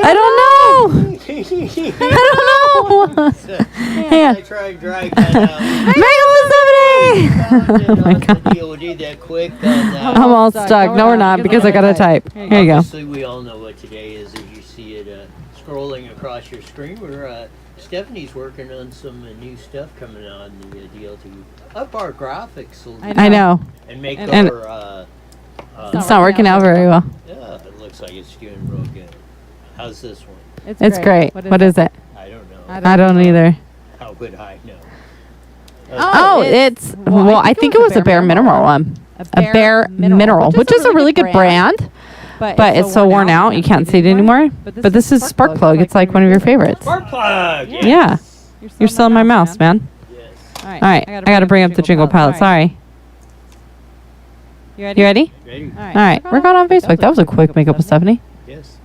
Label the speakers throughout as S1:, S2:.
S1: I don't know. Hang on.
S2: I tried to drag that out.
S1: Make him a
S2: We'll do that quick on that.
S1: I'm all stuck. No, we're not because I gotta type. Here you go.
S2: Obviously, we all know what today is as you see it scrolling across your screen. Stephanie's working on some new stuff coming on the deal to up our graphics a little
S1: I know.
S2: and make
S1: And
S2: our...
S1: It's not working out very well.
S2: yeah, it looks like it's doing real good. How's this one?
S1: It's great. What is it?
S2: I don't know.
S1: I don't either.
S2: How would I know?
S1: Oh, it's well. I think it was a Bare Mineral one. A Bare Mineral, which is a really good brand, but it's so worn out you can't see it anymore. But this is Spark Plug. It's like one of your favorites.
S2: Spark Plug! Yes.
S1: Yeah. You're still in my mouse, man.
S2: Yes.
S1: All right. I got to bring up the Jingle Pilot. Sorry. You ready?
S2: Ready?
S1: All right. We're going on Facebook. That was a quick makeup with Stephanie.
S2: Yes.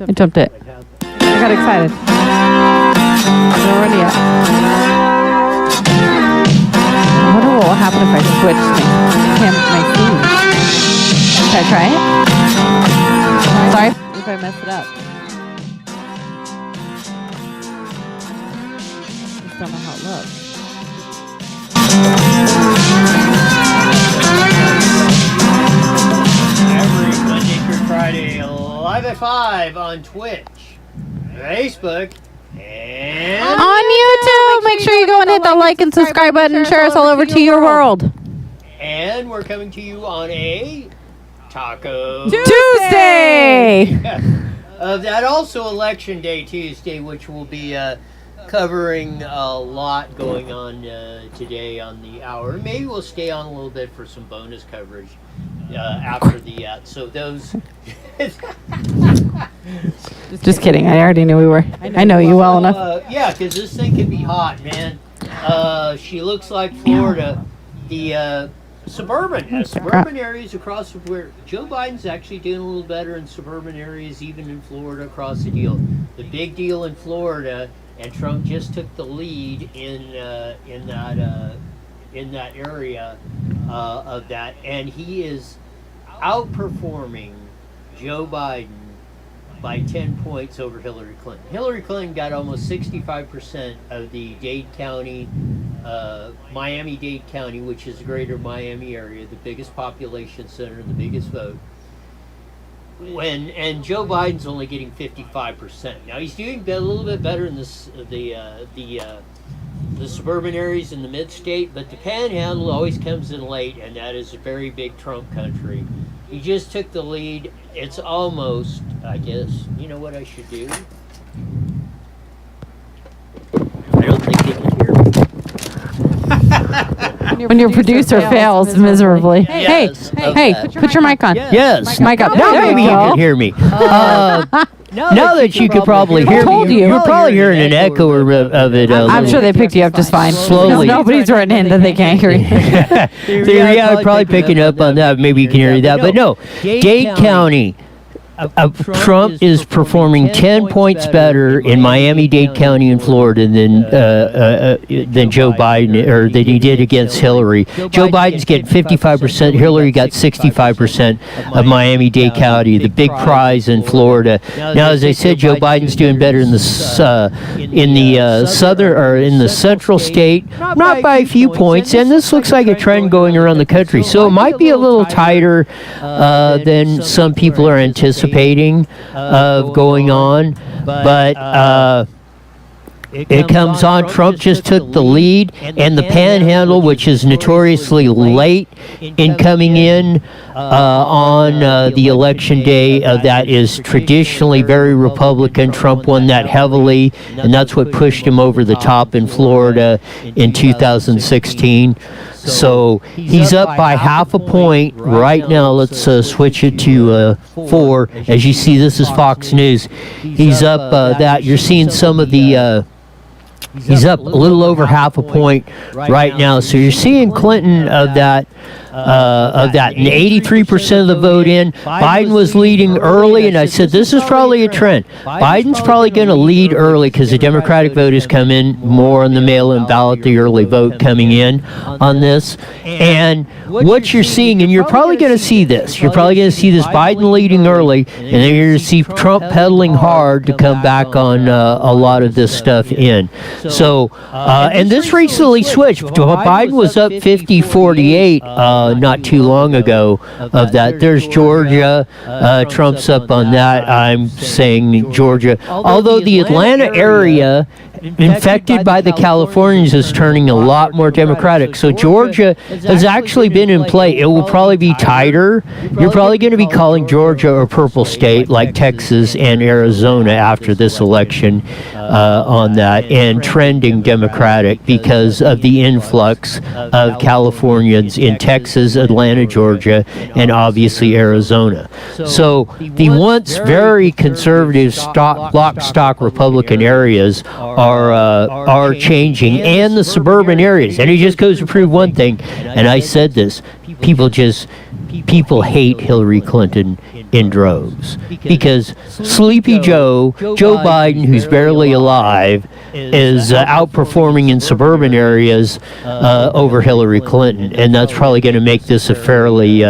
S1: I jumped it. I got excited. We're ready yet. I wonder what will happen if I switch my scene. Should I try it? Sorry if I mess it up. I just don't know how it looks.
S2: Every Monday through Friday, live at 5 on Twitch, Facebook, and
S1: On YouTube, make sure you go and hit the like and subscribe button and share us all over to your world.
S2: And we're coming to you on a Taco
S1: Tuesday!
S2: That also Election Day Tuesday, which will be covering a lot going on today on the hour. Maybe we'll stay on a little bit for some bonus coverage after the so those.
S1: Just kidding. I already knew we were. I know you well enough.
S2: Yeah, because this thing can be hot, man. She looks like Florida. The suburban areas across where Joe Biden's actually doing a little better in suburban areas, even in Florida across the deal. The big deal in Florida, and Trump just took the lead in that area of that, and he is outperforming Joe Biden by 10 points over Hillary Clinton. Hillary Clinton got almost 65% of the Dade County, Miami-Dade County, which is the greater Miami area, the biggest population center, the biggest vote. And Joe Biden's only getting 55%. Now he's doing a little bit better in the suburban areas in the mid-state, but the Panhandle always comes in late, and that is a very big Trump country. He just took the lead. It's almost, I guess, you know what I should do? I don't think they can hear me.
S1: When your producer fails miserably.
S2: Yes,
S1: Hey, put your mic on.
S2: Yes.
S1: Mic up.
S2: Now
S1: There
S2: maybe
S1: you
S2: you
S1: go.
S2: can hear me. Now that you could probably hear
S1: told
S2: me,
S1: you.
S2: you're probably hearing an echo of it.
S1: I'm sure they picked you up just fine.
S2: Slowly.
S1: Nobody's written in that they can't hear you.
S2: Yeah, probably picking up on that. Maybe you can hear that. But no, Dade County. Trump is performing 10 points better in Miami-Dade County in Florida than Joe Biden, or than he did against Hillary. Joe Biden's getting 55%. Hillary got 65% of Miami-Dade County, the big prize in Florida. Now, as I said, Joe Biden's doing better in the southern or in the central state, not by a few points. And this looks like a trend going around the country. So it might be a little tighter than some people are anticipating of going on, but it comes on. Trump just took the lead, and the Panhandle, which is notoriously late in coming in on the election day, that is traditionally very Republican. Trump won that heavily, and that's what pushed him over the top in Florida in 2016. So he's up by half a point right now. Let's switch it to 4. As you see, this is Fox News. He's up that. You're seeing some of the He's up a little over half a point right now. So you're seeing Clinton of that, and 83% of the vote in. Biden was leading early, and I said this is probably a trend. Biden's probably going to lead early because the Democratic vote has come in more on the mail-in ballot, the early vote coming in on this. And what you're seeing, and you're probably going to see this, you're probably going to see this Biden leading early, and then you're going to see Trump pedaling hard to come back on a lot of this stuff in. So, and this recently switched. Biden was up 50-48 not too long ago of that. There's Georgia. Trump's up on that. I'm saying Georgia. Although the Atlanta area infected by the Californians is turning a lot more Democratic. So Georgia has actually been in play. It will probably be tighter. You're probably going to be calling Georgia a purple state like Texas and Arizona after this election on that, and trending Democratic because of the influx of Californians in Texas, Atlanta, Georgia, and obviously Arizona. So the once very conservative block stock Republican areas are changing, and the suburban areas. And it just goes to prove one thing, and I said this, people hate Hillary Clinton in droves because Sleepy Joe Biden, who's barely alive, is outperforming in suburban areas over Hillary Clinton, and that's probably going to make this a fairly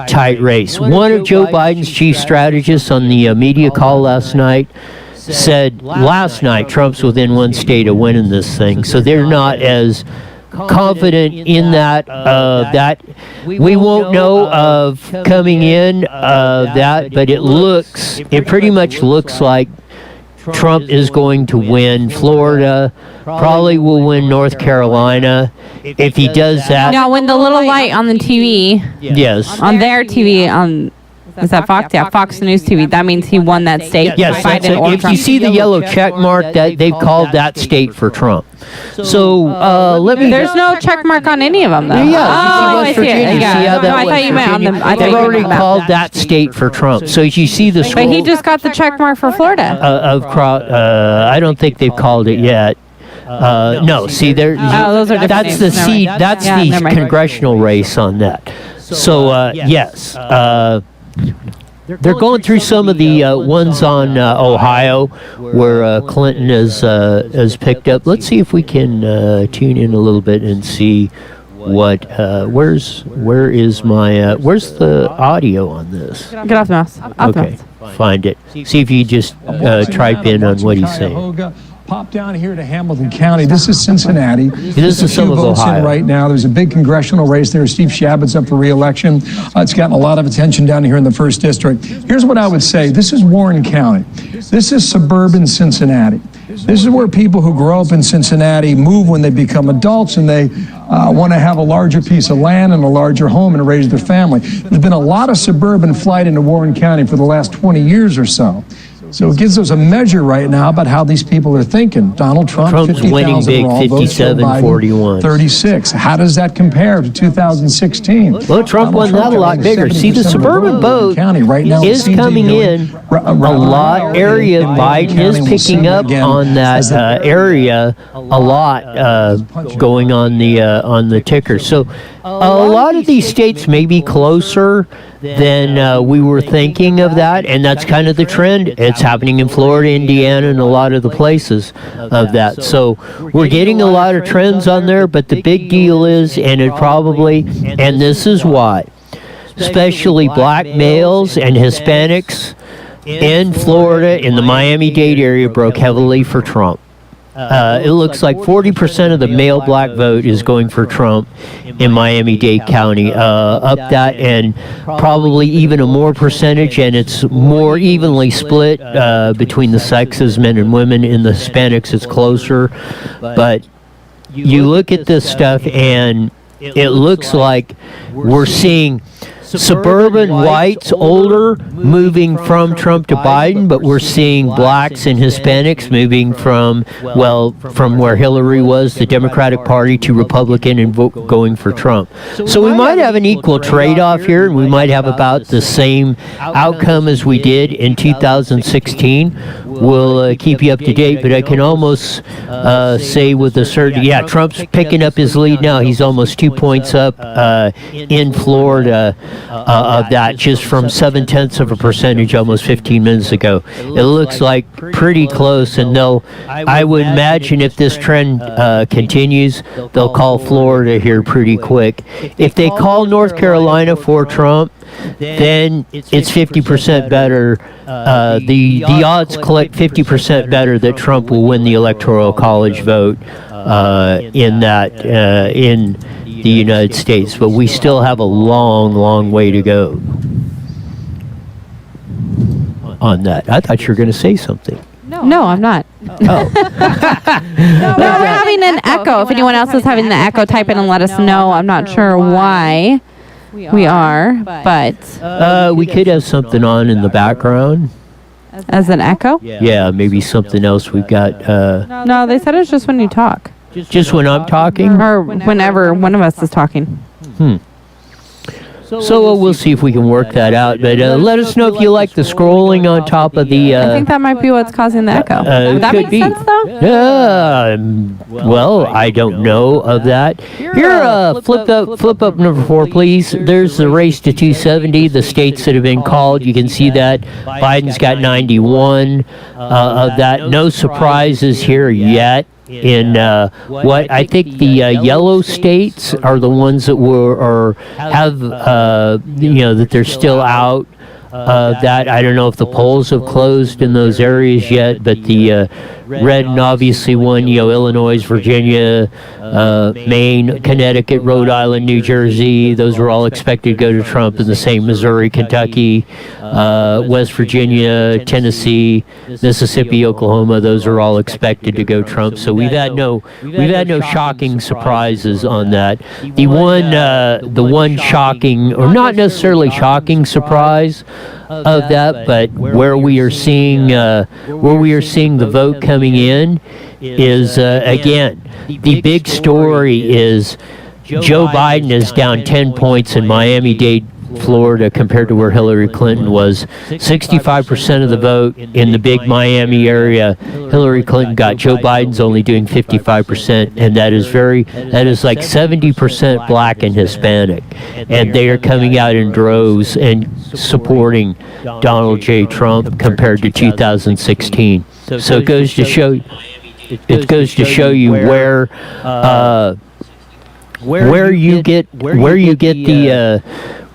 S2: tight race. One of Joe Biden's chief strategists on the media call last night said last night Trump's within one state of winning this thing, so they're not as confident in that that we won't know of coming in that, but it pretty much looks like Trump is going to win Florida, probably will win North Carolina. If he does that.
S1: Now, when the little light on the TV,
S2: yes,
S1: on their TV, is that Fox? Yeah, Fox News TV. That means he won that state.
S2: Yes, if you see the yellow check mark, that they've called that state for Trump. So let me.
S1: There's no check mark on any of them, though.
S2: Yeah,
S1: I see it. Yeah. No, I thought you meant on them.
S2: They've already called that state for Trump. So if you see the scroll,
S1: but he just got the check mark for Florida.
S2: I don't think they've called it yet. No, see, those are different
S1: names.
S2: That's the congressional race on that. So yes. They're going through some of the ones on Ohio where Clinton has picked up. Let's see if we can tune in a little bit and see what where's the audio on this?
S1: Get off the mouse.
S2: Okay, find it. See if you just type in on what he's saying.
S3: Pop down here to Hamilton County. This is Cincinnati.
S2: This is some of Ohio.
S3: Right now, there's a big congressional race there. Steve Chabot's up for re-election. It's gotten a lot of attention down here in the 1st District. Here's what I would say. This is Warren County. This is suburban Cincinnati. This is where people who grow up in Cincinnati move when they become adults, and they want to have a larger piece of land and a larger home and raise their family. There's been a lot of suburban flight into Warren County for the last 20 years or so. So it gives us a measure right now about how these people are thinking. Donald Trump's
S2: winning big, 57-41.
S3: 36. How does that compare to 2016?
S2: Well, Trump won that a lot bigger. See, the suburban vote is coming in a lot area. Biden is picking up on that area a lot going on the ticker. So a lot of these states may be closer than we were thinking of that, and that's kind of the trend. It's happening in Florida, Indiana, and a lot of the places of that. So we're getting a lot of trends on there, but the big deal is, and this is why, especially black males and Hispanics in Florida, in the Miami-Dade area, broke heavily for Trump. It looks like 40% of the male black vote is going for Trump in Miami-Dade County, up that, and probably even a more percentage, and it's more evenly split between the sexes, men and women. In the Hispanics, it's closer. But you look at this stuff, and it looks like we're seeing suburban whites, older, moving from Trump to Biden, but we're seeing blacks and Hispanics moving from where Hillary was, the Democratic Party, to Republican and going for Trump. So we might have an equal trade-off here, and we might have about the same outcome as we did in 2016, we'll keep you up to date, but I can almost say with a certainty, Trump's picking up his lead now. He's almost 2 points up in Florida of that, just from 0.7% almost 15 minutes ago. It looks like pretty close, and I would imagine if this trend continues, they'll call Florida here pretty quick. If they call North Carolina for Trump, then it's 50% better. The odds collect 50% better that Trump will win the Electoral College vote in the United States. But we still have a long, long way to go on that. I thought you were going to say something.
S1: No, I'm not.
S2: Oh.
S1: No, we're having an echo. If anyone else is having the echo, type in and let us know. I'm not sure why we are, but
S2: we could have something on in the background.
S1: As an echo?
S2: Yeah, maybe something else we've got.
S1: No, they said it's just when you talk.
S2: Just when I'm talking?
S1: Or whenever one of us is talking.
S2: So we'll see if we can work that out. But let us know if you like the scrolling on top of the...
S1: I think that might be what's causing the echo. That
S2: could
S1: makes
S2: be.
S1: sense, though?
S2: Well, I don't know of that. Here, flip up number 4, please. There's the race to 270, the states that have been called. You can see that. Biden's got 91 of that. No surprises here yet. In what I think the yellow states are the ones that have that they're still out. That I don't know if the polls have closed in those areas yet, but the red and obviously one, Illinois, Virginia, Maine, Connecticut, Rhode Island, New Jersey, those were all expected to go to Trump, and the same Missouri, Kentucky, West Virginia, Tennessee, Mississippi, Oklahoma, those are all expected to go Trump. So we've had no shocking surprises on that. The one shocking, or not necessarily shocking surprise of that, but where we are seeing the vote coming in is again, the big story is Joe Biden is down 10 points in Miami-Dade, Florida, compared to where Hillary Clinton was. 65% of the vote in the big Miami area, Hillary Clinton got. Joe Biden's only doing 55%, and that is like 70% black and Hispanic, and they are coming out in droves and supporting Donald J. Trump compared to 2016. So it goes to show you where you get the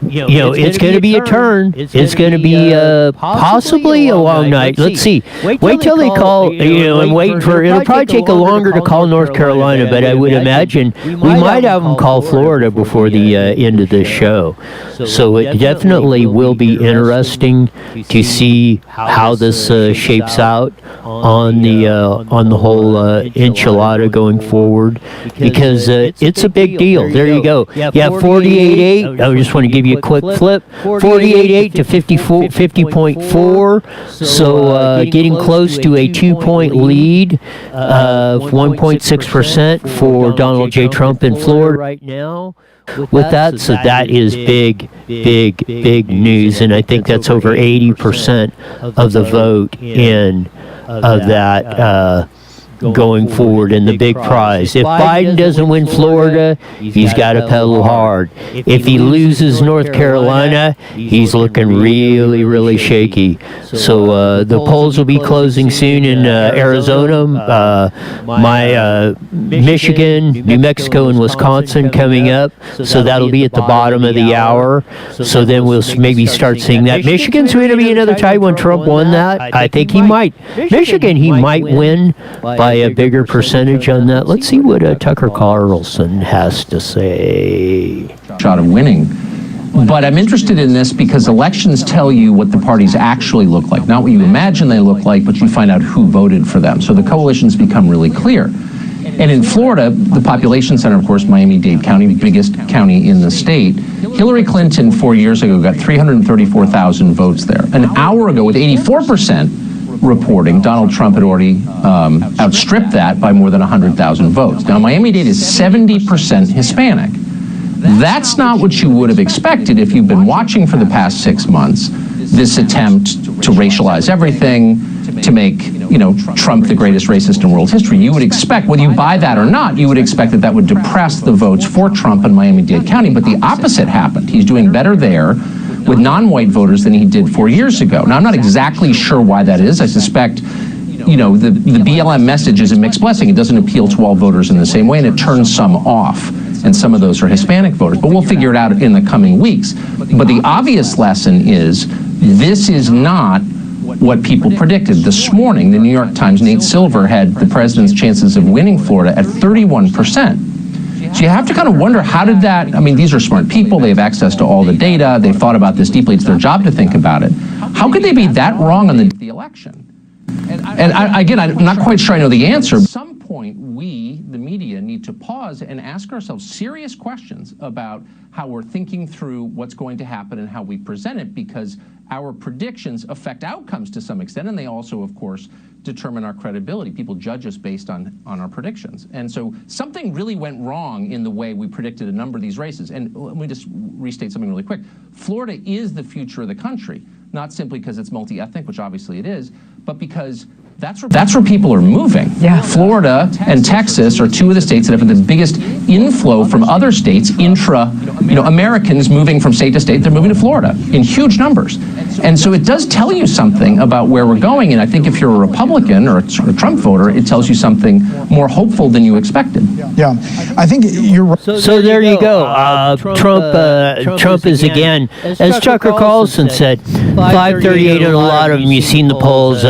S2: it's going to be a turn. It's going to be possibly a long night. Let's see. Wait till they call. I'm waiting for. It'll probably take a longer to call North Carolina, but I would imagine we might have them call Florida before the end of this show. So it definitely will be interesting to see how this shapes out on the whole enchilada going forward, because it's a big deal. There you go. Yeah, 48-8. I just want to give you a quick flip. 48-8 to 50.4. So getting close to a 2-point lead of 1.6% for Donald J. Trump in Florida right now. With that, so that is big news, and I think that's over 80% of the vote in of that going forward in the big prize. If Biden doesn't win Florida, he's got to pedal hard. If he loses North Carolina, he's looking really, really shaky. So the polls will be closing soon in Arizona, Michigan, New Mexico, and Wisconsin coming up. So that'll be at the bottom of the hour. So then we'll maybe start seeing that. Michigan's going to be another tight one. Trump won that. I think he might. Michigan, he might win by a bigger percentage on that. Let's see what Tucker Carlson has to say.
S4: Shot of winning. But I'm interested in this because elections tell you what the parties actually look like. Not what you imagine they look like, but you find out who voted for them. So the coalitions become really clear. And in Florida, the population center, of course, Miami-Dade County, the biggest county in the state, Hillary Clinton 4 years ago got 334,000 votes there. An hour ago, with 84% reporting, Donald Trump had already outstripped that by more than 100,000 votes. Now, Miami-Dade is 70% Hispanic. That's not what you would have expected if you've been watching for the past 6 months this attempt to racialize everything, to make, Trump the greatest racist in world history. You would expect, whether you buy that or not, you would expect that would depress the votes for Trump in Miami-Dade County, but the opposite happened. He's doing better there with non-white voters than he did 4 years ago. Now, I'm not exactly sure why that is. I suspect, the BLM message is a mixed blessing. It doesn't appeal to all voters in the same way, and it turns some off. And some of those are Hispanic voters. But we'll figure it out in the coming weeks. But the obvious lesson is this is not what people predicted. This morning, the New York Times, Nate Silver had the president's chances of winning Florida at 31%. So you have to kind of wonder, how did that, these are smart people, they have access to all the data, they've thought about this deeply, it's their job to think about it. How could they be that wrong on the election? And again, I'm not quite sure I know the answer. At some point, we, the media, need to pause and ask ourselves serious questions about how we're thinking through what's going to happen and how we present it, because our predictions affect outcomes to some extent, and they also, of course, determine our credibility. People judge us based on our predictions. And so something really went wrong in the way we predicted a number of these races. And let me just restate something really quick. Florida is the future of the country, not simply because it's multi-ethnic, which obviously it is, but because that's where people are moving.
S1: Yeah.
S4: Florida and Texas are two of the states that have the biggest inflow from other states, Americans moving from state to state, they're moving to Florida in huge numbers. And so it does tell you something about where we're going, and I think if you're a Republican or a Trump voter, it tells you something more hopeful than you expected.
S5: Yeah, I think you're right.
S2: So there you go. Trump is again, as Tucker Carlson said, 538 on a lot of them. You've seen the polls.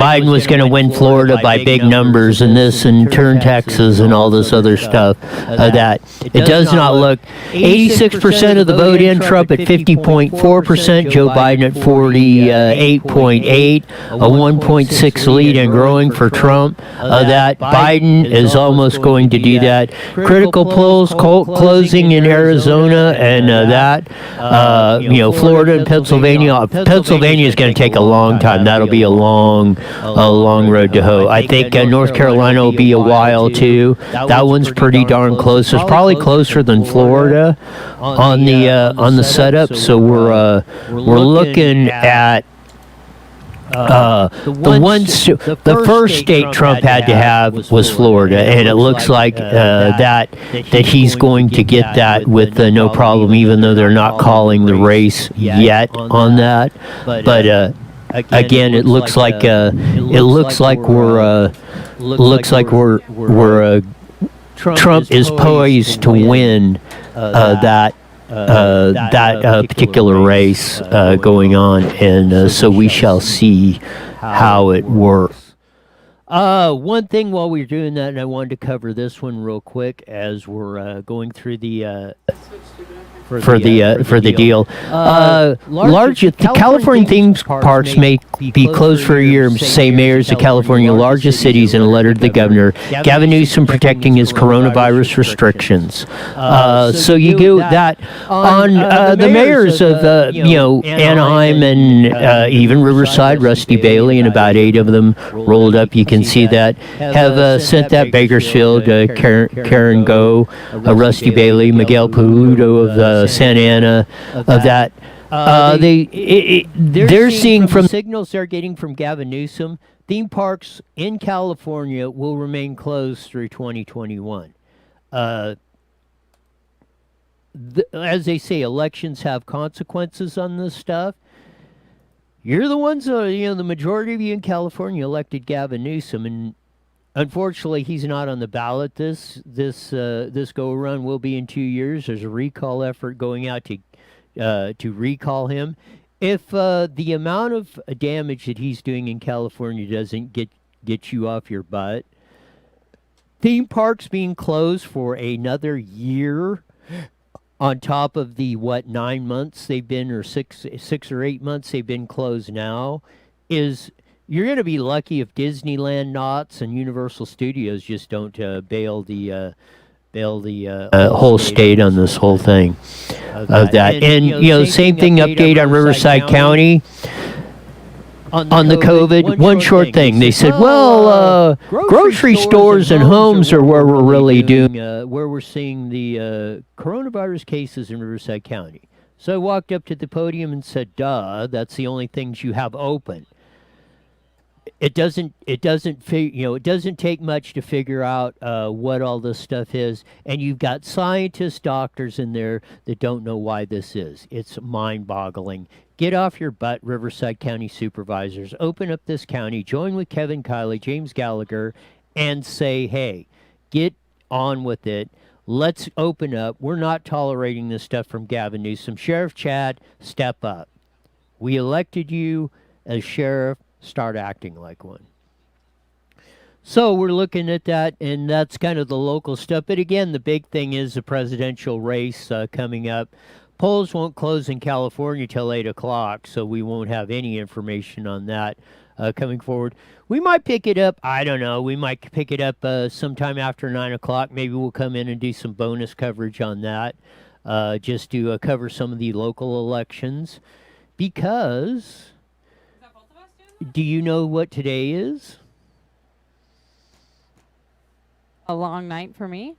S2: Biden was going to win Florida by big numbers and this and turn Texas and all this other stuff. That it does not look. 86% of the vote in Trump at 50.4%. Joe Biden at 48.8, a 1.6 lead and growing for Trump. That Biden is almost going to do that. Critical polls closing in Arizona and Florida and Pennsylvania. Pennsylvania is going to take a long time. That'll be a long road to hoe. I think North Carolina will be a while too. That one's pretty darn close. It's probably closer than Florida on the setup. So we're looking at the first state Trump had to have was Florida, and it looks like that he's going to get that with no problem, even though they're not calling the race yet on that. But again, it looks like Trump is poised to win that particular race going on, and so we shall see how it works. One thing while we're doing that, and I wanted to cover this one real quick as we're going through the for the deal. The California theme parks may be closed for a year, say mayors of California largest cities in a letter to the governor. Gavin Newsom protecting his coronavirus restrictions. So you do that on the mayors of Anaheim and even Riverside, Rusty Bailey, and about 8 of them rolled up. You can see that have sent that. Bakersfield, Karen Go, Rusty Bailey, Miguel Peludo of Santa Ana, of that. They're seeing from signals they're getting from Gavin Newsom, theme parks in California will remain closed through 2021. As they say, elections have consequences on this stuff. You're the ones, the majority of you in California elected Gavin Newsom, and unfortunately, he's not on the ballot. This go around will be in 2 years. There's a recall effort going out to recall him. If the amount of damage that he's doing in California doesn't get you off your butt, theme parks being closed for another year, on top of the 9 months they've been, or six or 8 months they've been closed now, is. You're going to be lucky if Disneyland, Knott's, and Universal Studios just don't bail the whole state on this whole thing of that. And same thing. Update on Riverside County on the COVID. One short thing. They said, grocery stores and homes are where we're really where we're seeing the coronavirus cases in Riverside County. So I walked up to the podium and said, "Duh, that's the only things you have open." it doesn't it doesn't take much to figure out what all this stuff is, and you've got scientists, doctors in there that don't know why this is. It's mind-boggling. Get off your butt, Riverside County Supervisors. Open up this county. Join with Kevin Kiley, James Gallagher, and say, hey, get on with it. Let's open up. We're not tolerating this stuff from Gavin Newsom. Sheriff Chad, step up. We elected you as sheriff. Start acting like one. So we're looking at that, and that's kind of the local stuff. But again, the big thing is the presidential race coming up. Polls won't close in California till 8 o'clock, so we won't have any information on that coming forward. We might pick it up, I don't know, we might pick it up sometime after 9 o'clock. Maybe we'll come in and do some bonus coverage on that, just to cover some of the local elections. Because, do you know what today is?
S1: A long night for me.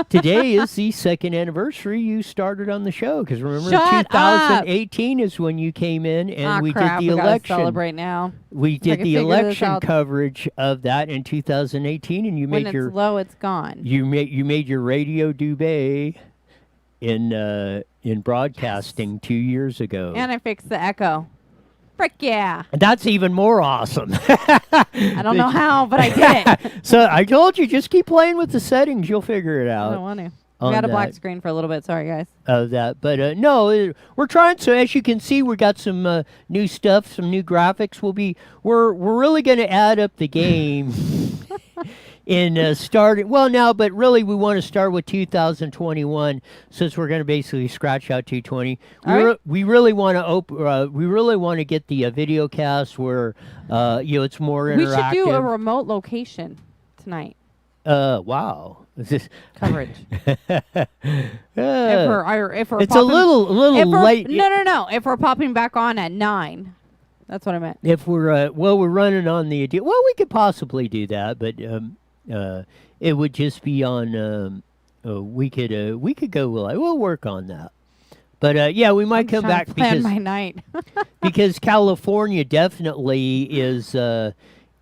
S2: Today is the second anniversary you started on the show. Because remember,
S1: Shut
S2: 2018 is when you came in, and we
S1: crap,
S2: did the
S1: we gotta
S2: election.
S1: Celebrate now.
S2: We
S1: I
S2: did
S1: can
S2: the
S1: figure this
S2: election
S1: out.
S2: coverage of that in 2018, and you
S1: When
S2: made
S1: it's
S2: your
S1: low, it's gone.
S2: you made your radio dubé in broadcasting 2 years ago.
S1: And I fixed the echo. Frick yeah.
S2: And that's even more awesome.
S1: I don't know how, but I did it.
S2: So I told you, just keep playing with the settings. You'll figure it
S1: I
S2: out.
S1: don't want to.
S2: on
S1: We got a black
S2: that.
S1: screen for a little bit. Sorry, guys.
S2: Of that, but no, we're trying. So as you can see, we got some new stuff, some new graphics. We're really going to add up the game in starting. Well, now, but really, we want to start with 2021 since we're going to basically scratch out 220. We really want to we really want to get the video cast where it's more interactive.
S1: We should do a remote location tonight.
S2: Wow.
S1: Coverage.
S2: If
S1: we're
S2: it's
S1: popping,
S2: a little
S1: if we're-
S2: late.
S1: No. If we're popping back on at 9, that's what I meant.
S2: If we're we're running on the idea. Well, we could possibly do that, but it would just be on. We could go. We'll work on that. But yeah, we might come back
S1: plan my night.
S2: because California definitely is.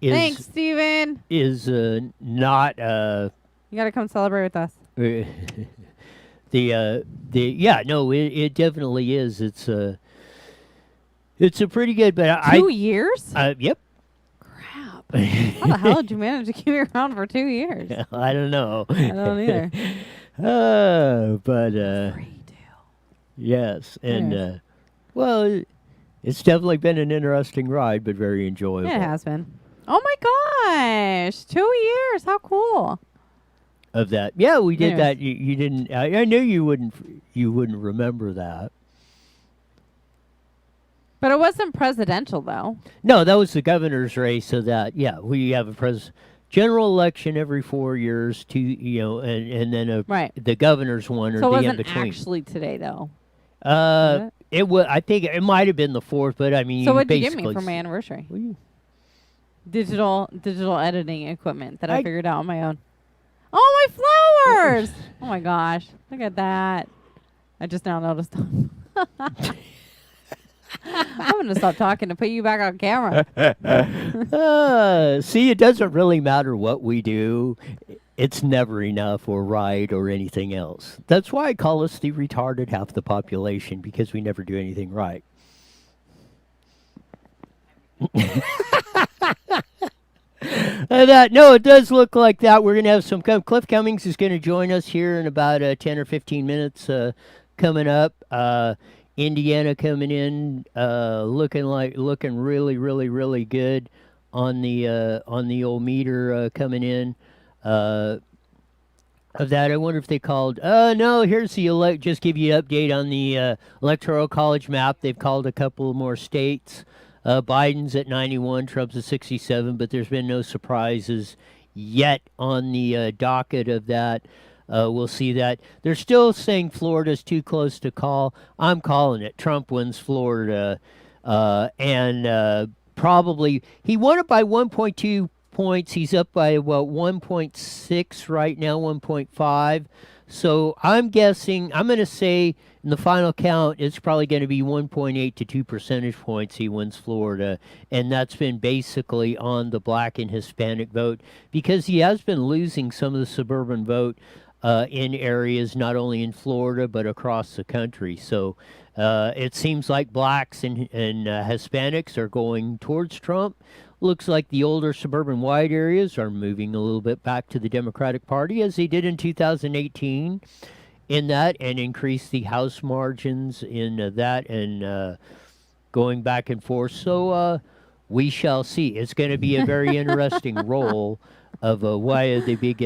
S1: Thanks, Steven.
S2: Is not.
S1: You got to come celebrate with us.
S2: It definitely is. It's a pretty good, but
S1: 2 years?
S2: Yep.
S1: Crap. How the hell did you manage to keep me around for 2 years?
S2: I don't know.
S1: I don't either.
S2: But yes, and well, it's definitely been an interesting ride, but very enjoyable.
S1: It has been. Oh my gosh, 2 years! How cool!
S2: Of that, yeah, we did
S1: Anyways.
S2: that. You didn't. I knew you wouldn't. You wouldn't remember that.
S1: But it wasn't presidential, though.
S2: No, that was the governor's race. So that, yeah, we have a general election every 4 years. And then the governor's one or
S1: So it
S2: the in
S1: wasn't
S2: between.
S1: actually today, though.
S2: It was. I think it might have been the 4th, but I mean,
S1: So what did you give
S2: basically
S1: me for my anniversary?
S2: Well,
S1: Digital editing equipment that I figured out on my own. Oh, my flowers! Oh my gosh, look at that! I just now noticed them. I'm gonna stop talking to put you back on camera.
S2: See, it doesn't really matter what we do. It's never enough or right or anything else. That's why I call us the retarded half the population, because we never do anything right. No, it does look like that. We're going to have some. Cliff Cummings is going to join us here in about 10 or 15 minutes coming up. Indiana coming in, looking really, really, really good on the old meter coming in. Of that, I wonder if they called. No, here's the just give you an update on the electoral college map. They've called a couple more states. Biden's at 91, Trump's at 67, but there's been no surprises yet on the docket of that. We'll see that. They're still saying Florida's too close to call. I'm calling it. Trump wins Florida. And probably, he won it by 1.2 points. He's up by about 1.6 right now, 1.5. So I'm guessing, I'm going to say in the final count, it's probably going to be 1.8 to 2 percentage points he wins Florida. And that's been basically on the black and Hispanic vote because he has been losing some of the suburban vote in areas not only in Florida but across the country. So it seems like blacks and Hispanics are going towards Trump. Looks like the older suburban white areas are moving a little bit back to the Democratic Party as they did in 2018 in that and increase the House margins in that and going back and forth. So we shall see. It's going to be a very interesting role of why the big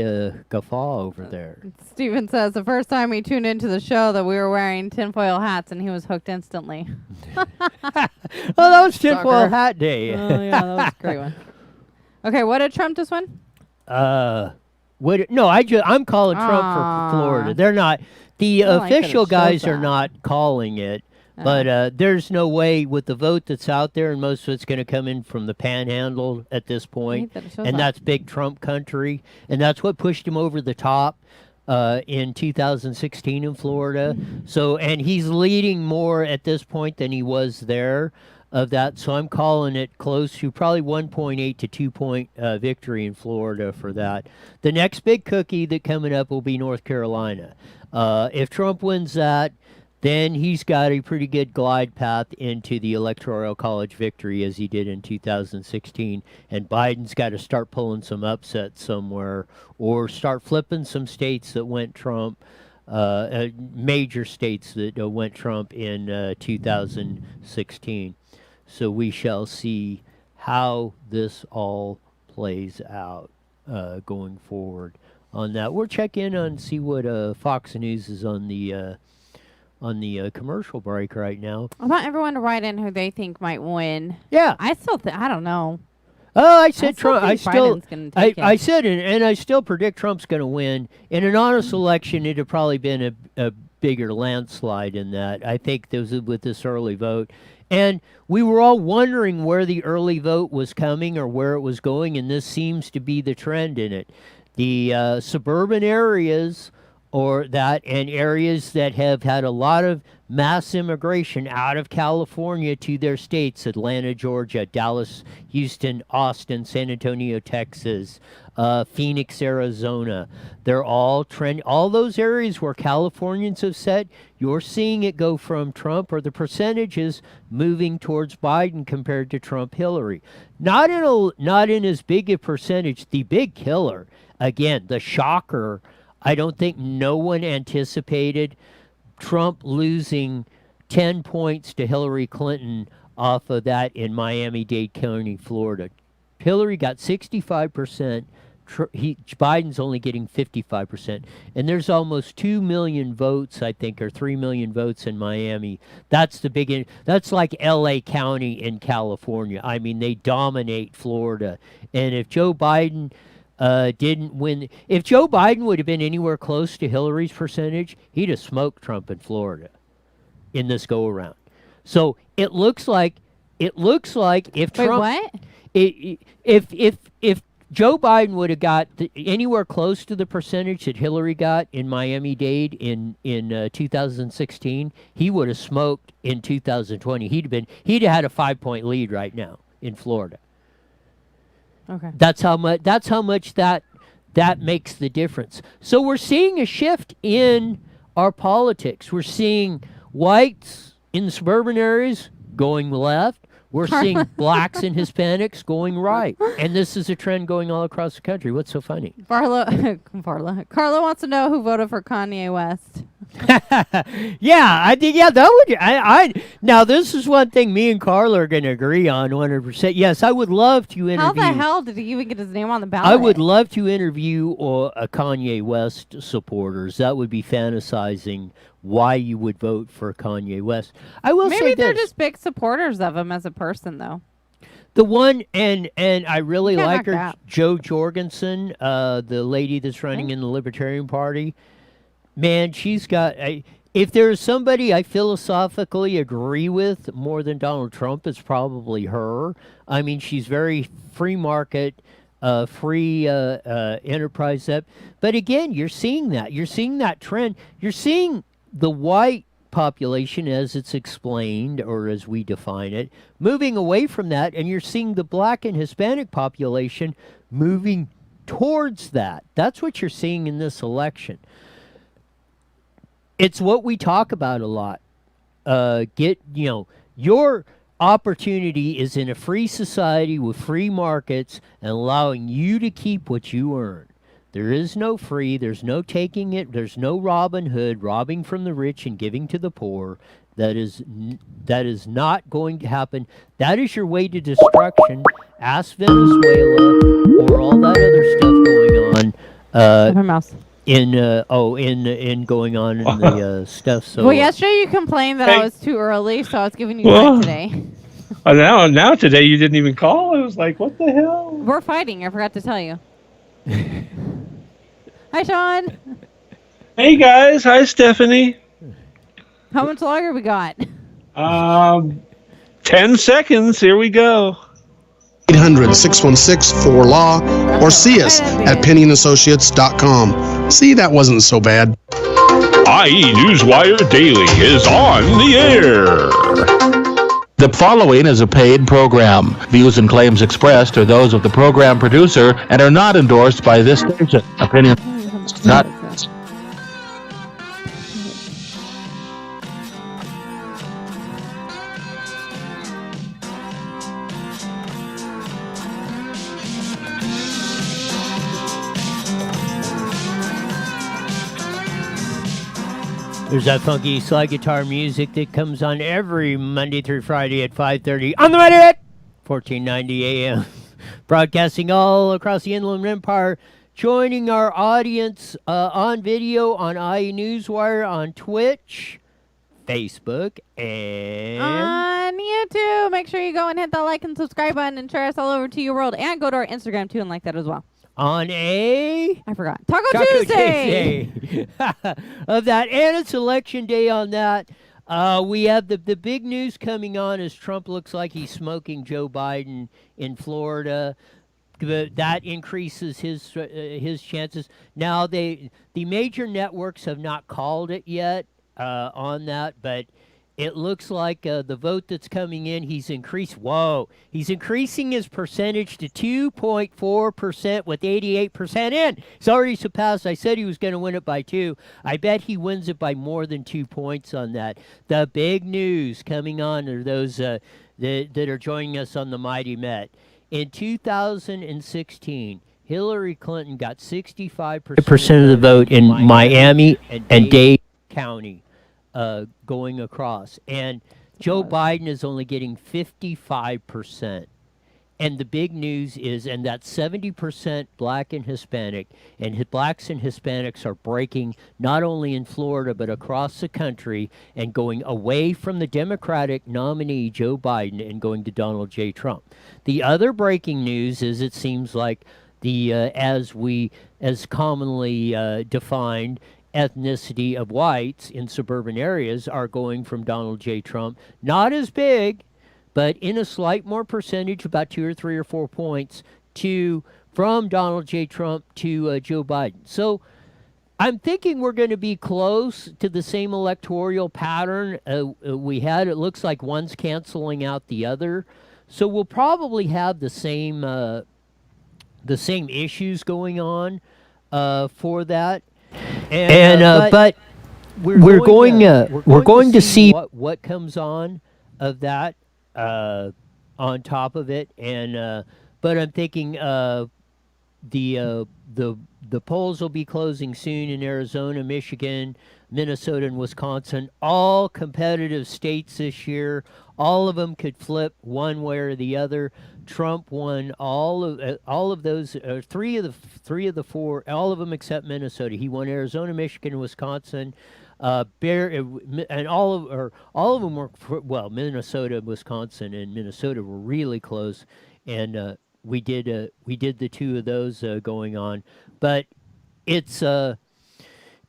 S2: guffaw over there.
S1: Steven says the first time we tuned into the show that we were wearing tinfoil hats and he was hooked instantly.
S2: Oh, that was tinfoil hat day.
S1: Oh, yeah, that was a great one. Okay, what did Trump just win?
S2: I'm calling Trump for Florida. They're not. The official guys are not calling it. But there's no way with the vote that's out there, and most of it's going to come in from the panhandle at this point, and that's big Trump country, and that's what pushed him over the top in 2016 in Florida. So, and he's leading more at this point than he was there of that. So I'm calling it close to probably 1.8 to 2 point victory in Florida for that. The next big cookie that coming up will be North Carolina. If Trump wins that, then he's got a pretty good glide path into the Electoral College victory as he did in 2016. And Biden's got to start pulling some upsets somewhere or start flipping some states that went Trump, major states that went Trump in 2016. So we shall see how this all plays out going forward on that. We'll check in and see what Fox News is on the commercial break right now.
S1: I want everyone to write in who they think might win.
S2: Yeah.
S1: I still I don't know.
S2: Oh, I said Trump. I still
S1: said
S2: it, and I still predict Trump's going to win. In an honest election, it'd have probably been a bigger landslide in that. I think there was with this early vote. And we were all wondering where the early vote was coming or where it was going, and this seems to be the trend in it. The suburban areas or that, and areas that have had a lot of mass immigration out of California to their states, Atlanta, Georgia, Dallas, Houston, Austin, San Antonio, Texas, Phoenix, Arizona. They're all all those areas where Californians have said, you're seeing it go from Trump, or the percentages moving towards Biden compared to Trump, Hillary. Not in as big a percentage. The big killer, again, the shocker, I don't think no one anticipated Trump losing 10 points to Hillary Clinton off of that in Miami-Dade County, Florida. Hillary got 65%. Biden's only getting 55%. And there's almost 2 million votes, I think, or 3 million votes in Miami. That's that's like L.A. County in California. I mean, they dominate Florida. And if Joe Biden didn't win. If Joe Biden would have been anywhere close to Hillary's percentage, he'd have smoked Trump in Florida in this go around. So it looks like if Trump,
S1: what?
S2: If Joe Biden would have got anywhere close to the percentage that Hillary got in Miami-Dade in 2016, he would have smoked in 2020. He'd have had a 5-point lead right now in Florida.
S1: Okay.
S2: That's how much that makes the difference. So we're seeing a shift in our politics. We're seeing whites in the suburban areas going left. We're seeing blacks and Hispanics going right. And this is a trend going all across the country. What's so funny?
S1: Carla wants to know who voted for Kanye West.
S2: Yeah, I think that would. I now this is one thing me and Carla are going to agree on 100%. Yes, I would love to interview.
S1: How the hell did he even get his name on the ballot?
S2: I would love to interview a Kanye West supporters. That would be fantasizing why you would vote for Kanye West. I will say
S1: maybe they're
S2: this.
S1: just big supporters of him as a person, though.
S2: The one, and I really like her,
S1: knock that.
S2: Jo Jorgensen, the lady that's running in the Libertarian Party. Man, she's got. If there's somebody I philosophically agree with more than Donald Trump, it's probably her. I mean, she's very free market, free enterprise. But again, you're seeing that. You're seeing that trend. You're seeing the white population, as it's explained or as we define it, moving away from that, and you're seeing the black and Hispanic population moving towards that. That's what you're seeing in this election. It's what we talk about a lot. Your opportunity is in a free society with free markets and allowing you to keep what you earn. There is no free, there's no taking it, there's no Robin Hood robbing from the rich and giving to the poor. That is not going to happen. That is your way to destruction. Ask Venezuela or all that other stuff going on.
S1: Her mouse.
S2: In going on in the stuff. So
S1: well, yesterday you complained that I was too early, so I was giving you time today.
S6: Now today you didn't even call. I was like, what the hell?
S1: We're fighting. I forgot to tell you. Hi, Sean.
S6: Hey guys. Hi, Stephanie.
S1: How much longer we got?
S6: 10 seconds. Here we go.
S7: 800-616-4LAW or see us at pennyandAssociates.com. See, that wasn't so bad.
S8: IE Newswire Daily is on the air.
S4: The following is a paid program. Views and claims expressed are those of the program producer and are not endorsed by this station. Opinion not.
S2: There's that funky slide guitar music that comes on every Monday through Friday at 5:30 on the radio at 1490 AM. Broadcasting all across the Inland Empire. Joining our audience on video on IE Newswire on Twitch, Facebook, and
S1: on YouTube. Make sure you go and hit that like and subscribe button and share us all over to your world. And go to our Instagram too and like that as well.
S2: On I
S1: forgot. Taco Tuesday.
S2: Of that, and it's election day on that. We have the big news coming on as Trump looks like he's smoking Joe Biden in Florida. That increases his chances. Now, the major networks have not called it yet on that, but it looks like the vote that's coming in, he's increasing his percentage to 2.4% with 88% in. He's already surpassed. I said he was going to win it by 2. I bet he wins it by more than 2 points on that. The big news coming on are those that are joining us on the Mighty Met. In 2016, Hillary Clinton got 65% of the vote in Miami and Dade County. Going across, and Joe Biden is only getting 55%. And the big news is, and that's 70% black and Hispanic, and blacks and Hispanics are breaking not only in Florida but across the country and going away from the Democratic nominee Joe Biden and going to Donald J. Trump. The other breaking news is it seems like the as commonly defined ethnicity of whites in suburban areas are going from Donald J. Trump, not as big, but in a slight more percentage, about 2 or 3 or 4 points, from Donald J. Trump to Joe Biden. So I'm thinking we're going to be close to the same electoral pattern we had. It looks like one's canceling out the other. So we'll probably have the same issues going on for that. But we're going to see what comes on of that on top of it, and but I'm thinking the polls will be closing soon in Arizona, Michigan, Minnesota, and Wisconsin. All competitive states this year. All of them could flip one way or the other. Trump won all of those, 3 of the 4, all of them except Minnesota. He won Arizona, Michigan, and Wisconsin. And all of them were Minnesota, Wisconsin, and Minnesota were really close, and we did the 2 of those going on, but it's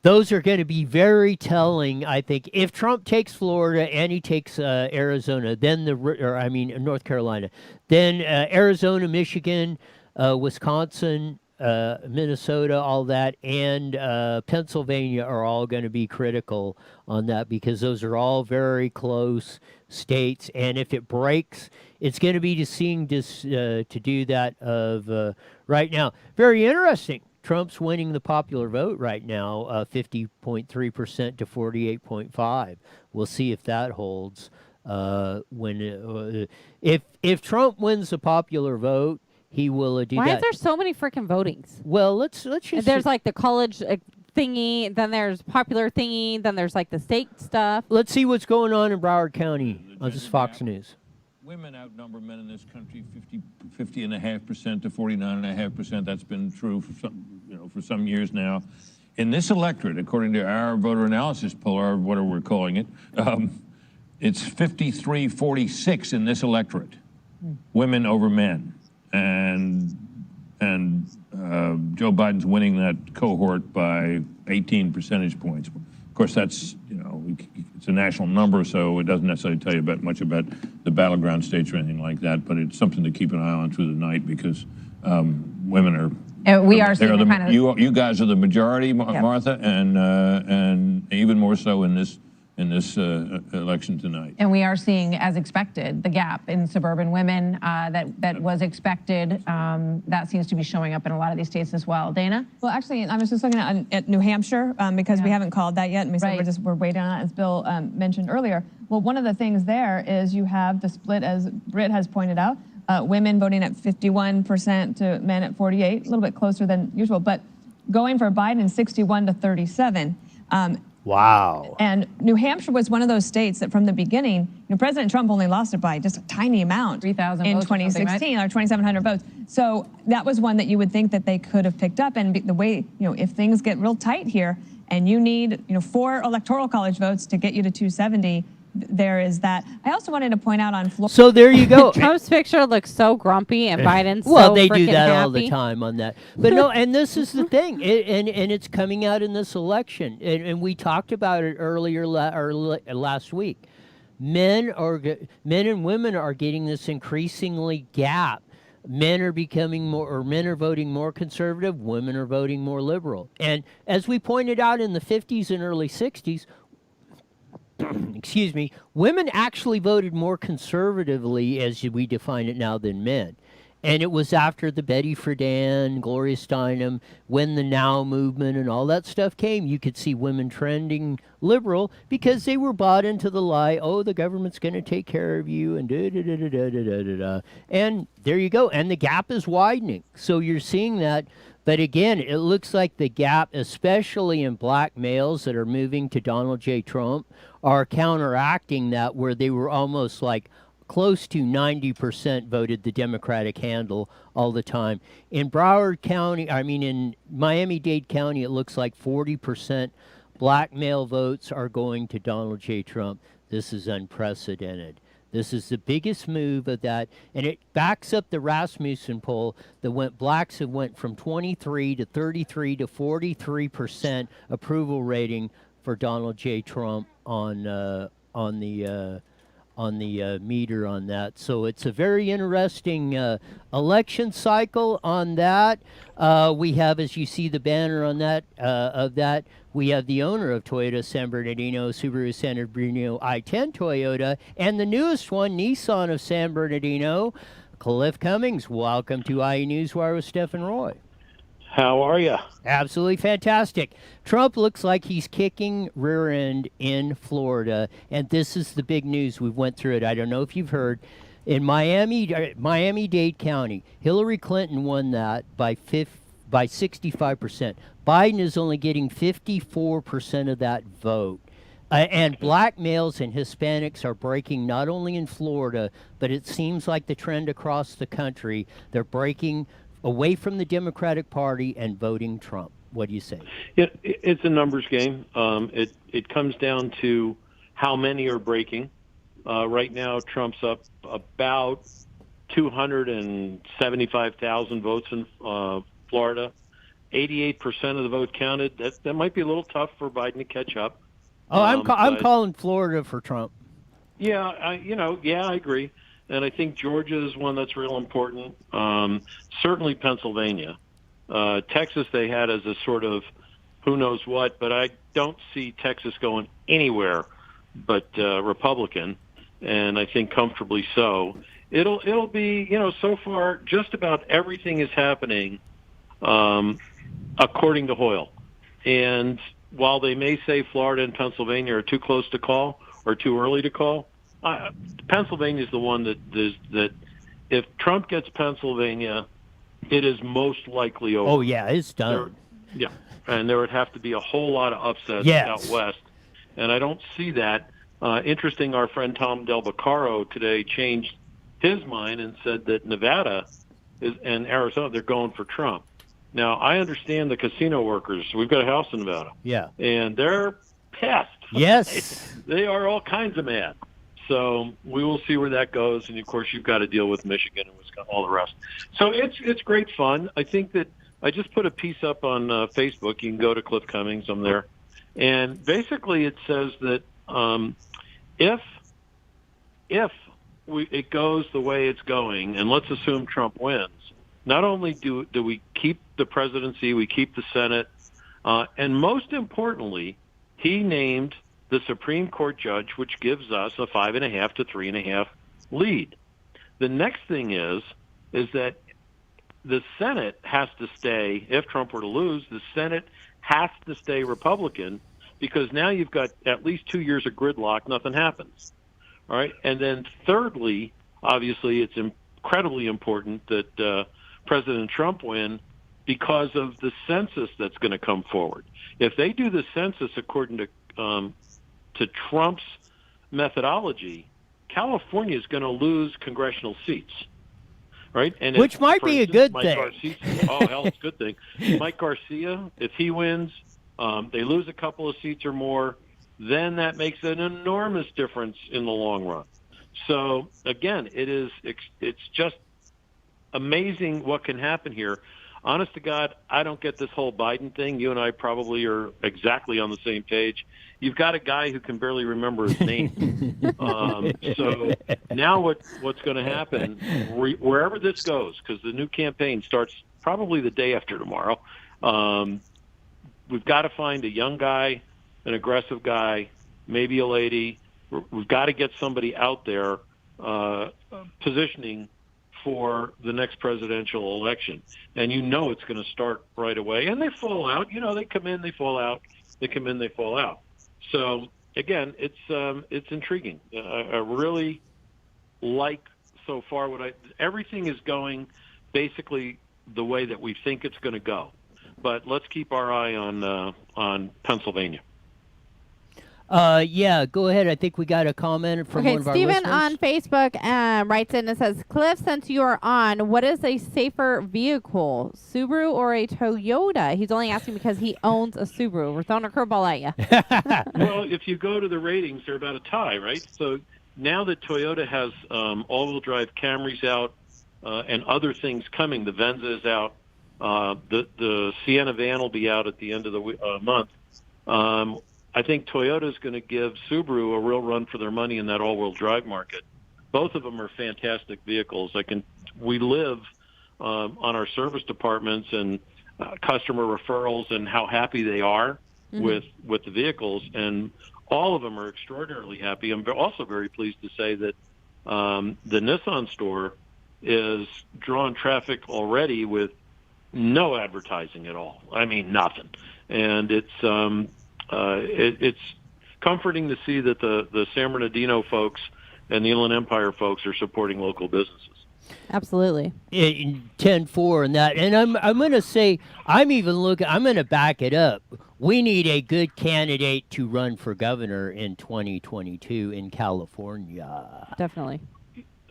S2: those are going to be very telling, I think. If Trump takes Florida and he takes Arizona, then North Carolina, then Arizona, Michigan, Wisconsin, Minnesota, all that, and Pennsylvania are all going to be critical on that because those are all very close states. And if it breaks, it's going to be to do that of right now. Very interesting. Trump's winning the popular vote right now, 50.3% to 48.5. We'll see if that holds. If Trump wins the popular vote, he will do that.
S1: Why is there so many freaking votings?
S2: Well, let's just.
S1: There's like the college thingy, then there's popular thingy, then there's like the state stuff.
S2: Let's see what's going on in Broward County on this Fox News.
S9: Women outnumber men in this country 50.5% to 49.5%. That's been true for some years now. In this electorate, according to our voter analysis poll, or whatever we're calling it, it's 53-46 in this electorate, women over men. And Joe Biden's winning that cohort by 18 percentage points. Of course, that's, it's a national number, so it doesn't necessarily tell you much about the battleground states or anything like that, but it's something to keep an eye on through the night because women are...
S10: We are seeing the kind of...
S9: You guys are the majority, Martha, and even more so in this election tonight.
S10: And we are seeing, as expected, the gap in suburban women that was expected. That seems to be showing up in a lot of these states as well. Dana?
S11: Well, actually, I was just looking at New Hampshire because we haven't called that yet, and we said we're waiting on it, as Bill mentioned earlier. Well, one of the things there is you have the split, as Britt has pointed out, women voting at 51% to men at 48, a little bit closer than usual, but going for Biden 61 to 37.
S2: Wow.
S11: And New Hampshire was one of those states that from the beginning, President Trump only lost it by just a tiny amount
S10: 3,000
S11: in
S10: votes
S11: 2016, or 2,700 votes. So that was one that you would think that they could have picked up. And the way, if things get real tight here and you need, 4 electoral college votes to get you to 270, there is that. I also wanted to point out on Florida.
S2: So there you go.
S1: Trump's picture looks so grumpy, and Biden's
S2: they do that
S1: happy
S2: all the time on that. But no, and this is the thing, and it's coming out in this election, and we talked about it earlier last week. Men and women are getting this increasingly gap. Men are voting more conservative. Women are voting more liberal. And as we pointed out in the 50s and early 60s. Excuse me, women actually voted more conservatively, as we define it now, than men. And it was after the Betty Friedan, Gloria Steinem, when the Now movement and all that stuff came, you could see women trending liberal because they were bought into the lie, the government's going to take care of you, and da-da-da-da-da-da-da-da. And there you go. And the gap is widening. So you're seeing that. But again, it looks like the gap, especially in black males that are moving to Donald J. Trump, are counteracting that, where they were almost like close to 90% voted the Democratic handle all the time. In in Miami-Dade County, it looks like 40% black male votes are going to Donald J. Trump. This is unprecedented. This is the biggest move of that, and it backs up the Rasmussen poll that blacks have went from 23 to 33 to 43% approval rating for Donald J. Trump on the meter on that. So it's a very interesting election cycle on that. We have, as you see the banner on that, we have the owner of Toyota San Bernardino, Subaru San Bernardino i10 Toyota, and the newest one, Nissan of San Bernardino, Cliff Cummings. Welcome to IE Newswire with Steph and Roy.
S12: How are you?
S2: Absolutely fantastic. Trump looks like he's kicking rear end in Florida, and this is the big news. We went through it. I don't know if you've heard. In Miami-Dade County, Hillary Clinton won that by 65%. Biden is only getting 54% of that vote. And black males and Hispanics are breaking not only in Florida, but it seems like the trend across the country. They're breaking away from the Democratic Party and voting Trump. What do you say?
S12: It's a numbers game. It comes down to how many are breaking. Right now, Trump's up about 275,000 votes in Florida. 88% of the vote counted. That might be a little tough for Biden to catch up.
S2: I'm calling Florida for Trump.
S12: Yeah, I agree. and I think Georgia is one that's real important. Certainly Pennsylvania. Texas they had as a sort of who knows what, but I don't see Texas going anywhere but Republican, and I think comfortably so. It'll be, so far just about everything is happening according to Hoyle. And while they may say Florida and Pennsylvania are too close to call or too early to call, Pennsylvania is the one that if Trump gets Pennsylvania, it is most likely over.
S2: Oh, yeah, it's done.
S12: And there would have to be a whole lot of upsets out west. And I don't see that. Interesting, our friend Tom Del Beccaro today changed his mind and said that Nevada and Arizona, they're going for Trump. Now, I understand the casino workers. We've got a house in Nevada.
S2: Yeah.
S12: And they're pissed.
S2: Yes.
S12: They are all kinds of mad. So we will see where that goes. And, of course, you've got to deal with Michigan and Wisconsin, all the rest. So it's great fun. I think that I just put a piece up on Facebook. You can go to Cliff Cummings. I'm there. And basically it says that if it goes the way it's going, and let's assume Trump wins, not only do we keep the presidency, we keep the Senate, and most importantly, he named the Supreme Court judge, which gives us a 5.5 to 3.5 lead. The next thing is that the Senate has to stay, if Trump were to lose, the Senate has to stay Republican, because now you've got at least 2 years of gridlock, nothing happens. All right. And then thirdly, obviously, it's incredibly important that President Trump win because of the census that's going to come forward. If they do the census according to Trump's methodology, California is going to lose congressional seats. Right? And
S2: which might be a good thing.
S12: Oh, hell, it's a good thing. Mike Garcia, if he wins, they lose a couple of seats or more, then that makes an enormous difference in the long run. So, again, it's just amazing what can happen here. Honest to God, I don't get this whole Biden thing. You and I probably are exactly on the same page. You've got a guy who can barely remember his name. So now what's going to happen, wherever this goes, because the new campaign starts probably the day after tomorrow, we've got to find a young guy, an aggressive guy, maybe a lady. We've got to get somebody out there positioning for the next presidential election. And it's going to start right away. And they fall out. They come in, they fall out. They come in, they fall out. So, again, it's intriguing. I really like so far everything is going basically the way that we think it's going to go. But let's keep our eye on Pennsylvania.
S2: Yeah, go ahead. I think we got a comment from one of our listeners.
S1: Steven on Facebook writes in and says, Cliff, since you are on, what is a safer vehicle, Subaru or a Toyota? He's only asking because he owns a Subaru. We're throwing a curveball at you.
S12: Well, if you go to the ratings, they're about a tie, right? So now that Toyota has all-wheel drive Camrys out and other things coming, the Venza is out, the Sienna van will be out at the end of the month. I think Toyota is going to give Subaru a real run for their money in that all-wheel drive market. Both of them are fantastic vehicles. We live on our service departments and customer referrals and how happy they are with the vehicles, and all of them are extraordinarily happy. I'm also very pleased to say that the Nissan store is drawing traffic already with no advertising at all. I mean, nothing. And it's comforting to see that the San Bernardino folks and the Inland Empire folks are supporting local businesses.
S1: Absolutely.
S2: 10-4 and that. And I'm going to say, I'm going to back it up. We need a good candidate to run for governor in 2022 in California.
S1: Definitely.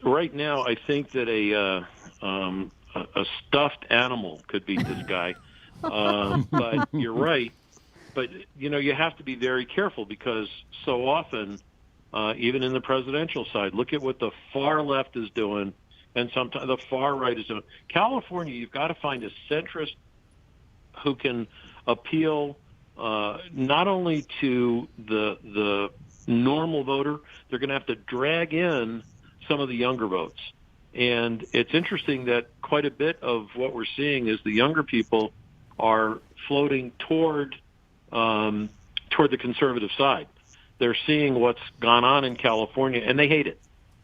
S12: Right now, I think that a stuffed animal could beat this guy. But you're right. But, you have to be very careful because so often, even in the presidential side, look at what the far left is doing and sometimes the far right is doing. California, you've got to find a centrist who can appeal not only to the normal voter, they're going to have to drag in some of the younger votes. And it's interesting that quite a bit of what we're seeing is the younger people are floating toward the conservative side. They're seeing what's gone on in California, and they hate it.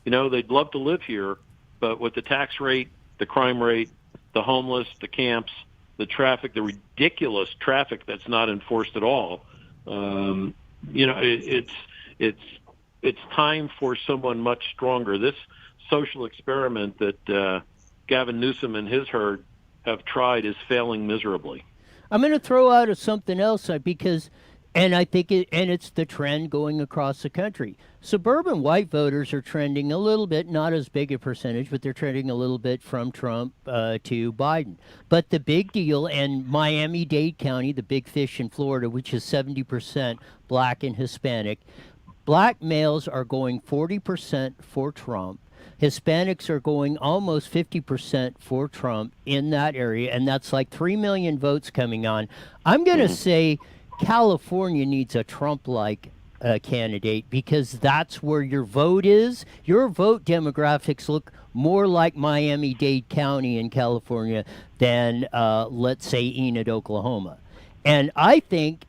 S12: They'd love to live here, but with the tax rate, the crime rate, the homeless, the camps, the traffic, the ridiculous traffic that's not enforced at all, it's time for someone much stronger. This social experiment that Gavin Newsom and his herd have tried is failing miserably.
S2: I'm going to throw out something else because, and I think it's the trend going across the country. Suburban white voters are trending a little bit, not as big a percentage, but they're trending a little bit from Trump to Biden. But the big deal, and Miami-Dade County, the big fish in Florida, which is 70% black and Hispanic, black males are going 40% for Trump. Hispanics are going almost 50% for Trump in that area, and that's like 3 million votes coming on. I'm going to say California needs a Trump-like candidate because that's where your vote is. Your vote demographics look more like Miami-Dade County in California than, let's say, Enid, Oklahoma. And I think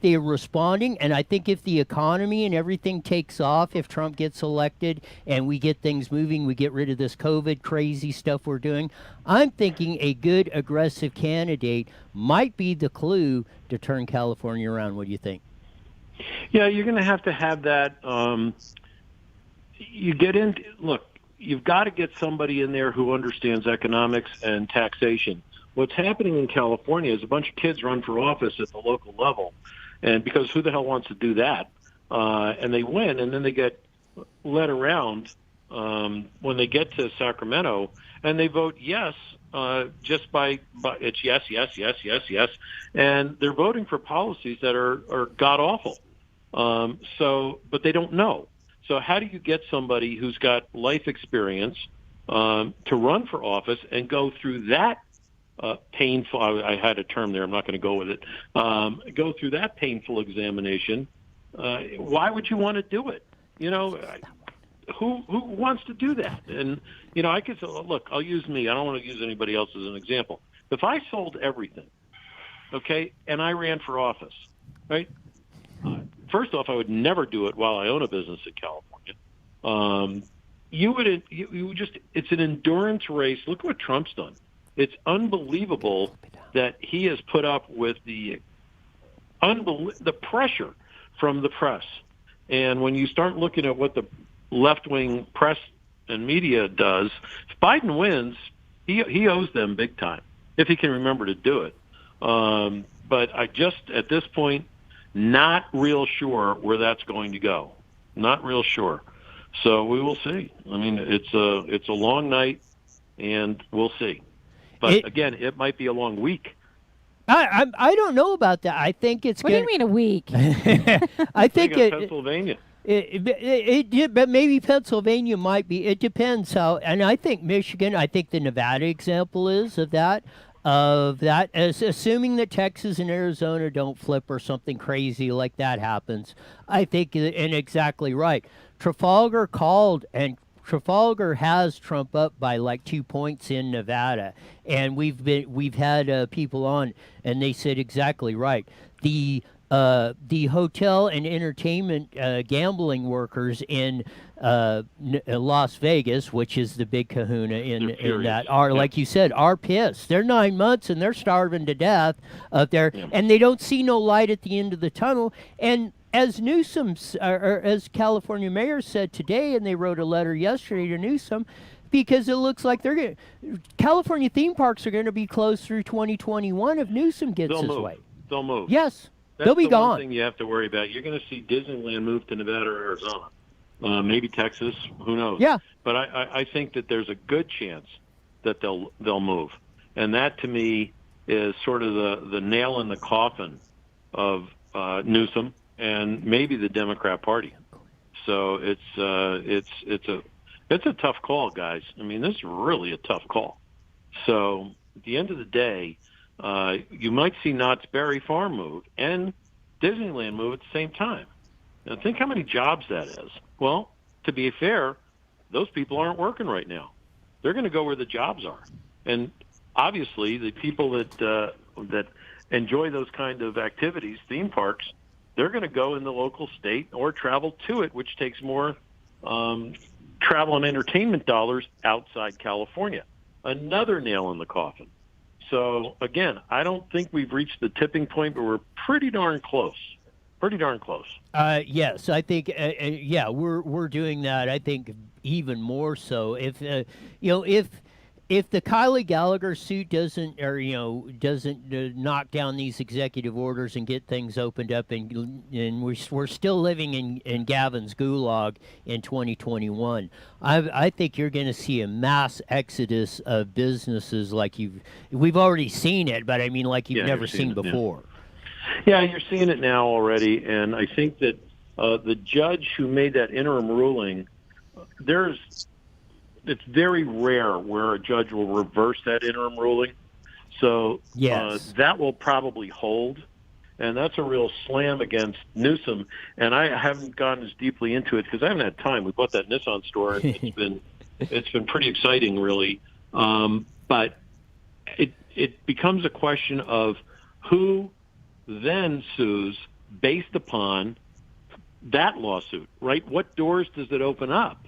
S2: they're responding, and I think if the economy and everything takes off, if Trump gets elected and we get things moving, we get rid of this COVID crazy stuff we're doing, I'm thinking a good, aggressive candidate might be the clue to turn California around. What do you think?
S12: Yeah, you're going to have that. You've got to get somebody in there who understands economics and taxation. What's happening in California is a bunch of kids run for office at the local level, and because who the hell wants to do that? And they win, and then they get led around when they get to Sacramento, and they vote yes just by it's yes, and they're voting for policies that are god awful. But they don't know. So how do you get somebody who's got life experience to run for office and go through that painful, I had a term there, I'm not going to go with it, go through that painful examination? Why would you want to do it? Who wants to do that? And, I could say, look, I'll use me. I don't want to use anybody else as an example. If I sold everything, okay, and I ran for office, right, first off, I would never do it while I own a business in California. It's an endurance race. Look what Trump's done. It's unbelievable that he has put up with the pressure from the press. And when you start looking at what the left-wing press and media does, if Biden wins, he owes them big time, if he can remember to do it. But I just, at this point, not real sure where that's going to go. Not real sure. So we will see. I mean, it's a long night, and we'll see. But again, it might be a long week.
S2: I don't know about that. I think it's.
S1: What do you mean a week?
S2: I think
S12: Pennsylvania.
S2: But maybe Pennsylvania might be. It depends how. And I think Michigan. I think the Nevada example is of that. As assuming that Texas and Arizona don't flip or something crazy like that happens. I think, and exactly right. Trafalgar called, and Trafalgar has Trump up by like 2 points in Nevada, and we've had people on, and they said exactly right. The hotel and entertainment gambling workers in Las Vegas, which is the big kahuna in that, are like you said, are pissed. They're 9 months and they're starving to death up there, and they don't see no light at the end of the tunnel. And as Newsom, or as California mayor said today, and they wrote a letter yesterday to Newsom, because it looks like California theme parks are going to be closed through 2021 if Newsom gets his way.
S12: They'll move.
S2: Yes,
S12: That's
S2: they'll be
S12: the
S2: gone.
S12: One thing you have to worry about. You're going to see Disneyland move to Nevada or Arizona, maybe Texas. Who knows?
S2: Yeah.
S12: But I think that there's a good chance that they'll move, and that to me is sort of the nail in the coffin of Newsom and maybe the Democrat Party. So it's a tough call, guys. I mean, this is really a tough call. So at the end of the day, you might see Knott's Berry Farm move and Disneyland move at the same time. Now think how many jobs that is. Well, to be fair, those people aren't working right now. They're going to go where the jobs are. And obviously, the people that enjoy those kind of activities, theme parks, they're going to go in the local state or travel to it, which takes more travel and entertainment dollars outside California. Another nail in the coffin. So, again, I don't think we've reached the tipping point, but we're pretty darn close. Pretty darn close.
S2: Yes, I think, we're doing that. I think even more so. If if the Kylie Gallagher suit doesn't knock down these executive orders and get things opened up, and we're still living in Gavins Gulag in 2021, I think you're going to see a mass exodus of businesses like we've already seen it, but I mean like you've never seen before.
S12: Yeah, you're seeing it now already, and I think that the judge who made that interim ruling, it's very rare where a judge will reverse that interim ruling. So that will probably hold, and that's a real slam against Newsom. And I haven't gone as deeply into it because I haven't had time. We bought that Nissan store, and it's been pretty exciting, really. But it becomes a question of who then sues based upon that lawsuit, right? What doors does it open up?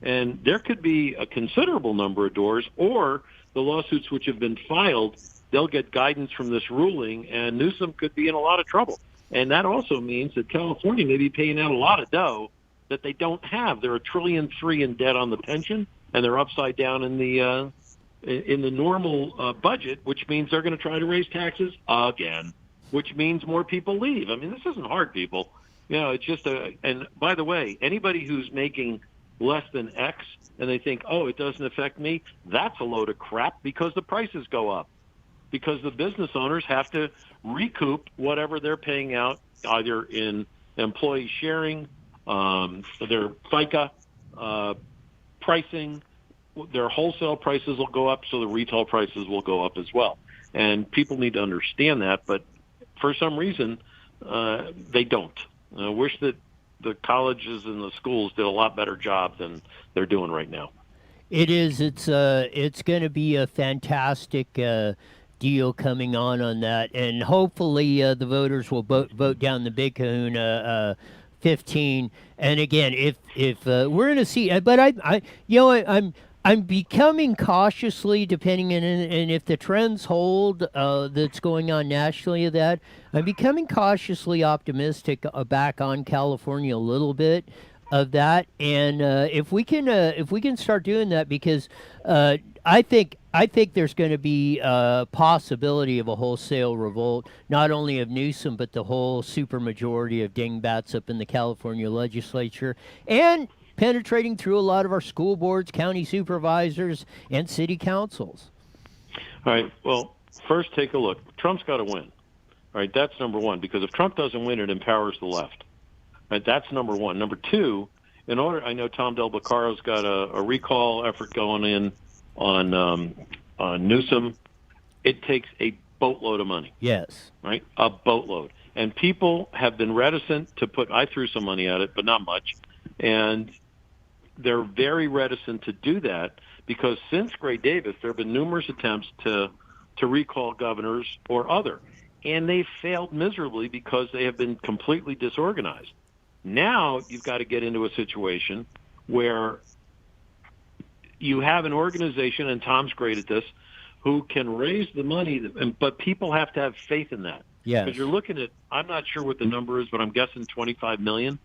S12: And there could be a considerable number of doors, or the lawsuits which have been filed, they'll get guidance from this ruling, and Newsom could be in a lot of trouble. And that also means that California may be paying out a lot of dough that they don't have. They're $1.3 trillion in debt on the pension, and they're upside down in the normal budget, which means they're going to try to raise taxes again, which means more people leave. I mean, this isn't hard, people. It's just and by the way, anybody who's making less than X and they think, oh, it doesn't affect me, that's a load of crap because the prices go up. Because the business owners have to recoup whatever they're paying out, either in employee sharing, their FICA pricing, their wholesale prices will go up, so the retail prices will go up as well. And people need to understand that, but for some reason, they don't. I wish that the colleges and the schools did a lot better job than they're doing right now.
S2: It is. It's going to be a fantastic deal coming on that, and hopefully the voters will vote down the Big Kahuna 15. And again, if we're going to see, but I'm becoming cautiously, depending on and if the trends hold that's going on nationally of that, I'm becoming cautiously optimistic back on California a little bit of that. And if we can start doing that, because I think there's going to be a possibility of a wholesale revolt, not only of Newsom, but the whole supermajority of dingbats up in the California legislature, and penetrating through a lot of our school boards, county supervisors, and city councils.
S12: All right. Well, first take a look. Trump's got to win. All right. That's number one, because if Trump doesn't win, it empowers the left. All right. That's number one. Number two, I know Tom Del Beccaro's got a recall effort going in on Newsom. It takes a boatload of money.
S2: Yes.
S12: Right? A boatload. And people have been reticent to I threw some money at it, but not much. And they're very reticent to do that because since Gray Davis, there have been numerous attempts to recall governors or other, and they failed miserably because they have been completely disorganized. Now you've got to get into a situation where you have an organization, and Tom's great at this, who can raise the money, but people have to have faith in that.
S2: Yeah.
S12: Because you're looking at, I'm not sure what the number is, but I'm guessing $25 million.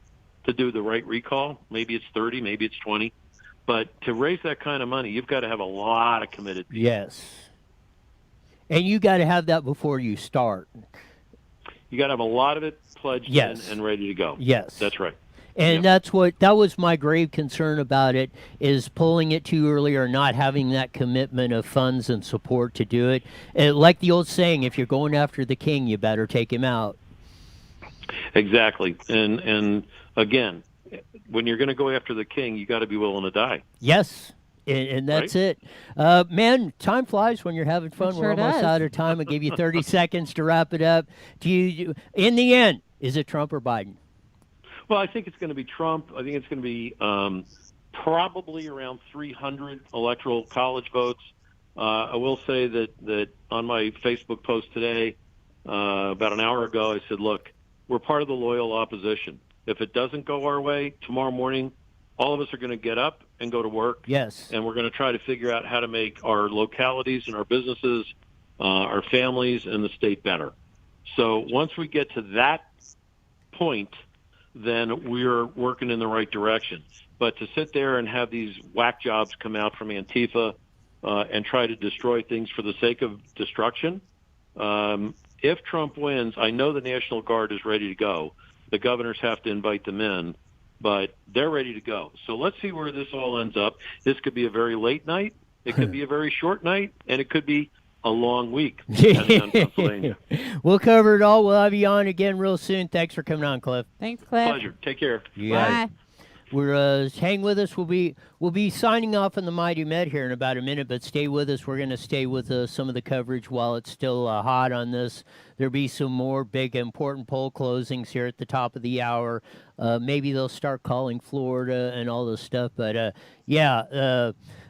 S12: To do the right recall. Maybe it's 30, maybe it's 20. But to raise that kind of money, you've got to have a lot of committed people.
S2: Yes. And you got to have that before you start.
S12: You got to have a lot of it pledged in and ready to go.
S2: Yes.
S12: That's right.
S2: And that was my grave concern about it, is pulling it too early or not having that commitment of funds and support to do it. And like the old saying, if you're going after the king, you better take him out.
S12: Exactly. And again, when you're going to go after the king, you got to be willing to die.
S2: Yes. And that's it. Man, time flies when you're having fun. We're almost out of time. I gave you 30 seconds to wrap it up. In the end, is it Trump or Biden?
S12: Well, I think it's going to be Trump. I think it's going to be probably around 300 electoral college votes. I will say that on my Facebook post today, about an hour ago, I said, look, we're part of the loyal opposition. If it doesn't go our way tomorrow morning, all of us are going to get up and go to work.
S2: Yes.
S12: And we're going to try to figure out how to make our localities and our businesses, our families, and the state better. So once we get to that point, then we're working in the right direction. But to sit there and have these whack jobs come out from Antifa and try to destroy things for the sake of destruction, if Trump wins, I know the National Guard is ready to go. The governors have to invite them in, but they're ready to go. So let's see where this all ends up. This could be a very late night. It could be a very short night, and it could be a long week, depending on Pennsylvania.
S2: We'll cover it all. We'll have you on again real soon. Thanks for coming on, Cliff.
S1: Thanks, Cliff.
S12: Pleasure. Take care.
S2: Bye. We're hang with us. We'll be signing off on the Mighty Med here in about a minute, but stay with us. We're going to stay with some of the coverage while it's still hot on this. There'll be some more big important poll closings here at the top of the hour. Maybe they'll start calling Florida and all this stuff, but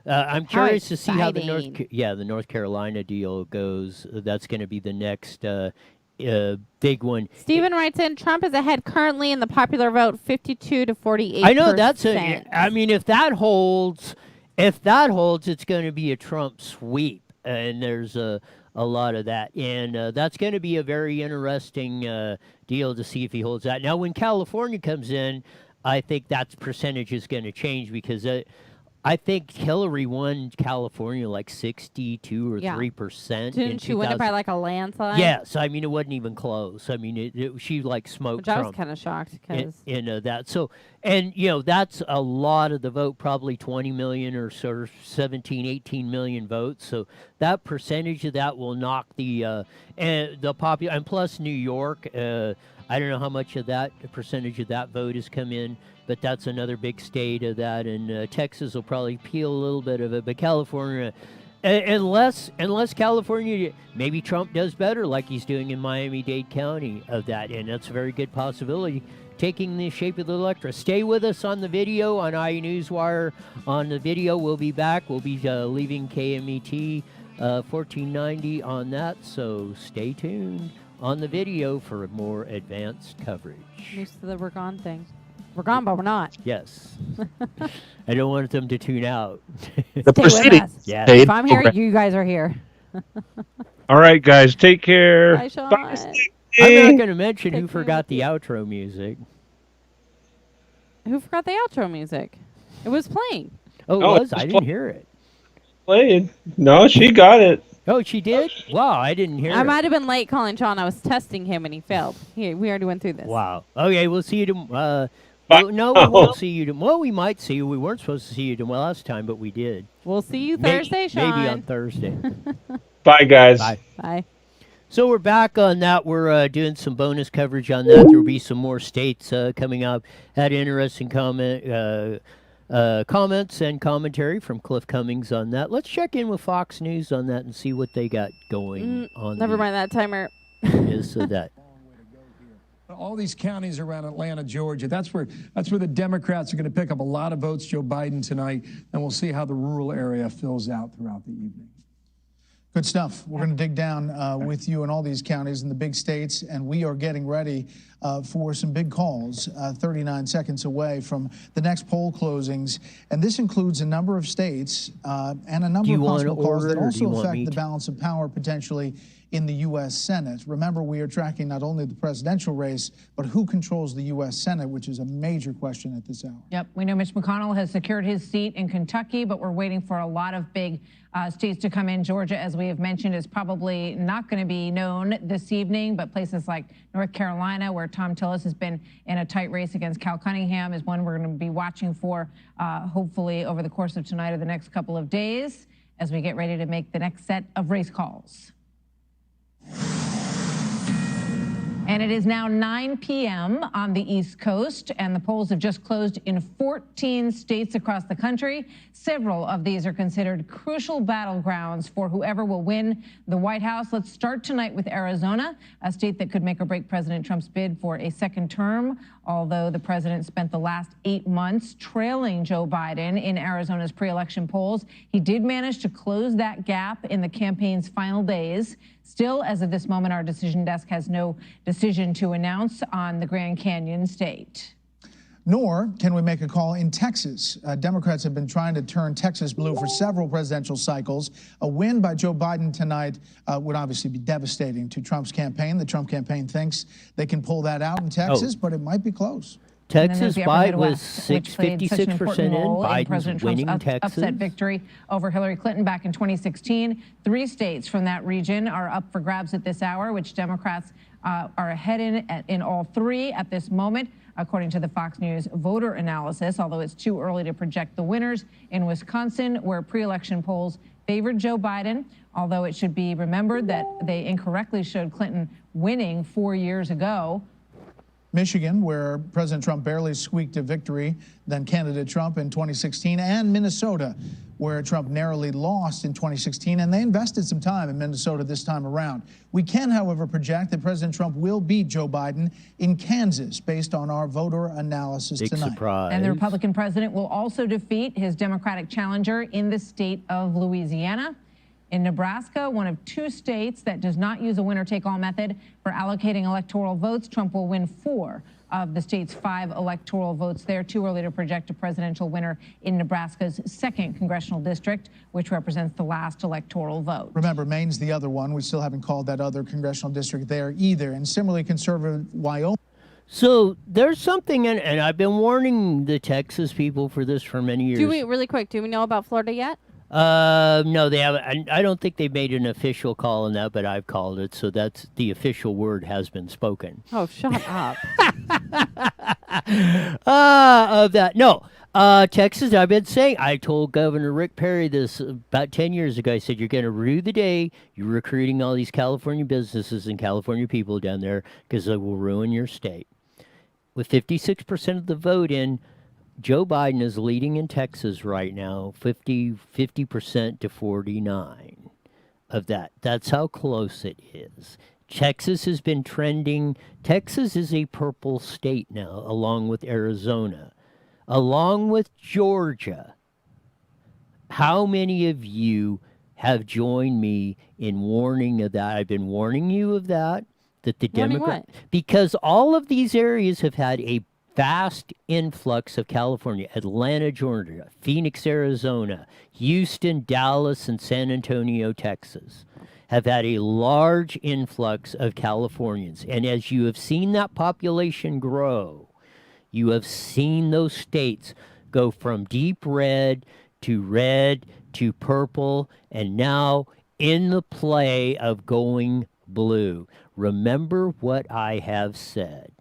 S2: I'm curious to see how the North Carolina deal goes. That's going to be the next big one.
S1: Stephen writes in, Trump is ahead currently in the popular vote 52 to 48%.
S2: I know I mean, if that holds, it's going to be a Trump sweep, and there's a lot of that, and that's going to be a very interesting deal to see if he holds that. Now, when California comes in, I think that percentage is going to change because I think Hillary won California like 62 or 3%.
S1: Didn't she win it by like a landslide?
S2: Yes, I mean it wasn't even close. I mean she like smoked Trump.
S1: I was kind of shocked because
S2: in that. So and that's a lot of the vote, probably 20 million or sort of 17, 18 million votes. So that percentage of that will knock the popular, and plus New York. I don't know how much of that percentage of that vote has come in, but that's another big state of that, and Texas will probably peel a little bit of it, but California, unless California, maybe Trump does better like he's doing in Miami-Dade County of that, and that's a very good possibility, taking the shape of the electorate. Stay with us on the video on IE Newswire. On the video, we'll be back. We'll be leaving KMET 1490 on that, so stay tuned on the video for more advanced coverage.
S1: News to the we're gone thing. We're gone, but we're not.
S2: Yes. I don't want them to tune out.
S7: The proceeding.
S2: Yeah.
S1: If I'm here, you guys are here.
S6: All right, guys. Take care.
S1: Bye, Sean.
S2: I'm not going to mention who forgot the outro music.
S1: Who forgot the outro music? It was playing.
S2: Oh, it was? I didn't hear it.
S6: Played. No, she got it.
S2: Oh, she did? Wow, I didn't hear it.
S1: I might have been late calling Sean. I was testing him, and he failed. We already went through this.
S2: Wow. Okay, we'll see you tomorrow. No, we won't see you tomorrow. Well, we might see you. We weren't supposed to see you tomorrow last time, but we did.
S1: We'll see you Thursday, Sean.
S2: Maybe on Thursday.
S6: Bye, guys.
S2: Bye.
S1: Bye.
S2: So we're back on that. We're doing some bonus coverage on that. There will be some more states coming up. Had interesting comments and commentary from Cliff Cummings on that. Let's check in with Fox News on that and see what they got going on.
S1: Never mind that timer.
S2: Is that.
S3: All these counties around Atlanta, Georgia, that's where the Democrats are going to pick up a lot of votes, Joe Biden, tonight, and we'll see how the rural area fills out throughout the evening.
S5: Good stuff. We're going to dig down with you in all these counties in the big states, and we are getting ready for some big calls 39 seconds away from the next poll closings. And this includes a number of states and a number of possible calls that also affect the balance of power potentially in the U.S. Senate. Remember, we are tracking not only the presidential race, but who controls the U.S. Senate, which is a major question at this hour.
S10: Yep, we know Mitch McConnell has secured his seat in Kentucky, but we're waiting for a lot of big states to come in. Georgia, as we have mentioned, is probably not going to be known this evening, but places like North Carolina, where Tom Tillis has been in a tight race against Cal Cunningham, is one we're going to be watching for, hopefully over the course of tonight or the next couple of days as we get ready to make the next set of race calls. And it is now 9 p.m. on the East Coast, and the polls have just closed in 14 states across the country. Several of these are considered crucial battlegrounds for whoever will win the White House. Let's start tonight with Arizona, a state that could make or break President Trump's bid for a second term. Although the president spent the last 8 months trailing Joe Biden in Arizona's pre-election polls, he did manage to close that gap in the campaign's final days. Still, as of this moment, our decision desk has no decision to announce on the Grand Canyon state.
S5: Nor can we make a call in Texas. Democrats have been trying to turn Texas blue for several presidential cycles. A win by Joe Biden tonight would obviously be devastating to Trump's campaign. The Trump campaign thinks they can pull that out in Texas, but it might be close.
S2: Texas, Biden was 56% in. Biden's winning Texas.
S10: Upset victory over Hillary Clinton back in 2016. 3 states from that region are up for grabs at this hour, which Democrats are ahead in all 3 at this moment, according to the Fox News voter analysis, although it's too early to project the winners. In Wisconsin, where pre-election polls favored Joe Biden, although it should be remembered that they incorrectly showed Clinton winning 4 years ago.
S5: Michigan, where President Trump barely squeaked a victory than candidate Trump in 2016, and Minnesota, where Trump narrowly lost in 2016, and they invested some time in Minnesota this time around. We can, however, project that President Trump will beat Joe Biden in Kansas based on our voter analysis
S2: Big
S5: tonight.
S2: Surprise.
S10: And the Republican president will also defeat his Democratic challenger in the state of Louisiana. In Nebraska, one of 2 states that does not use a winner-take-all method for allocating electoral votes, Trump will win 4 of the state's 5 electoral votes there. Too early to project a presidential winner in Nebraska's 2nd congressional district, which represents the last electoral vote.
S5: Remember, Maine's the other one. We still haven't called that other congressional district there either. And similarly conservative Wyoming.
S2: So there's something, and I've been warning the Texas people for this for many years.
S1: Do we know about Florida yet?
S2: No, they haven't. I don't think they've made an official call on that, but I've called it, so that's the official word has been spoken.
S1: Oh, shut up.
S2: Of that. No. Texas, I've been saying, I told Governor Rick Perry this about 10 years ago. I said, you're going to rue the day you're recruiting all these California businesses and California people down there because they will ruin your state. With 56% of the vote in, Joe Biden is leading in Texas right now, 50% to 49 of that. That's how close it is. Texas has been trending. Texas is a purple state now, along with Arizona, along with Georgia. How many of you have joined me in warning of that? I've been warning you of that, that the Democrat, because all of these areas have had a vast influx of California, Atlanta, Georgia, Phoenix, Arizona, Houston, Dallas, and San Antonio, Texas, have had a large influx of Californians. And as you have seen that population grow, you have seen those states go from deep red to purple, and now in the play of going blue. Remember what I have said.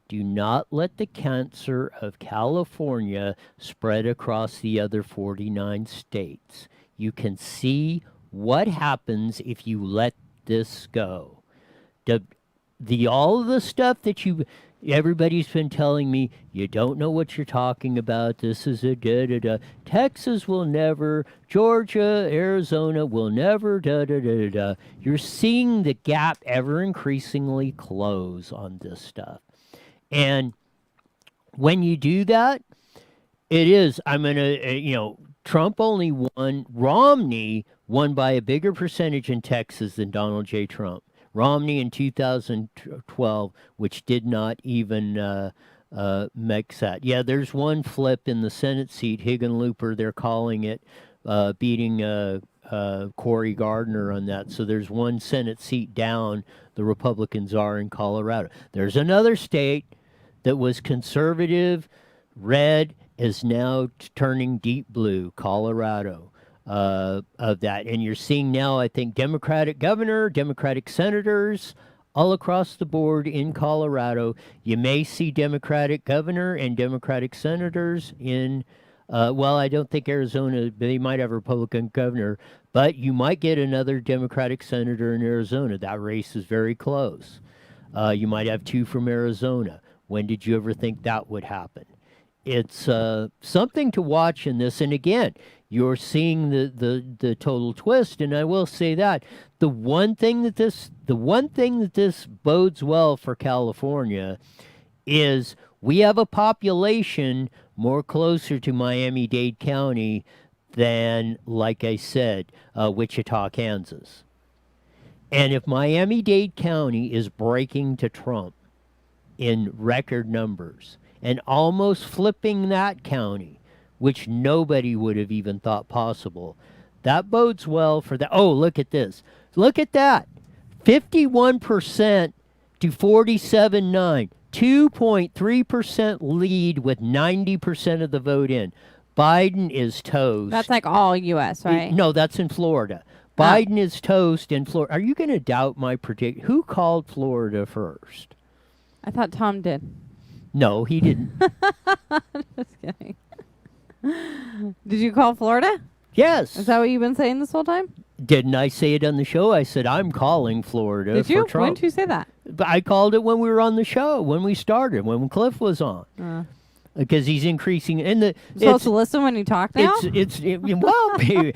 S2: Do not let the cancer of California spread across the other 49 states. You can see what happens if you let this go. All of the stuff that everybody's been telling me, you don't know what you're talking about. This is a da-da-da. Texas will never, Georgia, Arizona will never, da-da-da-da. You're seeing the gap ever increasingly close on this stuff. And when you do that, Trump only won, Romney won by a bigger percentage in Texas than Donald J. Trump. Romney in 2012, which did not even make that. Yeah, there's one flip in the Senate seat, Hickenlooper, they're calling it, beating Cory Gardner on that. So there's one Senate seat down, the Republicans are in Colorado. There's another state that was conservative, red, is now turning deep blue, Colorado, of that. And you're seeing now, I think, Democratic governor, Democratic senators all across the board in Colorado. You may see Democratic governor and Democratic senators in, I don't think Arizona, they might have a Republican governor, but you might get another Democratic senator in Arizona. That race is very close. You might have 2 from Arizona. When did you ever think that would happen? It's something to watch in this. And again, you're seeing the total twist. And I will say that the one thing that this bodes well for California is We have a population more closer to Miami-Dade County than, like I said, Wichita, Kansas. And if Miami-Dade County is breaking to Trump in record numbers and almost flipping that county, which nobody would have even thought possible, that bodes well for that. Oh, look at this. Look at that. 51% to 47.9. 2.3% lead with 90% of the vote in. Biden is toast.
S1: That's like all U.S., right?
S2: No, that's in Florida. Biden is toast in Florida. Are you going to doubt my prediction? Who called Florida first?
S1: I thought Tom did.
S2: No, he didn't.
S1: Just kidding. Did you call Florida?
S2: Yes.
S1: Is that what you've been saying this whole time?
S2: Didn't I say it on the show? I said, I'm calling Florida
S1: Did you?
S2: for Trump.
S1: When did you say that?
S2: But I called it when we were on the show, when we started, when Cliff was on. Because he's increasing. And
S1: I'm supposed to listen when you talk now?
S2: Well, baby,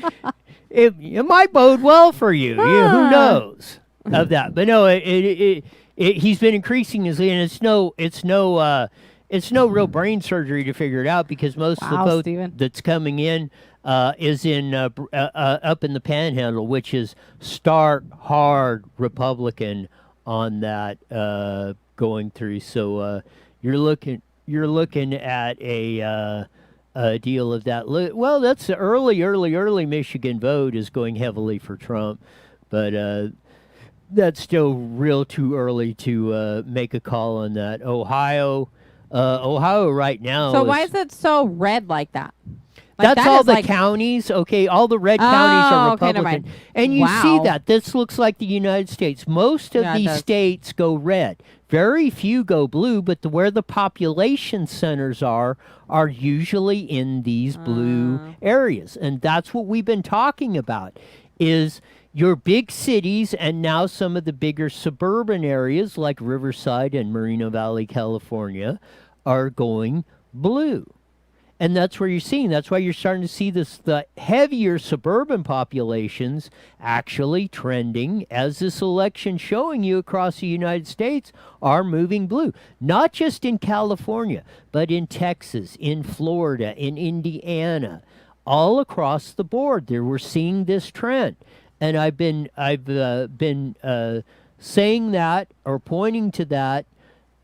S2: it might bode well for you. Yeah, who knows of that? But no, he's been increasing his lead, and it's no real brain surgery to figure it out, because most of the vote that's coming in is in up in the Panhandle, which is stark hard Republican on that going through. So you're looking at a deal of that. Well, that's the early Michigan vote is going heavily for Trump, but that's still real too early to make a call on that. Ohio right now.
S1: So why is it so red like that?
S2: Like that's all the counties. Okay, all the red counties are Republican. And you see that. This looks like the United States. Most of these states go red. Very few go blue, but where the population centers are usually in these blue areas. And that's what we've been talking about, is your big cities and now some of the bigger suburban areas like Riverside and Moreno Valley, California, are going blue. And that's where you're seeing. That's why you're starting to see the heavier suburban populations actually trending, as this election showing you across the United States, are moving blue. Not just in California, but in Texas, in Florida, in Indiana, all across the board. We're seeing this trend. And I've been saying that, or pointing to that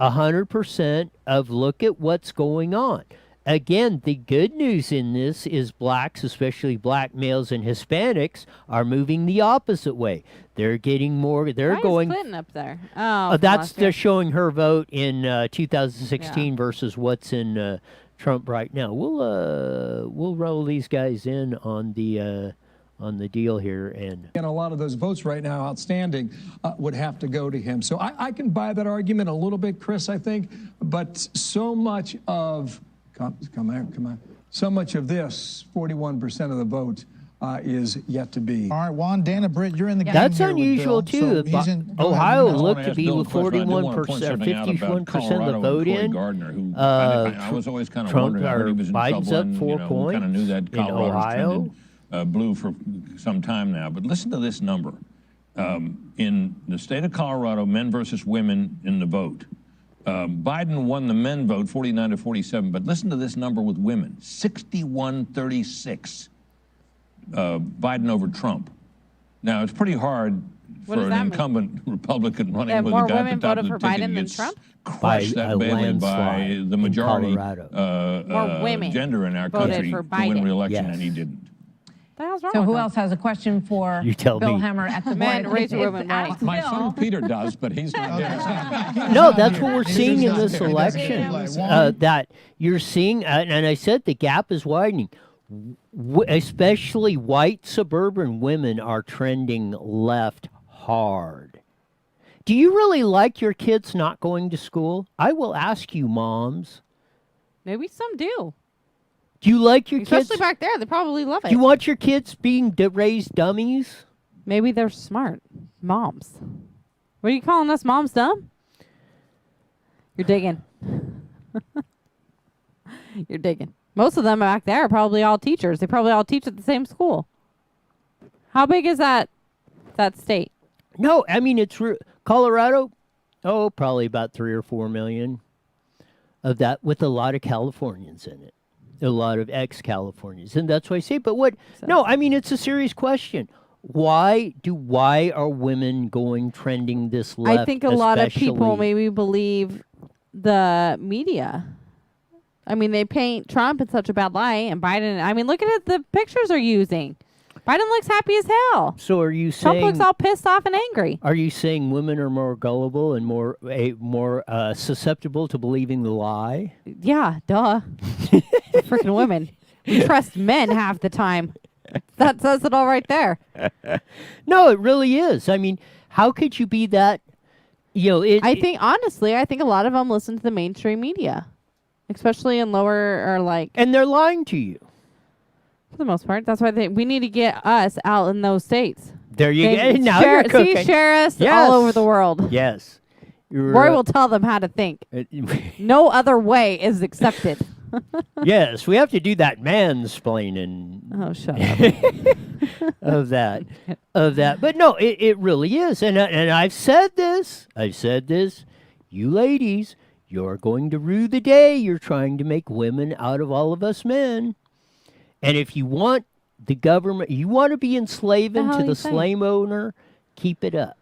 S2: 100% of look at what's going on. Again, the good news in this is blacks, especially black males and Hispanics, are moving the opposite way. They're getting more. They're going.
S1: Why is Clinton up there? Oh,
S2: that's they're showing her vote in 2016 versus what's in Trump right now. We'll roll these guys in on the deal here, and
S3: a lot of those votes right now outstanding would have to go to him. So I can buy that argument a little bit, Chris, I think, but so much of come on. So much of this, 41% of the vote, is yet to be.
S5: All right, Juan, Dana, Britt, you're in the game.
S2: That's
S5: here
S2: unusual
S5: with Bill.
S2: too.
S5: So
S2: Ohio looked to be with 41% or 51% of the vote in.
S9: Gardner, who I was always kind of wondering. I heard he was in
S2: Biden's
S9: trouble,
S2: up 4 points.
S9: Kind of knew that
S2: in Ohio.
S9: Blue for some time now. But listen to this number. In the state of Colorado, men versus women in the vote. Biden won the men vote 49 to 47, but listen to this number with women, 61-36. Biden over Trump. Now, it's pretty hard for an incumbent Republican running with a guy at the top of the ticket who gets crushed that badly by the majority gender in our country to win re-election, and he didn't.
S10: So who else has a question for Bill Hemmer at the board?
S1: Raise your woman right.
S9: My son Peter does, but he's not there.
S2: No, that's what we're seeing in this election. That you're seeing, and I said the gap is widening. Especially white suburban women are trending left hard. Do you really like your kids not going to school? I will ask you, moms.
S1: Maybe some do.
S2: Do you like your kids?
S1: Especially back there, they probably love it.
S2: Do you want your kids being raised dummies?
S1: Maybe they're smart moms. What are you calling us moms dumb? You're digging. You're digging. Most of them back there are probably all teachers. They probably all teach at the same school. How big is that state?
S2: No, I mean, it's Colorado. Oh, probably about 3 or 4 million. of that with a lot of Californians in it, a lot of ex-Californians, and that's why I say. But what? No, I mean it's a serious question. Why are women going trending this left?
S1: I think a lot of people
S2: especially?
S1: maybe believe the media. I mean, they paint Trump in such a bad light, and Biden. I mean, look at it, the pictures they're using. Biden looks happy as hell.
S2: So are you
S1: Trump
S2: saying
S1: looks all pissed off and angry?
S2: Are you saying women are more gullible and more susceptible to believing the lie?
S1: Yeah, duh. Freaking women. We trust men half the time. That says it all right there.
S2: No, it really is. I mean, how could you be that?
S1: I think honestly, I think a lot of them listen to the mainstream media, especially in lower or like.
S2: And they're lying to you.
S1: For the most part, that's why we need to get us out in those states.
S2: There you go. Now you're cooking.
S1: Share us all over the world.
S2: Yes.
S1: Roy will tell them how to think. No other way is accepted.
S2: Yes, we have to do that mansplaining.
S1: Oh, shut up.
S2: of that. But no, it really is. And I've said this. You ladies, you're going to rue the day you're trying to make women out of all of us men. And if you want the government, you want to be enslaving to the slave owner, keep it up.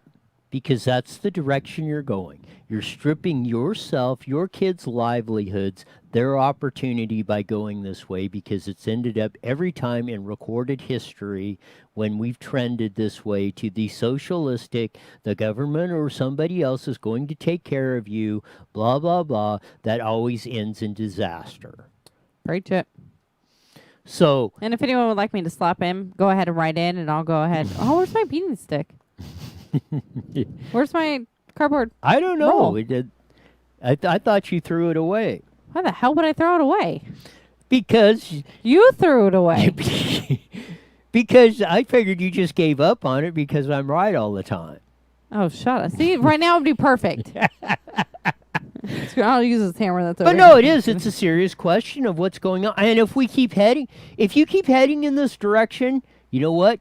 S2: Because that's the direction you're going. You're stripping yourself, your kids' livelihoods, their opportunity by going this way, because it's ended up every time in recorded history when we've trended this way to the socialistic, the government or somebody else is going to take care of you, blah, blah, blah, that always ends in disaster.
S1: Preach it.
S2: So,
S1: and if anyone would like me to slap him, go ahead and write in, and I'll go ahead. Oh, where's my beanie stick? Where's my cardboard?
S2: I don't know.
S1: roll?
S2: I thought you threw it away.
S1: Why the hell would I throw it away?
S2: Because
S1: you threw it away.
S2: Because I figured you just gave up on it because I'm right all the time.
S1: Oh, shut up. See, right now it would be perfect. I'll use this hammer that's over
S2: But no, it is. It's a serious question of what's going on. And if you keep heading in this direction, you know what?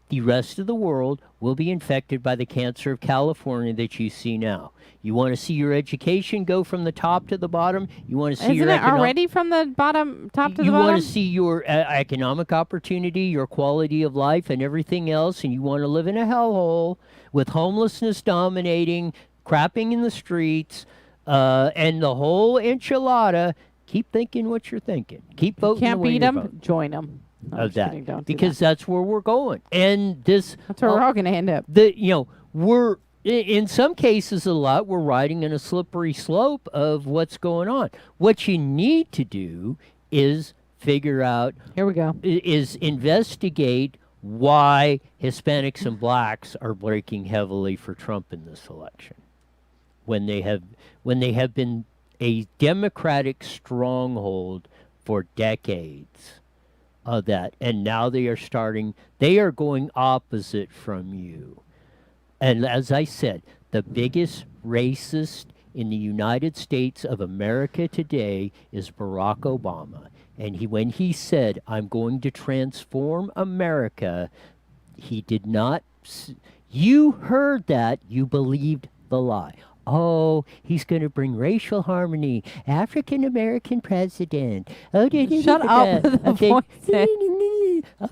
S2: The rest of the world will be infected by the cancer of California that you see now. You want to see your education go from the top to the bottom. You want to see
S1: Isn't it already from the top to the bottom?
S2: You want to see your economic opportunity, your quality of life, and everything else, and you want to live in a hellhole with homelessness dominating, crapping in the streets, and the whole enchilada. Keep thinking what you're thinking. Keep voting.
S1: Can't beat them. Join them.
S2: Of that, because that's where we're going, and that's
S1: where we're all going to end up.
S2: We're in some cases we're riding in a slippery slope of what's going on. What you need to do is figure out.
S1: Here we go.
S2: Is investigate why Hispanics and blacks are breaking heavily for Trump in this election, when they have been a Democratic stronghold for decades. Of that, and now they are going opposite from you. And as I said, the biggest racist in the United States of America today is Barack Obama. And when he said, I'm going to transform America, he did not, you heard that, you believed the lie. Oh, he's going to bring racial harmony. African-American president. Oh,
S1: shut up with the voice.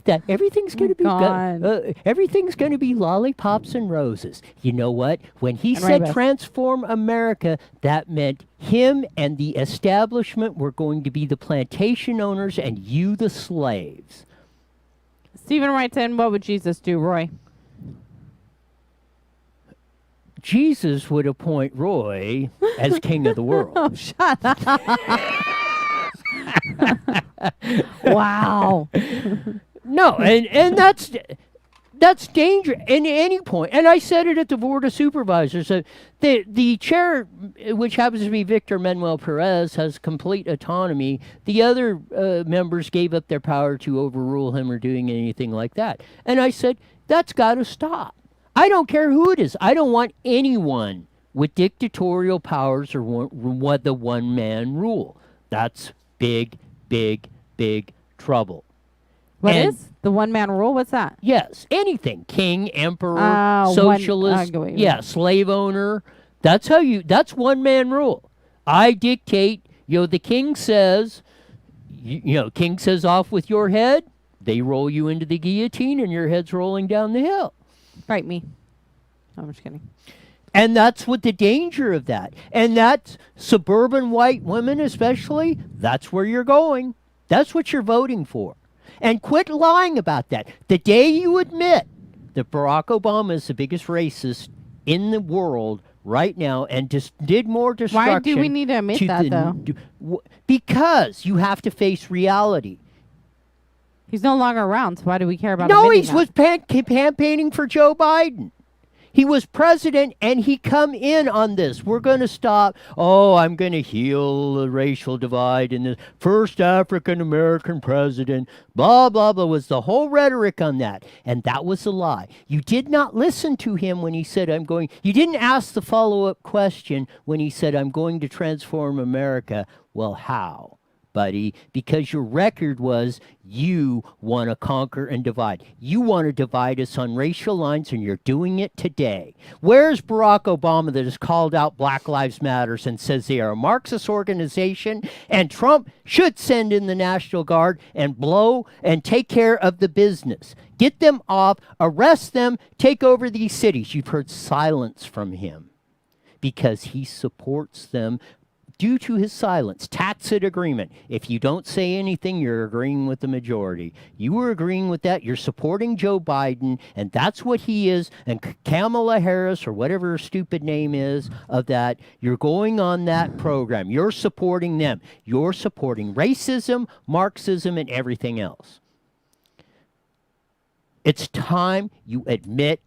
S2: That everything's going to be good. Everything's going to be lollipops and roses. You know what? When he said transform America, that meant him and the establishment were going to be the plantation owners and you the slaves.
S1: Stephen writes in, what would Jesus do, Roy?
S2: Jesus would appoint Roy as king of the world.
S1: Oh, shut up. Wow.
S2: No, and that's danger at any point. And I said it at the Board of Supervisors. The chair, which happens to be Victor Manuel Perez, has complete autonomy. The other members gave up their power to overrule him or doing anything like that. And I said, that's got to stop. I don't care who it is. I don't want anyone with dictatorial powers or what the one-man rule. That's big, big, big trouble.
S1: What is the one-man rule? What's that?
S2: Yes, anything. King, emperor, socialist, slave owner. That's one-man rule. I dictate, The king says, king says off with your head, they roll you into the guillotine and your head's rolling down the hill.
S1: Bite me. No, I'm just kidding.
S2: And that's what the danger of that. And that's suburban white women especially, that's where you're going. That's what you're voting for. And quit lying about that. The day you admit that Barack Obama is the biggest racist in the world right now and just did more destruction.
S1: Why do we need to admit that, though?
S2: Because you have to face reality.
S1: He's no longer around, so why do we care about
S2: No,
S1: admitting
S2: he was campaigning for Joe Biden. He was president, and he come in on this. We're going to stop. Oh, I'm going to heal the racial divide in the first African-American president. Blah, blah, blah, was the whole rhetoric on that. And that was a lie. You did not listen to him when he said, I'm going. You didn't ask the follow-up question when he said, I'm going to transform America. Well, how, buddy? Because your record was you want to conquer and divide. You want to divide us on racial lines, and you're doing it today. Where's Barack Obama that has called out Black Lives Matters and says they are a Marxist organization, and Trump should send in the National Guard and blow and take care of the business? Get them off, arrest them, take over these cities. You've heard silence from him because he supports them due to his silence. Tacit agreement. If you don't say anything, you're agreeing with the majority. You were agreeing with that. You're supporting Joe Biden, and that's what he is. And Kamala Harris, or whatever her stupid name is of that, you're going on that program. You're supporting them. You're supporting racism, Marxism, and everything else. It's time you admit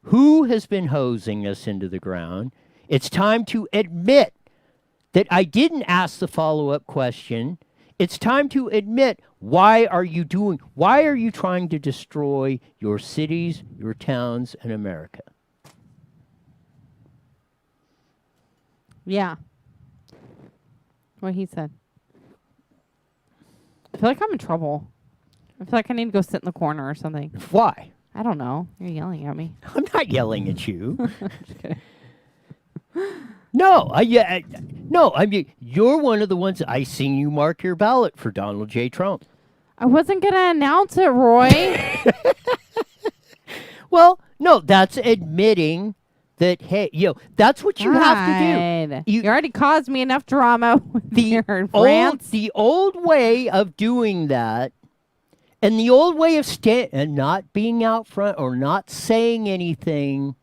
S2: who has been hosing us into the ground. It's time to admit that I didn't ask the follow-up question. It's time to admit, why are you trying to destroy your cities, your towns, and America?
S1: Yeah. What he said. I feel like I'm in trouble. I feel like I need to go sit in the corner or something.
S2: Why?
S1: I don't know. You're yelling at me.
S2: I'm not yelling at you.
S1: Just kidding.
S2: No, I mean, you're one of the ones I seen you mark your ballot for Donald J. Trump.
S1: I wasn't going to announce it, Roy.
S2: Well, no, that's admitting that, hey, that's what you have to do.
S1: You already caused me enough drama with your rants.
S2: The old way of doing that, and the old way of and not being out front or not saying anything,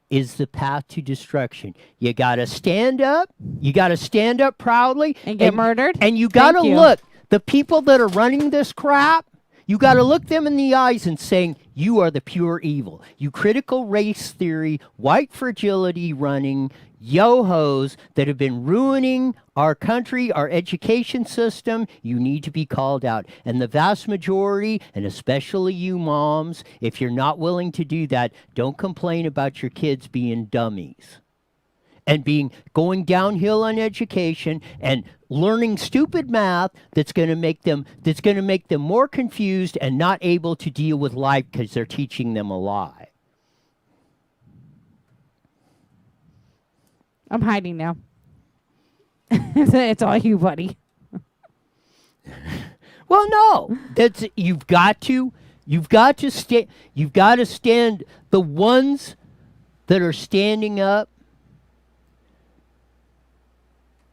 S2: is the path to destruction. You got to stand up. You got to stand up proudly.
S1: And get murdered.
S2: And you got to look. The people that are running this crap, you got to look them in the eyes and saying, you are the pure evil. You critical race theory, white fragility running yo-hos that have been ruining our country, our education system, you need to be called out. And the vast majority, and especially you moms, if you're not willing to do that, don't complain about your kids being dummies and going downhill on education and learning stupid math that's going to make them more confused and not able to deal with life because they're teaching them a lie.
S1: I'm hiding now. It's all you, buddy.
S2: Well, no. You've got to stand. The ones that are standing up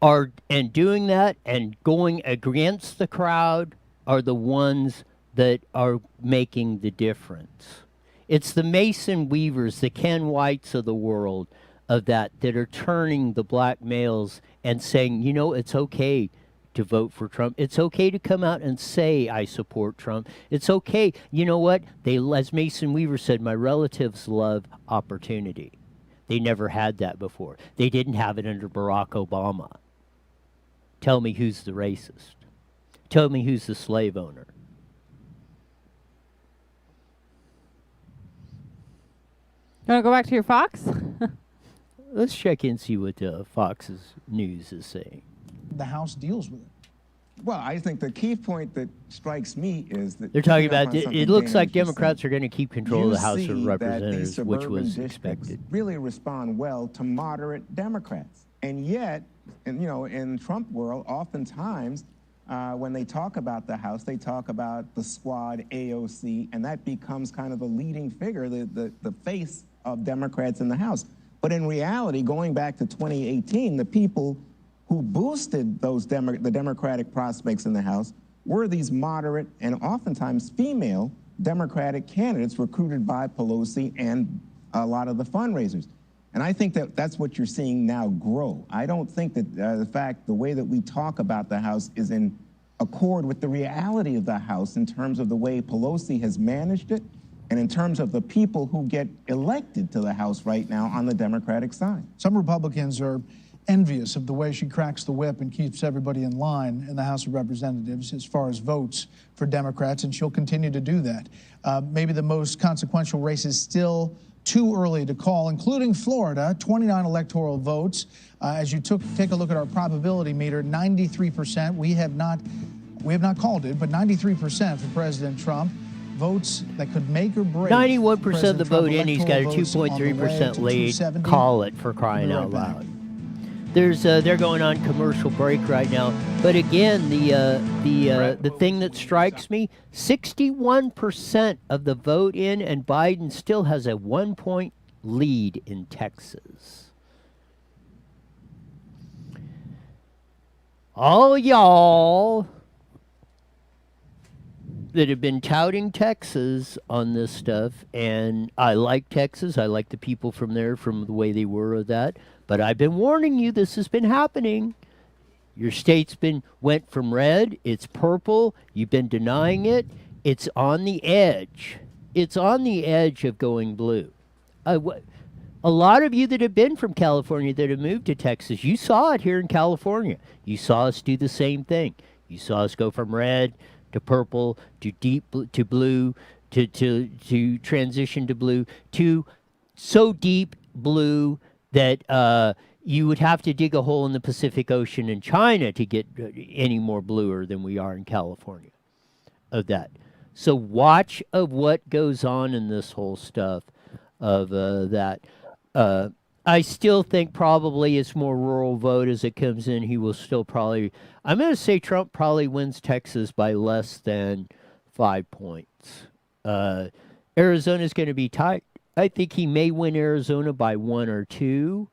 S2: and doing that and going against the crowd are the ones that are making the difference. It's the Mason Weavers, the Ken Whites of the world that are turning the black males and saying, it's okay to vote for Trump. It's okay to come out and say, I support Trump. It's okay. You know what? As Mason Weaver said, my relatives love opportunity. They never had that before. They didn't have it under Barack Obama. Tell me who's the racist. Tell me who's the slave owner.
S1: You want to go back to your Fox?
S2: Let's check in and see what Fox's News is saying.
S5: The House deals with it.
S13: Well, I think the key point that strikes me is that
S2: they're talking about it looks like Democrats are going to keep control of the House of Representatives, which was expected.
S13: Really respond well to moderate Democrats. And yet, And, in Trump world, oftentimes when they talk about the House, they talk about the squad AOC, and that becomes kind of the leading figure, the face of Democrats in the House. But in reality, going back to 2018, the people who boosted the Democratic prospects in the House were these moderate and oftentimes female Democratic candidates recruited by Pelosi and a lot of the fundraisers. And I think that that's what you're seeing now grow. I don't think that the way that we talk about the House is in accord with the reality of the House in terms of the way Pelosi has managed it and in terms of the people who get elected to the House right now on the Democratic side.
S5: Some Republicans are envious of the way she cracks the whip and keeps everybody in line in the House of Representatives as far as votes for Democrats, and she'll continue to do that. Maybe the most consequential race is still too early to call, including Florida, 29 electoral votes. As you take a look at our probability meter, 93%. We have not called it, but 93% for President Trump. Votes that could make or break.
S2: 91% of the vote in, he's got a 2.3% lead. Call it, for crying out loud. They're going on commercial break right now. But again, the thing that strikes me, 61% of the vote in, and Biden still has a 1-point lead in Texas. All y'all that have been touting Texas on this stuff, and I like Texas. I like the people from there, from the way they were of that. But I've been warning you, this has been happening. Your state's went from red, it's purple, you've been denying it, it's on the edge. It's on the edge of going blue. A lot of you that have been from California that have moved to Texas, you saw it here in California. You saw us do the same thing. You saw us go from red to purple to to blue to transition to blue to so deep blue that you would have to dig a hole in the Pacific Ocean in China to get any more bluer than we are in California of that. So watch of what goes on in this whole stuff of that. I still think probably it's more rural vote as it comes in. He will still probably, I'm going to say Trump probably wins Texas by less than 5 points. Arizona's going to be tight. I think he may win Arizona by 1 or 2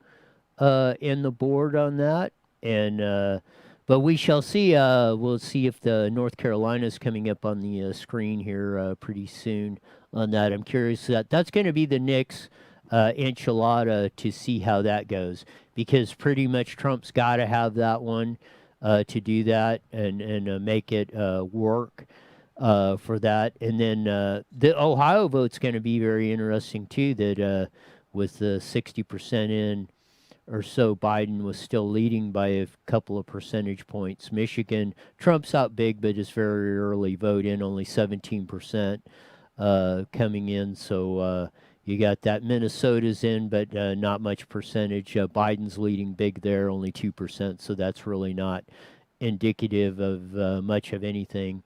S2: in the board on that. And but we shall see. We'll see if the North Carolina is coming up on the screen here pretty soon on that. I'm curious. That's going to be the next enchilada to see how that goes, because pretty much Trump's got to have that one to do that and make it work. For that. And then the Ohio vote's going to be very interesting too, that with the 60% in or so, Biden was still leading by a couple of percentage points. Michigan, Trump's out big, but it's very early vote in, only 17% coming in. So you got that. Minnesota's in, but not much percentage. Biden's leading big there, only 2%. So that's really not indicative of much of anything.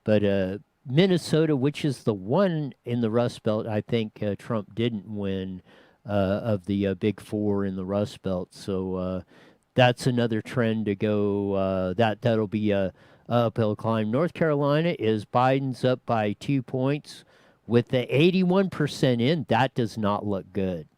S2: But Minnesota, which is the one in the Rust Belt, I think Trump didn't win of the big four in the Rust Belt. So that's another trend to go. That'll be a uphill climb. North Carolina is Biden's up by 2 points with the 81% in. That does not look good.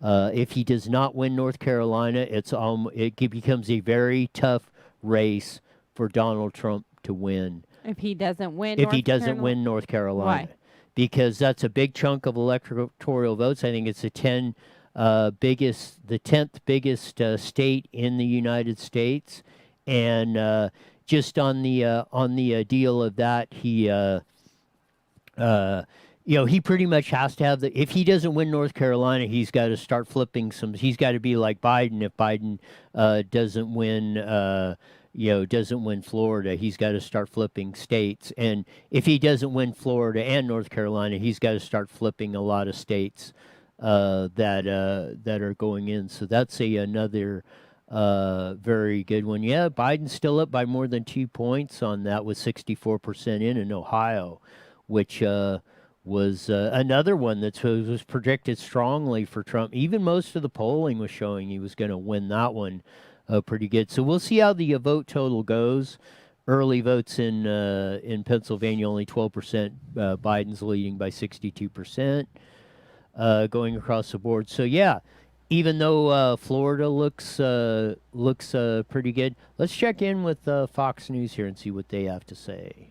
S2: If he does not win North Carolina, it becomes a very tough race for Donald Trump to win.
S1: If he doesn't win
S2: North Carolina.
S1: Why?
S2: Because that's a big chunk of electoral votes. I think it's the 10th biggest state in the United States, and just on the deal of that, he he pretty much has to have if he doesn't win North Carolina, he's got to start flipping he's got to be like Biden. If Biden doesn't win Florida, he's got to start flipping states. And if he doesn't win Florida and North Carolina, he's got to start flipping a lot of states that are going in. So that's another very good one. Yeah, Biden's still up by more than 2 points on that with 64% in Ohio, which was another one that was predicted strongly for Trump. Even most of the polling was showing he was going to win that one. pretty good. So we'll see how the vote total goes. Early votes in Pennsylvania, only 12%. Biden's leading by 62%, going across the board. So yeah, even though Florida looks pretty good, let's check in with Fox News here and see what they have to say.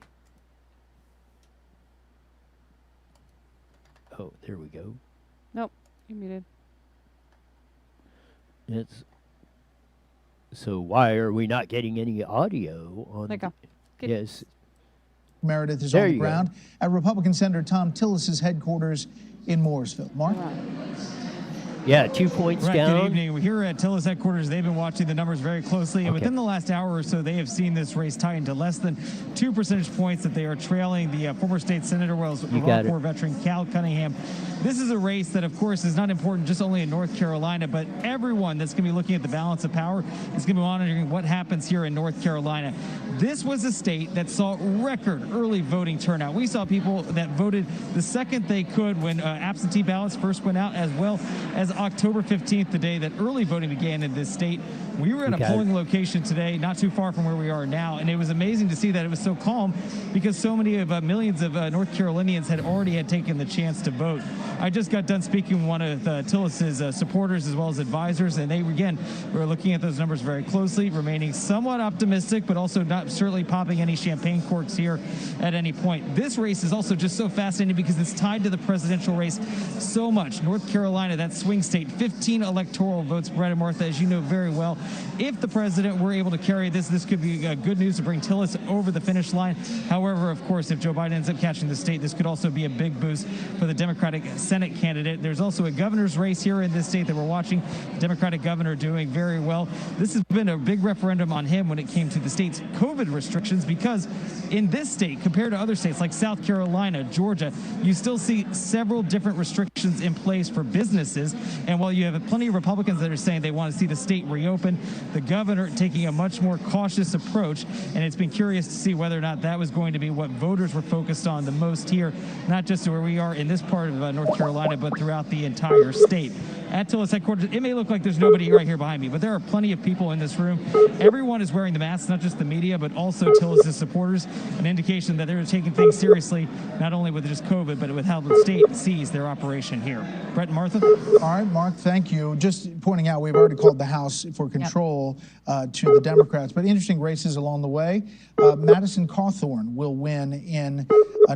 S2: Oh, there we go.
S1: Nope, you're muted.
S2: So why are we not getting any audio on?
S1: There you go.
S2: Yes.
S5: Meredith is
S2: There
S5: on the
S2: you
S5: ground at Republican Senator Tom Tillis's headquarters in Morrisville. Mark?
S2: Yeah, 2 points down.
S14: Good evening. We're here at Tillis headquarters. They've been watching the numbers very closely. And within the last hour or so, they have seen this race tighten to less than 2 percentage points that they are trailing the former state senator, Iraq War veteran Cal Cunningham. This is a race that, of course, is not important just only in North Carolina, but everyone that's going to be looking at the balance of power is going to be monitoring what happens here in North Carolina. This was a state that saw record early voting turnout. We saw people that voted the second they could when absentee ballots first went out, as well as October 15th, the day that early voting began in this state. We were at a polling location today, not too far from where we are now, and it was amazing to see that it was so calm because so many of millions of North Carolinians had already taken the chance to vote. I just got done speaking with one of Tillis's supporters as well as advisors, and they, again, were looking at those numbers very closely, remaining somewhat optimistic, but also not certainly popping any champagne corks here at any point. This race is also just so fascinating because it's tied to the presidential race so much. North Carolina, that swing state, 15 electoral votes, Brett and Martha, as you know very well. If the president were able to carry this could be good news to bring Tillis over the finish line. However, of course, if Joe Biden ends up catching the state, this could also be a big boost for the Democratic Senate candidate. There's also a governor's race here in this state that we're watching. The Democratic governor doing very well. This has been a big referendum on him when it came to the state's COVID restrictions, because in this state, compared to other states like South Carolina, Georgia, you still see several different restrictions in place for businesses. And while you have plenty of Republicans that are saying they want to see the state reopen, the governor taking a much more cautious approach. And it's been curious to see whether or not that was going to be what voters were focused on the most here, not just where we are in this part of North Carolina, but throughout the entire state. At Tillis headquarters, it may look like there's nobody right here behind me, but there are plenty of people in this room. Everyone is wearing the masks, not just the media, but also Tillis' supporters, an indication that they're taking things seriously, not only with just COVID, but with how the state sees their operation here. Brett and Martha?
S5: All right, Mark, thank you. Just pointing out, we've already called the House for control to the Democrats, but interesting races along the way. Madison Cawthorn will win in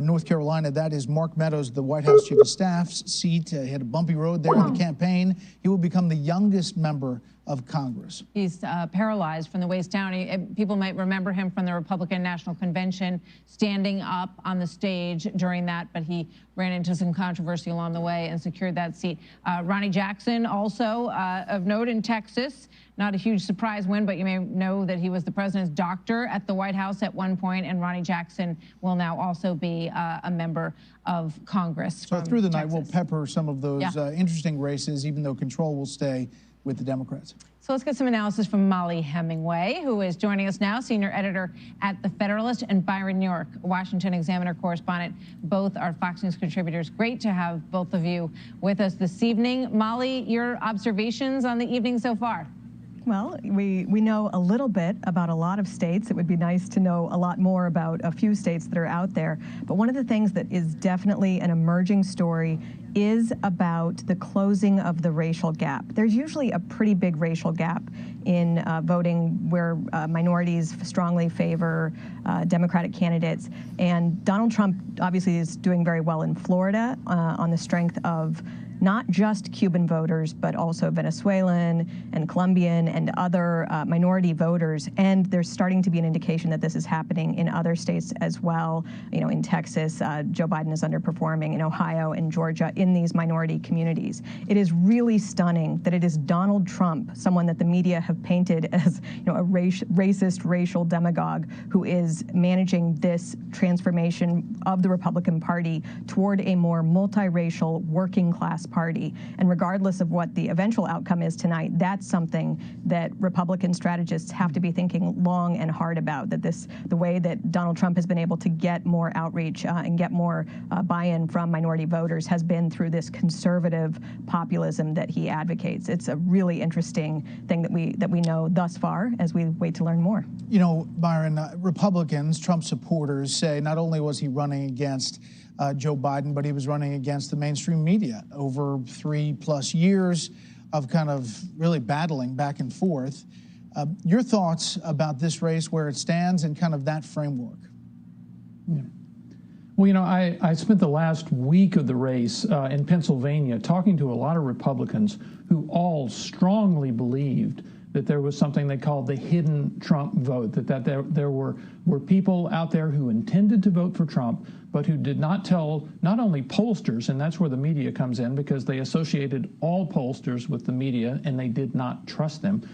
S5: North Carolina. That is Mark Meadows, the White House Chief of Staff's seat. He had a bumpy road there in the campaign. He will become the youngest member of Congress.
S10: He's paralyzed from the waist down. People might remember him from the Republican National Convention, standing up on the stage during that, but he ran into some controversy along the way and secured that seat. Ronnie Jackson, also of note in Texas. Not a huge surprise win, but you may know that he was the president's doctor at the White House at one point, and Ronnie Jackson will now also be a member of Congress.
S5: So through the night, we'll pepper some of those interesting races, even though control will stay with the Democrats.
S10: So let's get some analysis from Molly Hemingway, who is joining us now, senior editor at The Federalist, and Byron York, Washington Examiner correspondent. Both are Fox News contributors. Great to have both of you with us this evening. Molly, your observations on the evening so far?
S15: Well, we know a little bit about a lot of states. It would be nice to know a lot more about a few states that are out there. But one of the things that is definitely an emerging story is about the closing of the racial gap. There's usually a pretty big racial gap in voting where minorities strongly favor Democratic candidates. And Donald Trump obviously is doing very well in Florida on the strength of not just Cuban voters, but also Venezuelan and Colombian and other minority voters. And there's starting to be an indication that this is happening in other states as well. You know, in Texas, Joe Biden is underperforming, in Ohio and Georgia, in these minority communities. It is really stunning that it is Donald Trump, someone that the media have painted as, you know, a racist racial demagogue, who is managing this transformation of the Republican Party toward a more multiracial working class party. And regardless of what the eventual outcome is tonight, that's something that Republican strategists have to be thinking long and hard about, that the way that Donald Trump has been able to get more outreach and get more buy-in from minority voters has been through this conservative populism that he advocates. It's a really interesting thing that we know thus far as we wait to learn more.
S5: You know, Byron, Republicans, Trump supporters say not only was he running against Joe Biden, but he was running against the mainstream media over 3+ years of kind of really battling back and forth. Your thoughts about this race, where it stands, and kind of that framework?
S16: Yeah. Well, you know, I spent the last week of the race in Pennsylvania talking to a lot of Republicans who all strongly believed that there was something they called the hidden Trump vote, that there were people out there who intended to vote for Trump, but who did not tell not only pollsters, and that's where the media comes in, because they associated all pollsters with the media and they did not trust them.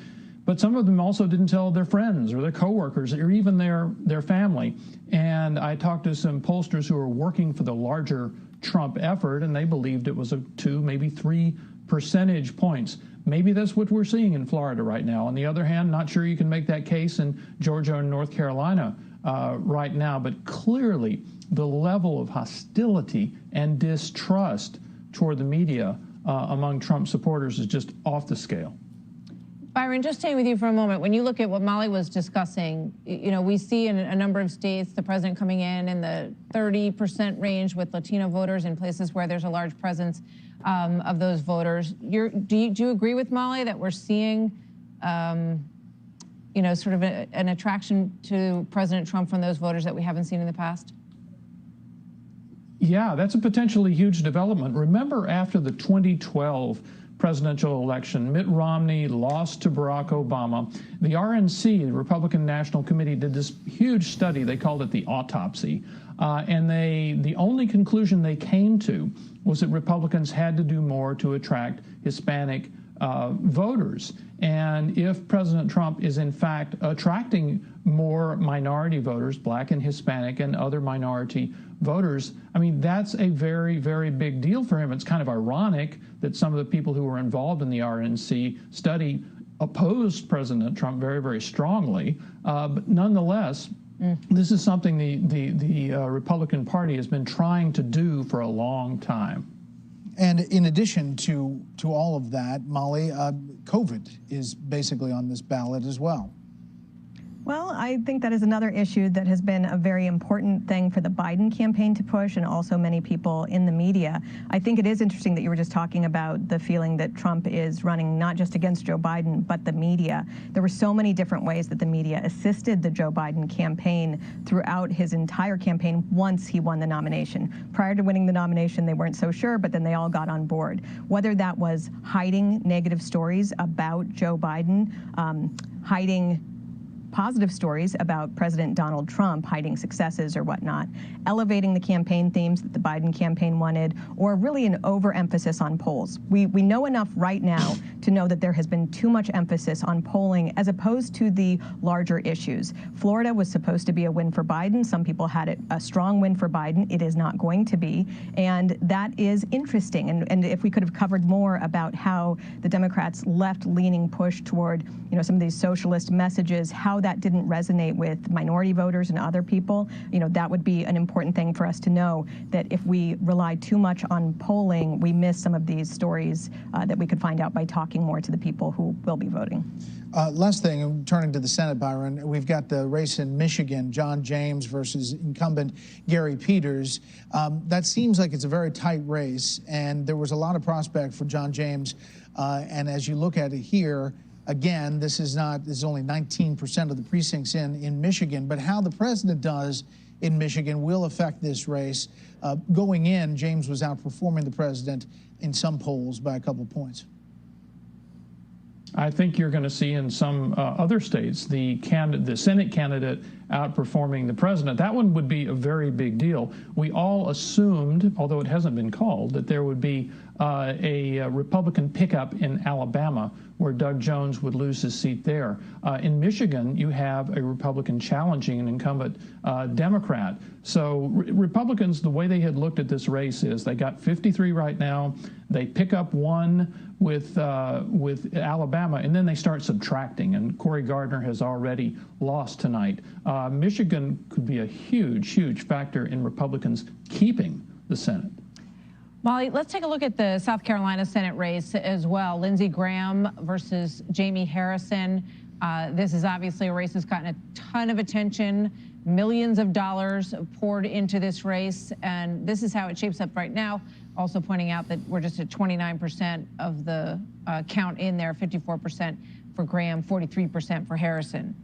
S16: But some of them also didn't tell their friends or their coworkers or even their family. And I talked to some pollsters who were working for the larger Trump effort, and they believed it was 2, maybe 3 percentage points. Maybe that's what we're seeing in Florida right now. On the other hand, not sure you can make that case in Georgia and North Carolina right now, but clearly the level of hostility and distrust toward the media among Trump supporters is just off the scale.
S10: Byron, just staying with you for a moment, when you look at what Molly was discussing, you know, we see in a number of states the president coming in the 30% range with Latino voters in places where there's a large presence of those voters. Do you agree with Molly that we're seeing, you know, sort of an attraction to President Trump from those voters that we haven't seen in the past?
S16: Yeah, that's a potentially huge development. Remember, after the 2012 presidential election, Mitt Romney lost to Barack Obama. The RNC, the Republican National Committee, did this huge study. They called it the autopsy. And the only conclusion they came to was that Republicans had to do more to attract Hispanic voters. And if President Trump is in fact attracting more minority voters, Black and Hispanic and other minority voters, I mean, that's a very, very big deal for him. It's kind of ironic that some of the people who were involved in the RNC study opposed President Trump very, very strongly. But nonetheless, this is something the Republican Party has been trying to do for a long time.
S5: And in addition to all of that, Molly, COVID is basically on this ballot as well.
S15: Well, I think that is another issue that has been a very important thing for the Biden campaign to push, and also many people in the media. I think it is interesting that you were just talking about the feeling that Trump is running not just against Joe Biden, but the media. There were so many different ways that the media assisted the Joe Biden campaign throughout his entire campaign once he won the nomination. Prior to winning the nomination, they weren't so sure, but then they all got on board. Whether that was hiding negative stories about Joe Biden, hiding positive stories about President Donald Trump, hiding successes or whatnot, elevating the campaign themes that the Biden campaign wanted, or really an overemphasis on polls. We know enough right now to know that there has been too much emphasis on polling as opposed to the larger issues. Florida was supposed to be a win for Biden. Some people had it a strong win for Biden. It is not going to be, and that is interesting. And if we could have covered more about how the Democrats' left-leaning push toward, you know, some of these socialist messages, how that didn't resonate with minority voters and other people, you know, that would be an important thing for us to know, that if we rely too much on polling, we miss some of these stories that we could find out by talking more to the people who will be voting.
S5: Last thing, turning to the Senate, Byron, we've got the race in Michigan, John James versus incumbent Gary Peters. That seems like it's a very tight race, and there was a lot of prospect for John James. And as you look at it here, again, this is only 19% of the precincts in Michigan, but how the president does in Michigan will affect this race. Going in, James was outperforming the president in some polls by a couple points.
S16: I think you're going to see in some other states the Senate candidate outperforming the president. That one would be a very big deal. We all assumed, although it hasn't been called, that there would be a Republican pickup in Alabama, where Doug Jones would lose his seat there. In Michigan, you have a Republican challenging an incumbent Democrat. So Republicans, the way they had looked at this race is they got 53 right now. They pick up one with Alabama, and then they start subtracting. And Cory Gardner has already lost tonight. Michigan could be a huge, huge factor in Republicans keeping the Senate.
S10: Molly, let's take a look at the South Carolina Senate race as well. Lindsey Graham versus Jamie Harrison. This is obviously a race that's gotten a ton of attention, millions of dollars poured into this race, and this is how it shapes up right now. Also pointing out that we're just at 29% of the count in there, 54% for Graham, 43% for Harrison.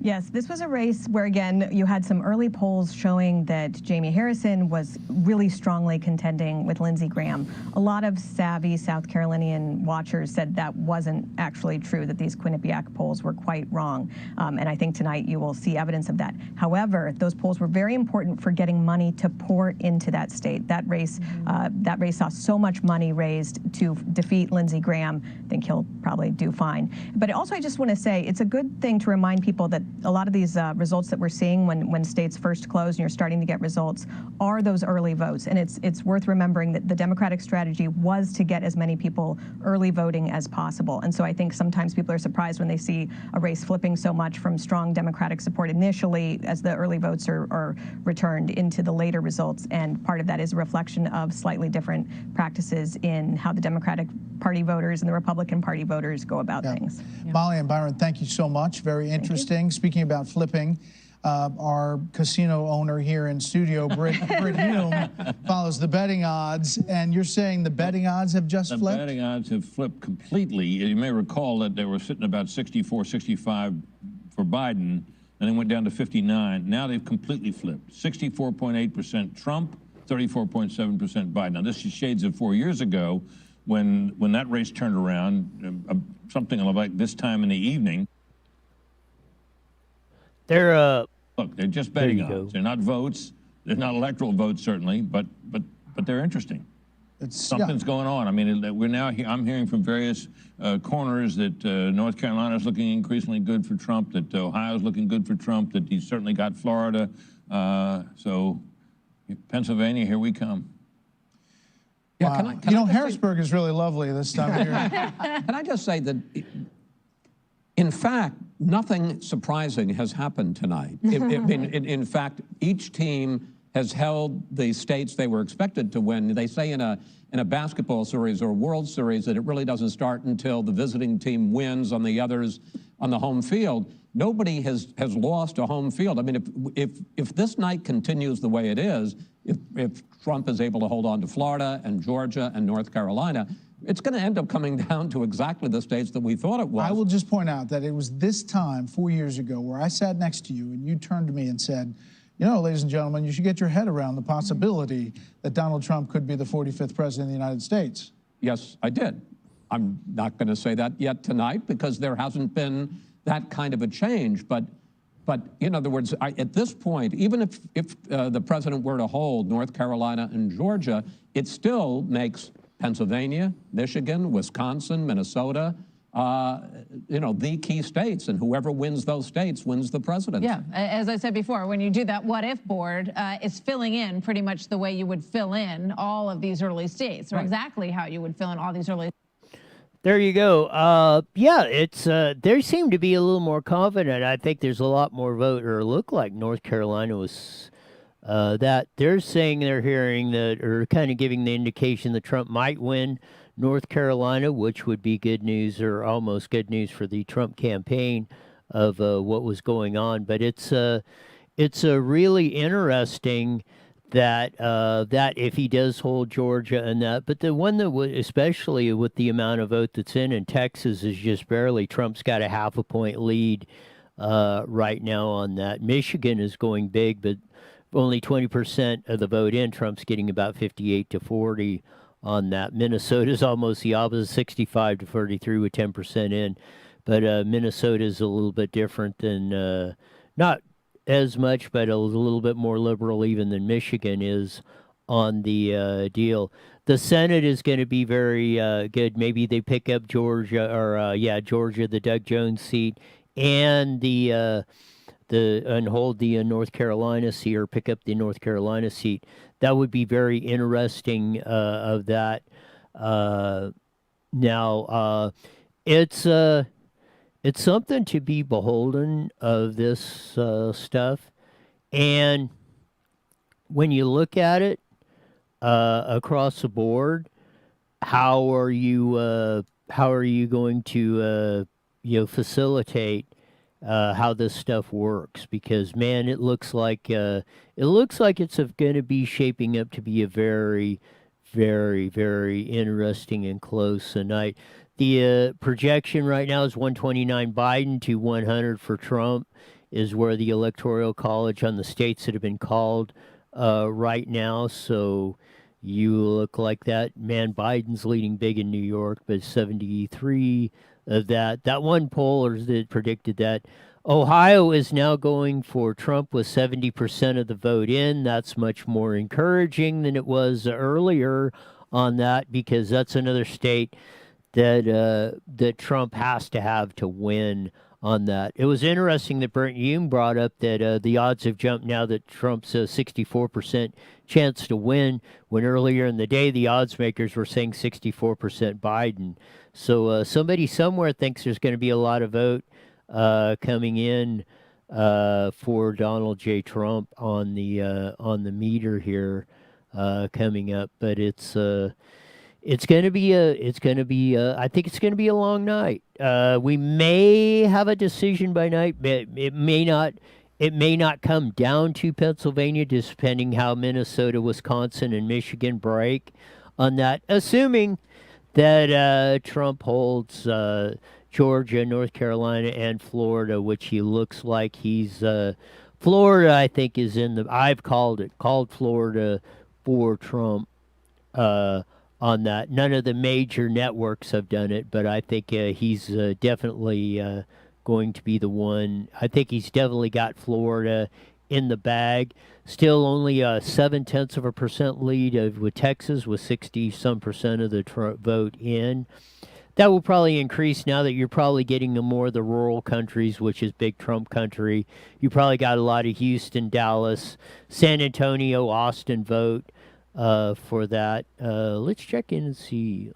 S15: Yes, this was a race where, again, you had some early polls showing that Jamie Harrison was really strongly contending with Lindsey Graham. A lot of savvy South Carolinian watchers said that wasn't actually true, that these Quinnipiac polls were quite wrong. And I think tonight you will see evidence of that. However, those polls were very important for getting money to pour into that state. That race saw so much money raised to defeat Lindsey Graham. I think he'll probably do fine. But also, I just want to say it's a good thing to remind people that a lot of these results that we're seeing when states first close and you're starting to get results are those early votes. And it's worth remembering that the Democratic strategy was to get as many people early voting as possible. And so I think sometimes people are surprised when they see a race flipping so much from strong Democratic support initially as the early votes are returned into the later results. And part of that is a reflection of slightly different practices in how the Democratic Party voters and the Republican Party voters go about things.
S5: Molly and Byron, thank you so much. Very interesting. Speaking about flipping, our casino owner here in studio, Britt Hume, follows the betting odds, and you're saying the betting odds have just flipped?
S9: The betting odds have flipped completely. You may recall that they were sitting about 64, 65 for Biden, and then went down to 59. Now they've completely flipped. 64.8% Trump, 34.7% Biden. Now this is shades of 4 years ago when that race turned around, something like this time in the evening.
S2: They're
S9: look, they're just betting odds. They're not votes. They're not electoral votes, certainly, but they're interesting. Something's going on. I mean, I'm hearing from various corners that North Carolina is looking increasingly good for Trump, that Ohio's looking good for Trump, that he's certainly got Florida. So Pennsylvania, here we come.
S5: Yeah, wow. Harrisburg is really lovely this time of year.
S17: Can I just say that, in fact, nothing surprising has happened tonight. In fact, each team has held the states they were expected to win. They say in a basketball series or a World Series that it really doesn't start until the visiting team wins on the others on the home field. Nobody has lost a home field. I mean, if this night continues the way it is, if Trump is able to hold on to Florida and Georgia and North Carolina, it's going to end up coming down to exactly the states that we thought it was.
S5: I will just point out that it was this time 4 years ago where I sat next to you and you turned to me and said, you know, ladies and gentlemen, you should get your head around the possibility that Donald Trump could be the 45th president of the United States.
S17: Yes, I did. I'm not going to say that yet tonight because there hasn't been that kind of a change. But in other words, at this point, even if the president were to hold North Carolina and Georgia, it still makes Pennsylvania, Michigan, Wisconsin, Minnesota, the key states, and whoever wins those states wins the presidency.
S10: Yeah, as I said before, when you do that what-if board, it's filling in pretty much the way you would fill in all of these early states, or exactly how you would fill in all these early.
S2: There you go. Yeah, it's they seem to be a little more confident. I think there's a lot more vote, or look like North Carolina was. That they're saying they're hearing that, or kind of giving the indication that Trump might win North Carolina, which would be good news, or almost good news for the Trump campaign of what was going on. But it's a really interesting that if he does hold Georgia and that, but the one that would, especially with the amount of vote that's in Texas, is just barely. Trump's got a 0.5 point lead right now on that. Michigan is going big, but only 20% of the vote in. Trump's getting about 58 to 40 on that. Minnesota's almost the opposite, 65 to 33 with 10% in. But Minnesota's a little bit different than not as much, but a little bit more liberal even than Michigan is on the deal. The Senate is going to be very good. Maybe they pick up Georgia, or Georgia, the Doug Jones seat, and and hold the North Carolina seat, or pick up the North Carolina seat. That would be very interesting of that. Now, it's something to be beholden of this stuff, and when you look at it across the board, how are you going to facilitate how this stuff works? Because man, it looks like it's going to be shaping up to be a very, very, very interesting and close night. The projection right now is 129 Biden to 100 for Trump, is where the Electoral College on the states that have been called right now. So you look like that. Man, Biden's leading big in New York, but 73 of that. That one poller that predicted that. Ohio is now going for Trump with 70% of the vote in. That's much more encouraging than it was earlier on that, because that's another state that Trump has to have to win on that. It was interesting that Brent Hume brought up that the odds have jumped now that Trump's a 64% chance to win, when earlier in the day the odds makers were saying 64% Biden. So somebody somewhere thinks there's going to be a lot of vote coming in for Donald J. Trump on the meter here coming up, but it's going to be I think it's going to be a long night. We may have a decision by night, but it may not come down to Pennsylvania, just depending how Minnesota, Wisconsin, and Michigan break on that, assuming that Trump holds Georgia, North Carolina, and Florida, which he looks like he's Florida, I think, is I've called Florida for Trump on that. None of the major networks have done it, but I think he's definitely going to be the one. I think he's definitely got Florida in the bag. Still only a 0.7% lead with Texas, with 60-some% of the vote in. That will probably increase now that you're probably getting more of the rural countries, which is big Trump country. You probably got a lot of Houston, Dallas, San Antonio, Austin vote for that. Let's check in and see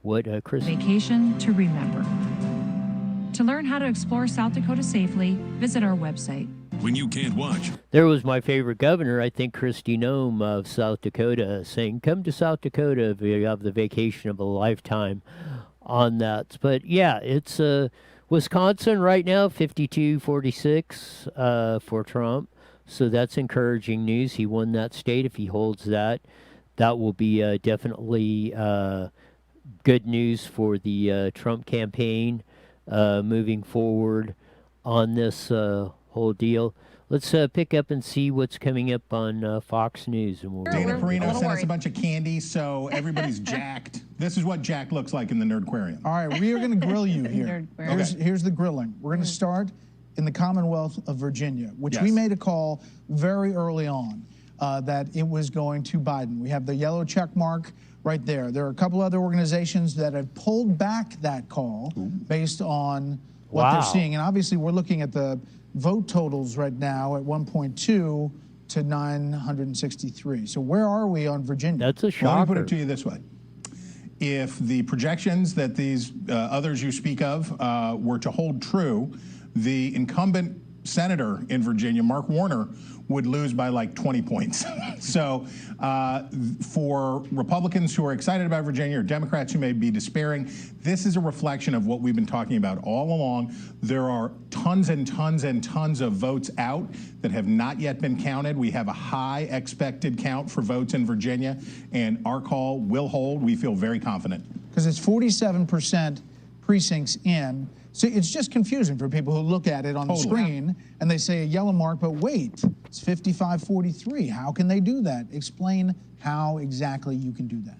S2: what Chris...
S18: Vacation to remember. To learn how to explore South Dakota safely, visit our website.
S8: When you can't watch.
S2: There was my favorite governor, I think, Kristi Noem of South Dakota, saying, come to South Dakota if you have the vacation of a lifetime on that. But yeah, it's Wisconsin right now, 52-46 for Trump. So that's encouraging news. He won that state. If he holds that, that will be definitely good news for the Trump campaign moving forward on this whole deal. Let's pick up and see what's coming up on Fox News. And
S19: Dana Perino sent us a bunch of candy, so everybody's jacked. This is what Jack looks like in the Nerdquarium.
S5: All right, we are going to grill you here. Here's the grilling. We're going to start in the Commonwealth of Virginia, which we made a call very early on that it was going to Biden. We have the yellow check mark right there. There are a couple other organizations that have pulled back that call based on what they're seeing. And obviously, we're looking at the vote totals right now at 1.2 to 963. So where are we on Virginia?
S2: That's a shocker.
S19: Well, let me put it to you this way. If the projections that these others you speak of were to hold true, the incumbent senator in Virginia, Mark Warner, would lose by like 20 points. So for Republicans who are excited about Virginia, or Democrats who may be despairing, this is a reflection of what we've been talking about all along. There are tons and tons and tons of votes out that have not yet been counted. We have a high expected count for votes in Virginia, and our call will hold. We feel very confident.
S5: Because it's 47% precincts in. So it's just confusing for people who look at it on the screen and they say a yellow mark, but wait, it's 55-43. How can they do that? Explain how exactly you can do that.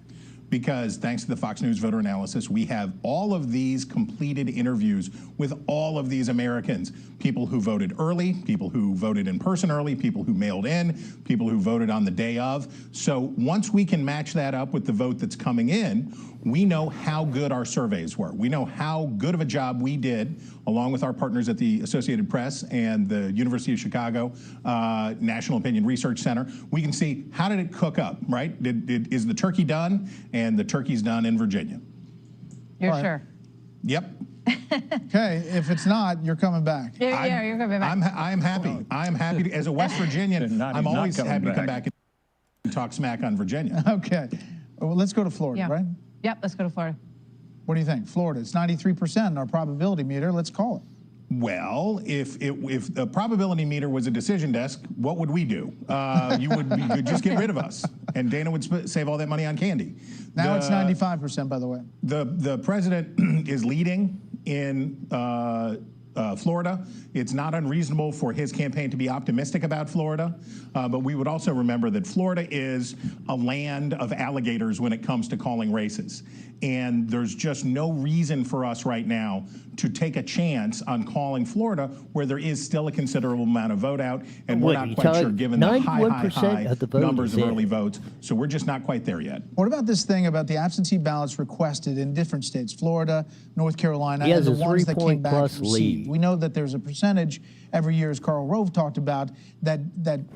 S19: because thanks to the Fox News voter analysis, we have all of these completed interviews with all of these Americans, people who voted early, people who voted in person early, people who mailed in, people who voted on the day of. So once we can match that up with the vote that's coming in, we know how good our surveys were. We know how good of a job we did, along with our partners at the Associated Press and the University of Chicago National Opinion Research Center. We can see, how did it cook up, right? Is the turkey done? And the turkey's done in Virginia.
S10: You're sure?
S19: Yep.
S5: Okay, if it's not, you're coming back.
S10: Yeah, you're coming back.
S19: I'm happy. I'm happy to, as a West Virginian, I'm always happy to come back and talk smack on Virginia.
S5: Okay. Well, let's go to Florida, right?
S10: Yep, let's go to Florida.
S5: What do you think? Florida, it's 93% in our probability meter. Let's call it.
S19: Well, if the probability meter was a decision desk, what would we do? You'd just get rid of us, and Dana would save all that money on candy.
S5: Now it's 95%, by the way.
S19: The president is leading in Florida. It's not unreasonable for his campaign to be optimistic about Florida, but we would also remember that Florida is a land of alligators when it comes to calling races. And there's just no reason for us right now to take a chance on calling Florida, where there is still a considerable amount of vote out, and we're not quite sure given the high numbers of early votes. So we're just not quite there yet.
S5: What about this thing about the absentee ballots requested in different states, Florida, North Carolina, and the ones that came back received? We know that there's a percentage every year, as Karl Rove talked about, that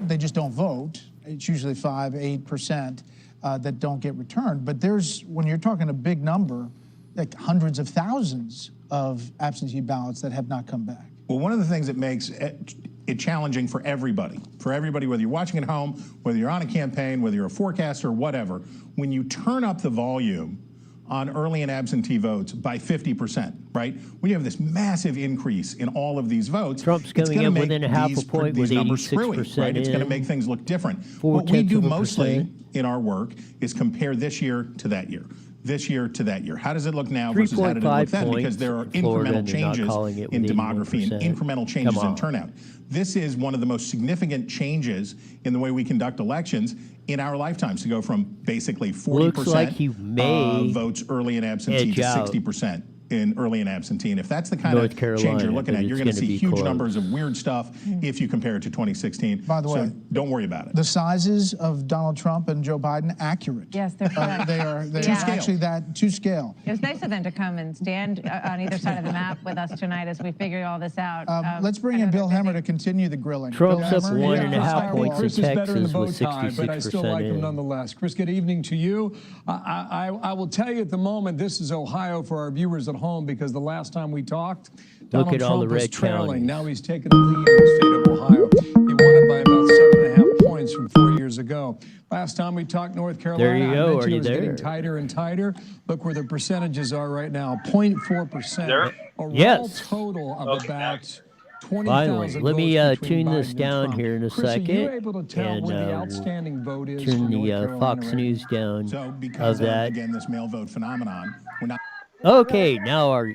S5: they just don't vote. It's usually 5–8%. That don't get returned. But there's, when you're talking a big number, like hundreds of thousands of absentee ballots that have not come back.
S19: Well, one of the things that makes it challenging for everybody, whether you're watching at home, whether you're on a campaign, whether you're a forecaster, whatever, when you turn up the volume on early and absentee votes by 50%, right? When you have this massive increase in all of these votes,
S2: Trump's coming in within a half a point with 86%.
S19: Right? It's going to make things look different. What we do mostly in our work is compare this year to that year. This year to that year. How does it look now versus how did it look then? Because there are incremental changes in demography and incremental changes in turnout. This is one of the most significant changes in the way we conduct elections in our lifetimes, to go from basically 40% votes early and absentee to 60% in early and absentee. And if that's the kind of change you're looking at, you're going to see huge numbers of weird stuff if you compare it to 2016.
S5: By the way,
S19: so don't worry about it.
S5: The sizes of Donald Trump and Joe Biden, accurate.
S10: Yes, they're correct.
S5: They are actually that to scale.
S10: It was nice of them to come and stand on either side of the map with us tonight as we figure all this out.
S5: Let's bring in Bill Hemmer to continue the grilling.
S2: Trump's up 1.5 points
S20: Chris
S2: in
S20: is better in the
S2: Texas
S20: bow
S2: with
S20: tie,
S2: 66%
S20: but I still like him nonetheless. Chris, good evening to you. I will tell you at the moment, this is Ohio for our viewers at home, because the last time we talked, Donald Trump was trailing. Now he's taken the lead in the state of Ohio. He won it by about 7.5 points from 4 years ago. Last time we talked North Carolina,
S2: there you go.
S20: I mentioned it was getting tighter and tighter. Look where the percentages are right now, 0.4%. A raw total of about 20,000
S2: Finally, let me
S20: votes
S2: tune
S20: between
S2: this
S20: Biden
S2: down
S20: and Trump.
S2: here in a
S20: Chris,
S2: second.
S20: Are you able to tell where the outstanding vote is
S2: turn
S20: for North
S2: the
S20: Carolina
S2: Fox
S20: right
S2: News down
S19: So because
S2: of that.
S19: again, this mail vote phenomenon, we're not...
S2: Okay, now our...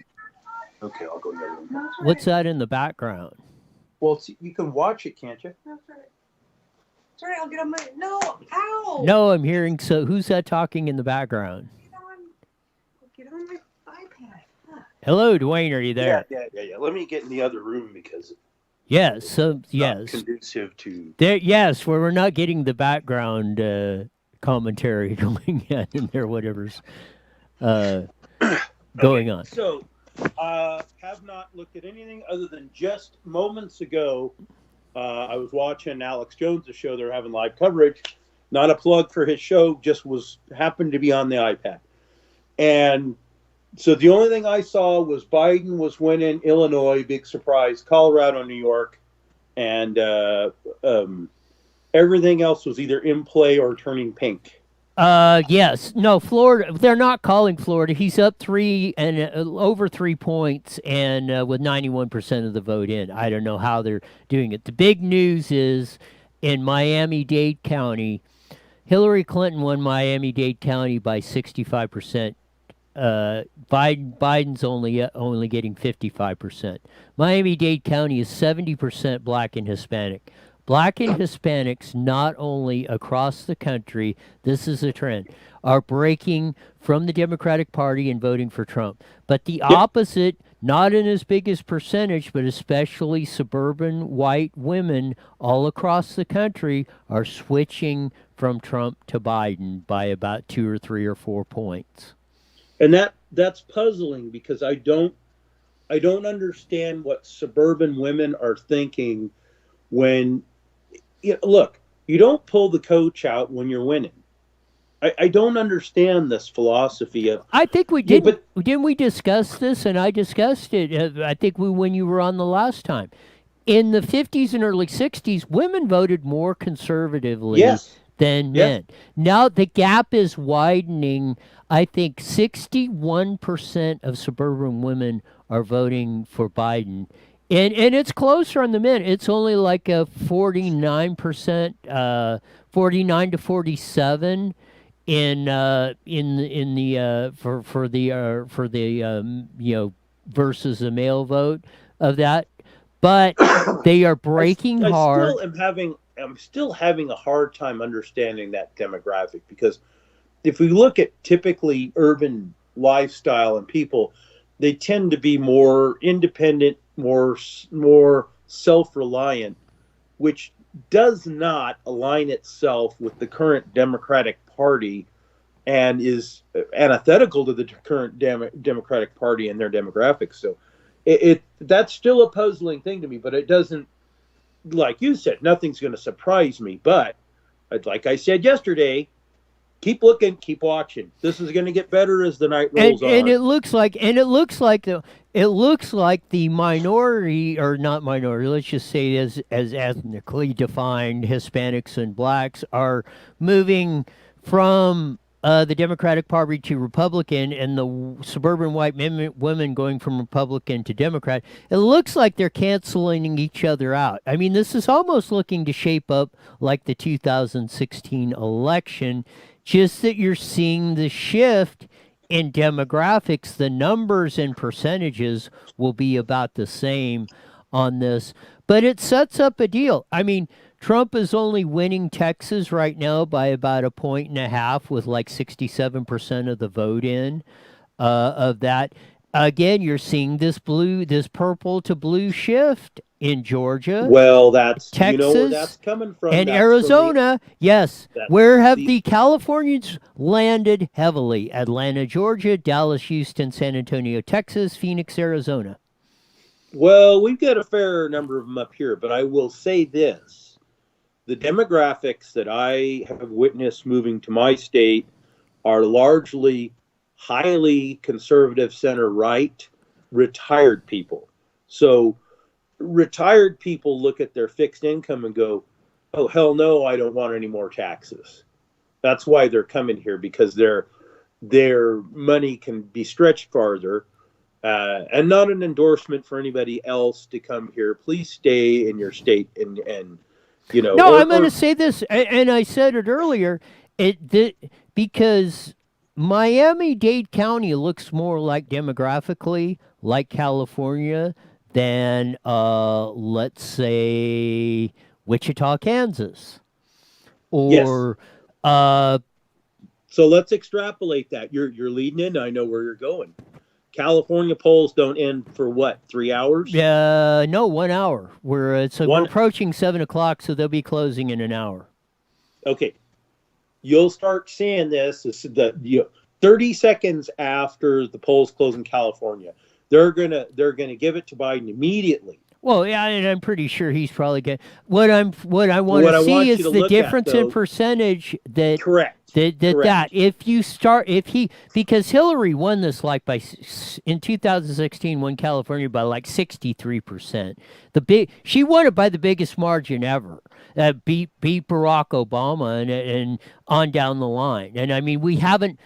S21: Okay, I'll go the other room.
S2: What's that in the background?
S21: Well, you can watch it, can't you?
S22: No, sorry, I'll get on my... No, ow!
S2: No, I'm hearing... So who's that talking in the background?
S22: Get on my iPad. Huh.
S2: Hello, Dwayne, are you there?
S21: Yeah. Let me get in the other room because...
S2: Yes, so,
S21: it's
S2: yes.
S21: not conducive to...
S2: There, yes, where we're not getting the background commentary going on in there, whatever's going on.
S21: So, have not looked at anything other than just moments ago, I was watching Alex Jones' show. They're having live coverage. Not a plug for his show, just happened to be on the iPad. And so the only thing I saw was Biden was winning Illinois, big surprise, Colorado, New York, and everything else was either in play or turning pink.
S2: Yes. No, Florida. They're not calling Florida. He's up 3 and over 3 points, and with 91% of the vote in. I don't know how they're doing it. The big news is in Miami-Dade County, Hillary Clinton won Miami-Dade County by 65%. Biden's only getting 55%. Miami-Dade County is 70% black and Hispanic. Black and Hispanics, not only across the country, this is a trend, are breaking from the Democratic Party and voting for Trump. But the opposite, not in as big as percentage, but especially suburban white women all across the country are switching from Trump to Biden by about 2 or 3 or 4 points.
S21: And that's puzzling because I don't understand what suburban women are thinking when, look, you don't pull the coach out when you're winning. I don't understand this philosophy of.
S2: I think we did. Didn't we discuss this? And I discussed it. I think when you were on the last time. In the 50s and early 60s, women voted more conservatively than men. Now the gap is widening. I think 61% of suburban women are voting for Biden. And it's closer on the men. It's only like a 49%, 49 to 47 in the versus the male vote of that. But they are breaking hard.
S21: I'm still having a hard time understanding that demographic because if we look at typically urban lifestyle and people, they tend to be more independent, more self-reliant, which does not align itself with the current Democratic Party and is antithetical to the current Democratic Party and their demographics. So that's still a puzzling thing to me, but it doesn't, like you said, nothing's going to surprise me. But like I said yesterday, keep looking, keep watching. This is going to get better as the night rolls on.
S2: And it looks like the minority, or not minority, let's just say as ethnically defined Hispanics and blacks are moving from the Democratic Party to Republican, and the suburban white women going from Republican to Democrat. It looks like they're canceling each other out. I mean, this is almost looking to shape up like the 2016 election, just that you're seeing the shift in demographics. The numbers and percentages will be about the same on this, but it sets up a deal. I mean, Trump is only winning Texas right now by about 1.5 points with like 67% of the vote in of that. Again, you're seeing this purple to blue shift in Georgia.
S21: Well, that's
S2: Texas,
S21: where that's coming from.
S2: And
S21: that's
S2: Arizona. Yes. Where have the Californians landed heavily? Atlanta, Georgia, Dallas, Houston, San Antonio, Texas, Phoenix, Arizona.
S21: Well, we've got a fair number of them up here, but I will say this. The demographics that I have witnessed moving to my state are largely highly conservative center-right retired people. So retired people look at their fixed income and go, oh, hell no, I don't want any more taxes. That's why they're coming here, because their money can be stretched farther. And not an endorsement for anybody else to come here. Please stay in your state and
S2: No, I'm going to say this, and I said it earlier, because Miami-Dade County looks more like demographically like California than, let's say, Wichita, Kansas. Or
S21: so let's extrapolate that. You're leading in. I know where you're going. California polls don't end for what, 3 hours?
S2: No, 1 hour. We're approaching 7 o'clock, so they'll be closing in an hour.
S21: Okay, you'll start seeing this. 30 seconds after the polls close in California, they're gonna give it to Biden immediately.
S2: Well, yeah, and I'm pretty sure he's probably going. What I want to see is the difference in percentage that.
S21: Correct.
S2: That because Hillary won this in 2016, won California by like 63%. She won it by the biggest margin ever. Beat Barack Obama and on down the line. And I mean, we haven't.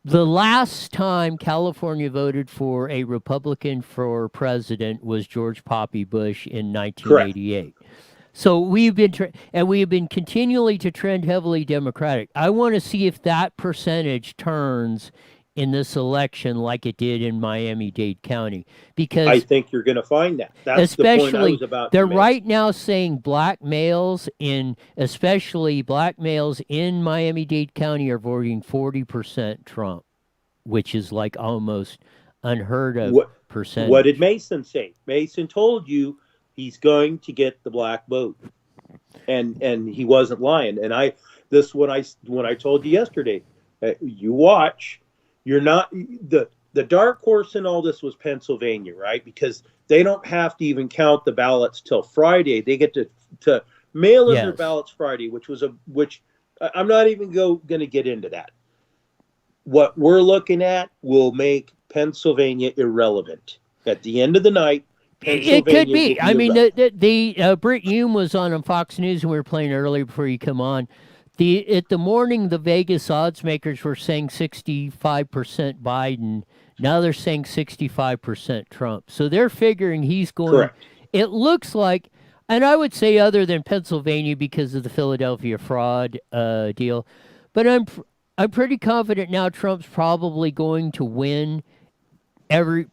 S2: The last time California voted for a Republican for president was George Poppy Bush in 1988. Correct. So we have been continually to trend heavily Democratic. I want to see if that percentage turns in this election like it did in Miami-Dade County. Because
S21: I think you're going to find that. That's the point I was about
S2: they're
S21: to make.
S2: right now saying black males especially black males in Miami-Dade County are voting 40% Trump, which is like almost unheard of percentage.
S21: What did Mason say? Mason told you he's going to get the black vote, and he wasn't lying. And when I told you yesterday, you watch. You're not the dark horse in all this was Pennsylvania, right? Because they don't have to even count the ballots till Friday. They get to mail in their ballots Friday, which I'm not even going to get into that. What we're looking at will make Pennsylvania irrelevant. At the end of the night, Pennsylvania
S2: it could be. I mean,
S21: the
S2: Britt Hume was on Fox News, and we were playing earlier before you come on. At the morning, the Vegas odds makers were saying 65% Biden. Now they're saying 65% Trump. So they're figuring he's going.
S21: Correct.
S2: It looks like, and I would say other than Pennsylvania because of the Philadelphia fraud deal, but I'm pretty confident now Trump's probably going to win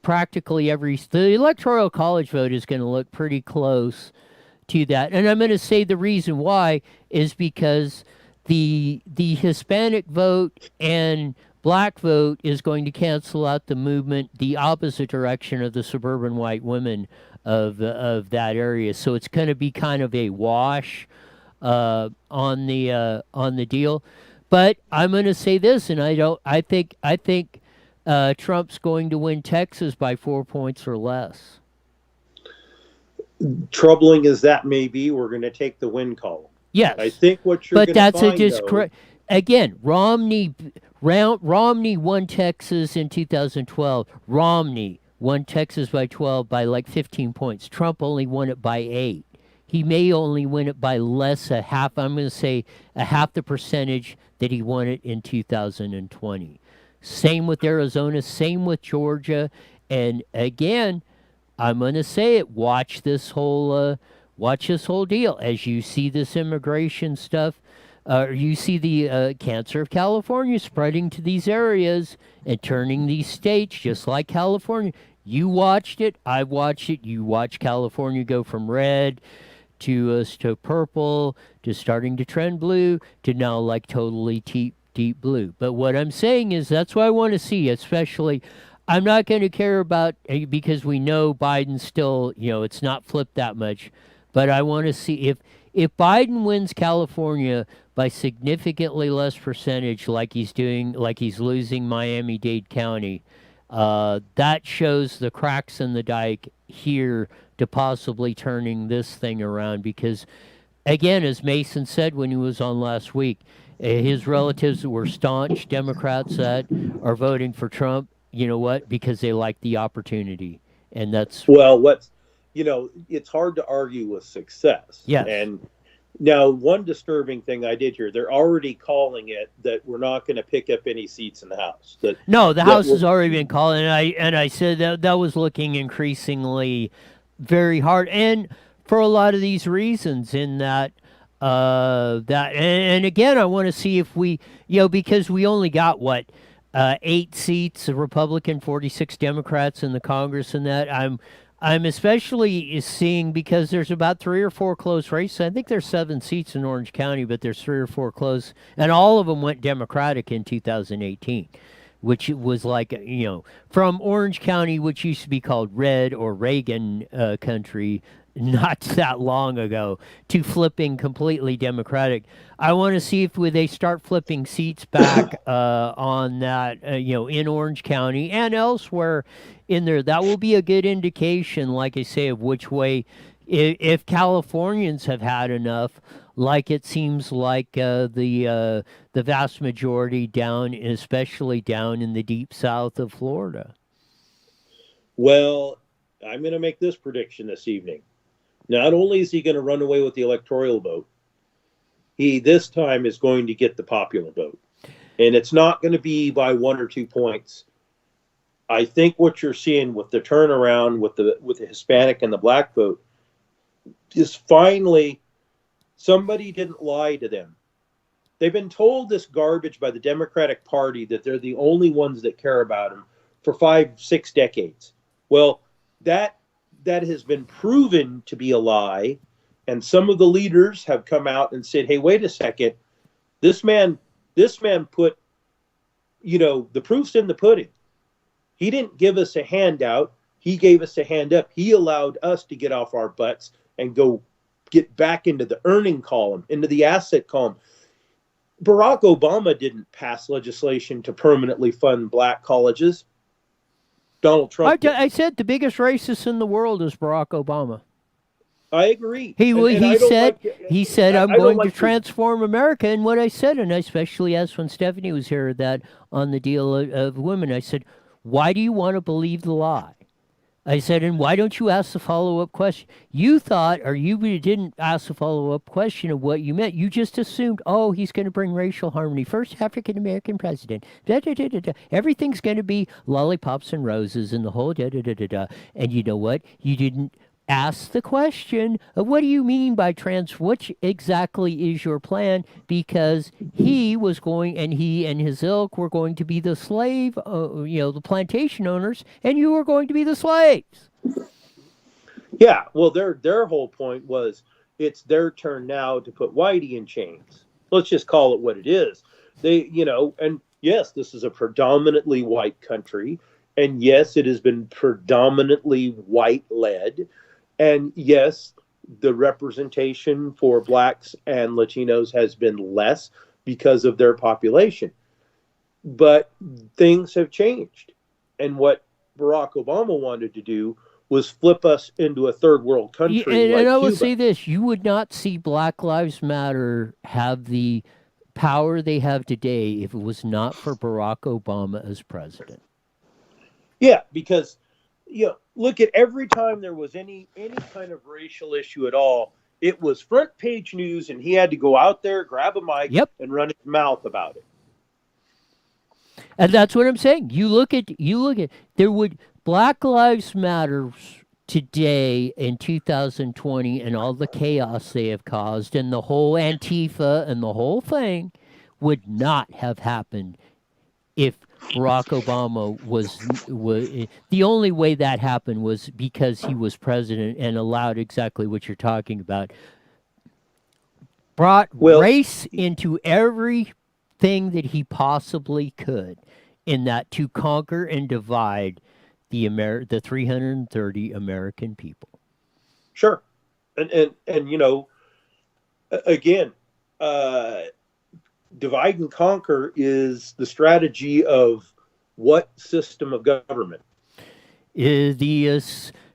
S2: practically every. The Electoral College vote is going to look pretty close to that, and I'm going to say the reason why is because the Hispanic vote and black vote is going to cancel out the movement, the opposite direction of the suburban white women of that area. So it's going to be kind of a wash on the deal. But I'm going to say this, and I think Trump's going to win Texas by 4 points or less.
S21: Troubling as that may be, we're going to take the win column.
S2: Yes,
S21: I think what you're.
S2: But that's again. Romney won Texas in 2012. Romney won Texas by 12 by like 15 points. Trump only won it by 8. He may only win it by less a half. I'm going to say a half the percentage that he won it in 2020. Same with Arizona. Same with Georgia. And again, I'm going to say it. Watch this whole deal as you see this immigration stuff. You see the cancer of California spreading to these areas and turning these states just like California. You watched it. I watched it. You watch California go from red to purple to starting to trend blue to now like totally deep blue. But what I'm saying is that's what I want to see, especially. I'm not going to care about because we know Biden still, it's not flipped that much. But I want to see if Biden wins California by significantly less percentage like he's losing Miami-Dade County, that shows the cracks in the dike here to possibly turning this thing around. Because, again, as Mason said when he was on last week, his relatives that were staunch Democrats that are voting for Trump, you know what, because they like the opportunity. And that's...
S21: Well, it's hard to argue with success.
S2: Yeah.
S21: And now one disturbing thing I did hear, they're already calling it that we're not going to pick up any seats in the House. The
S2: House has already been called, and I said that was looking increasingly very hard, and for a lot of these reasons in that and again, I want to see if we, because we only got 8 seats, a Republican, 46 Democrats in the Congress, and that I'm especially seeing because there's about 3 or 4 close races. I think there's 7 seats in Orange County, but there's 3 or 4 close, and all of them went Democratic in 2018, which was like, from Orange County, which used to be called Red or Reagan country not that long ago, to flipping completely Democratic. I want to see if they start flipping seats back on that, in Orange County and elsewhere in there. That will be a good indication, like I say, of which way, if Californians have had enough, like it seems like the vast majority down, especially down in the deep south of Florida.
S21: Well, I'm going to make this prediction this evening. Not only is he going to run away with the electoral vote, he this time is going to get the popular vote. And it's not going to be by 1 or 2 points. I think what you're seeing with the turnaround with the Hispanic and the black vote is finally somebody didn't lie to them. They've been told this garbage by the Democratic Party that they're the only ones that care about them for 5-6 decades. Well, that has been proven to be a lie, and some of the leaders have come out and said, "Hey, wait a second. This man put, the proof's in the pudding. He didn't give us a handout. He gave us a hand up. He allowed us to get off our butts and go get back into the earning column, into the asset column." Barack Obama didn't pass legislation to permanently fund black colleges. Donald Trump.
S2: I said the biggest racist in the world is Barack Obama.
S21: I agree.
S2: He said, I'm going to transform America. And what I said, and I especially asked when Stephanie was here, that on the deal of women, I said, why do you want to believe the lie? I said, and why don't you ask the follow-up question? You thought, or you didn't ask the follow-up question of what you meant. You just assumed, oh, he's going to bring racial harmony. First African-American president. Everything's going to be lollipops and roses and the whole da-da-da-da-da. And you know what? You didn't ask the question of what do you mean by what exactly is your plan? Because he was going, and he and his ilk were going to be the slave, the plantation owners, and you were going to be the slaves.
S21: Yeah, well, their whole point was it's their turn now to put Whitey in chains. Let's just call it what it is. And yes, this is a predominantly white country, and yes, it has been predominantly white-led. And yes, the representation for blacks and Latinos has been less because of their population. But things have changed. And what Barack Obama wanted to do was flip us into a third world country.
S2: And I will say this, you would not see Black Lives Matter have the power they have today if it was not for Barack Obama as president.
S21: Yeah, because look at every time there was any kind of racial issue at all, it was front page news, and he had to go out there, grab a mic, and run his mouth about it.
S2: And that's what I'm saying. You look at Black Lives Matter today in 2020 and all the chaos they have caused and the whole Antifa and the whole thing would not have happened if Barack Obama was the only way that happened was because he was president and allowed exactly what you're talking about. Brought race into everything that he possibly could in that to conquer and divide the 330 American people.
S21: Sure. And again, divide and conquer is the strategy of what system of government?
S2: The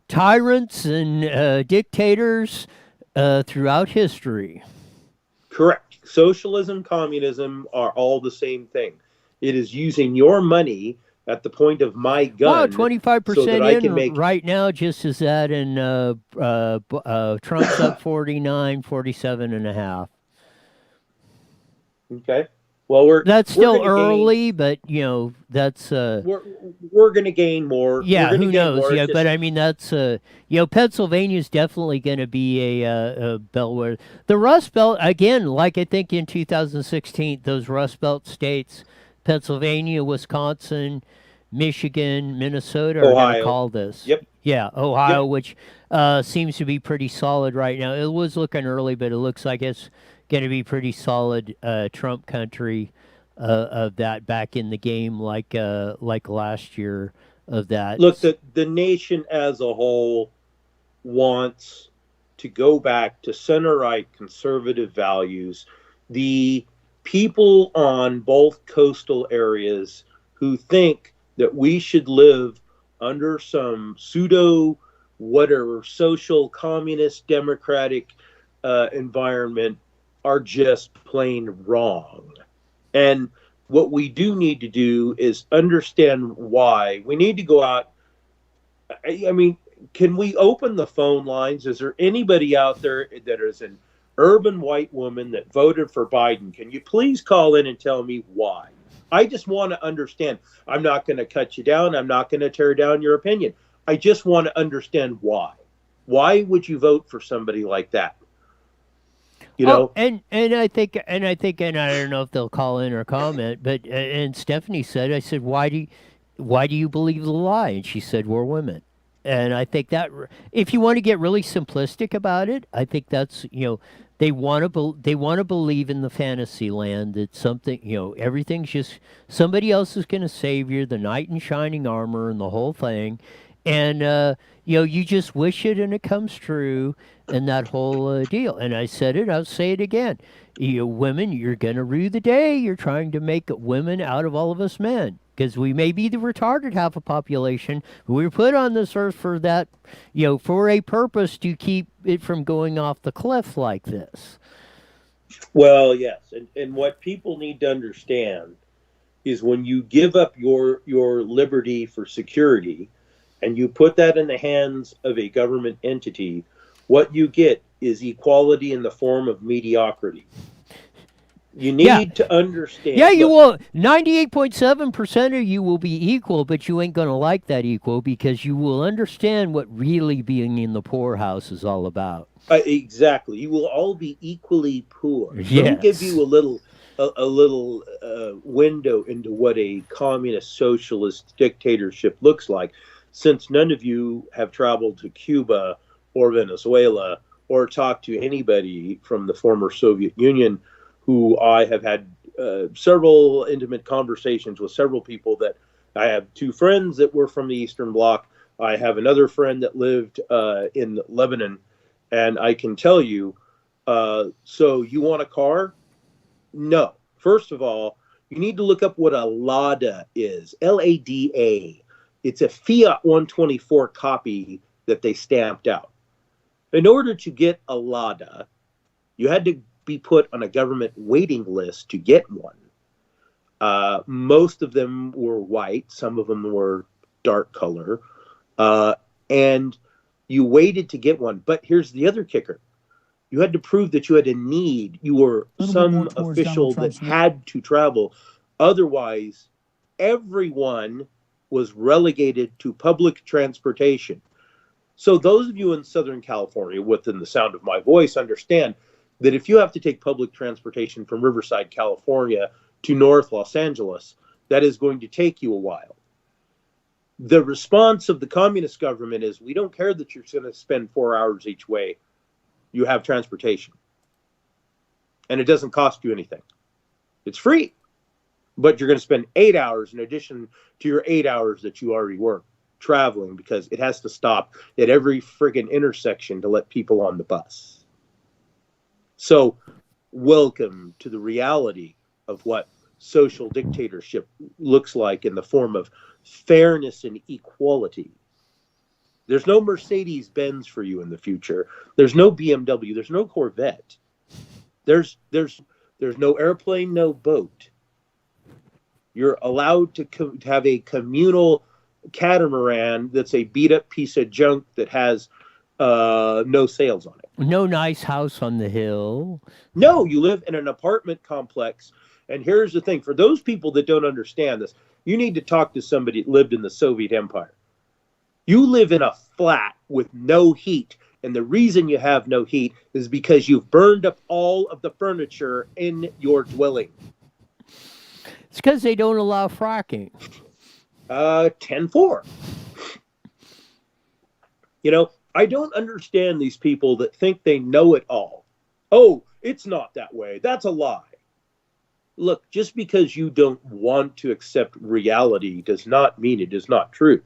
S2: tyrants and dictators throughout history.
S21: Correct. Socialism, communism are all the same thing. It is using your money at the point of my gun.
S2: Wow, 25% right now, just as that, and Trump's up 47.5.
S21: Okay. Well,
S2: that's still early, but that's
S21: we're going to gain more.
S2: Yeah, who knows? Yeah, but I mean that's Pennsylvania is definitely going to be a bellwether. The Rust Belt again, like I think in 2016, those Rust Belt states, Pennsylvania, Wisconsin, Michigan, Minnesota are going to call this.
S21: Yep.
S2: Yeah, Ohio, which seems to be pretty solid right now. It was looking early, but it looks like it's going to be pretty solid Trump country of that back in the game like last year of that.
S21: Look, the nation as a whole wants to go back to center-right conservative values. The people on both coastal areas who think that we should live under some pseudo whatever social communist democratic environment are just plain wrong. And what we do need to do is understand why. We need to go out. I mean, can we open the phone lines? Is there anybody out there that is an urban white woman that voted for Biden? Can you please call in and tell me why? I just want to understand. I'm not going to cut you down. I'm not going to tear down your opinion. I just want to understand why. Why would you vote for somebody like that?
S12: You know,
S2: and I think and I don't know if they'll call in or comment, but and Stephanie said, I said, why do you believe the lie? And she said, we're women. And I think that if you want to get really simplistic about it, I think that's they want to believe in the fantasy land that something everything's just somebody else is going to save you, the knight in shining armor and the whole thing, and you just wish it and it comes true, and that whole deal. And I said it, I'll say it again. Women, you're going to rue the day you're trying to make women out of all of us men. Because we may be the retarded half of population, but we were put on this earth for that, for a purpose to keep it from going off the cliff like this.
S21: Well, yes, and what people need to understand is when you give up your liberty for security, and you put that in the hands of a government entity, what you get is equality in the form of mediocrity. You need to understand.
S2: Yeah, you will. 98.7% of you will be equal, but you ain't going to like that equal because you will understand what really being in the poorhouse is all about.
S21: Exactly. You will all be equally poor.
S2: Yes.
S21: Let me give you a little window into what a communist socialist dictatorship looks like, since none of you have traveled to Cuba or Venezuela or talked to anybody from the former Soviet Union, who I have had several intimate conversations with several people. That I have two friends that were from the Eastern Bloc. I have another friend that lived in Lebanon. And I can tell you, so you want a car? No. First of all, you need to look up what a LADA is. LADA. It's a Fiat 124 copy that they stamped out. In order to get a LADA, you had to be put on a government waiting list to get one. Most of them were white. Some of them were dark color. And you waited to get one. But here's the other kicker. You had to prove that you had a need. You were some official that had to travel. Otherwise, everyone was relegated to public transportation. So those of you in Southern California, within the sound of my voice, understand that if you have to take public transportation from Riverside, California to North Los Angeles, that is going to take you a while. The response of the communist government is, we don't care that you're going to spend 4 hours each way. You have transportation. And it doesn't cost you anything. It's free. But you're going to spend 8 hours in addition to your 8 hours that you already work traveling, because it has to stop at every friggin' intersection to let people on the bus. So, welcome to the reality of what social dictatorship looks like in the form of fairness and equality. There's no Mercedes-Benz for you in the future. There's no BMW. There's no Corvette. There's no airplane, no boat. You're allowed to have a communal catamaran that's a beat-up piece of junk that has no sails on it.
S2: No nice house on the hill.
S21: No, you live in an apartment complex. And here's the thing. For those people that don't understand this, you need to talk to somebody that lived in the Soviet Empire. You live in a flat with no heat. And the reason you have no heat is because you've burned up all of the furniture in your dwelling.
S2: It's because they don't allow fracking.
S21: 10-4. I don't understand these people that think they know it all. Oh, it's not that way. That's a lie. Look, just because you don't want to accept reality does not mean it is not true.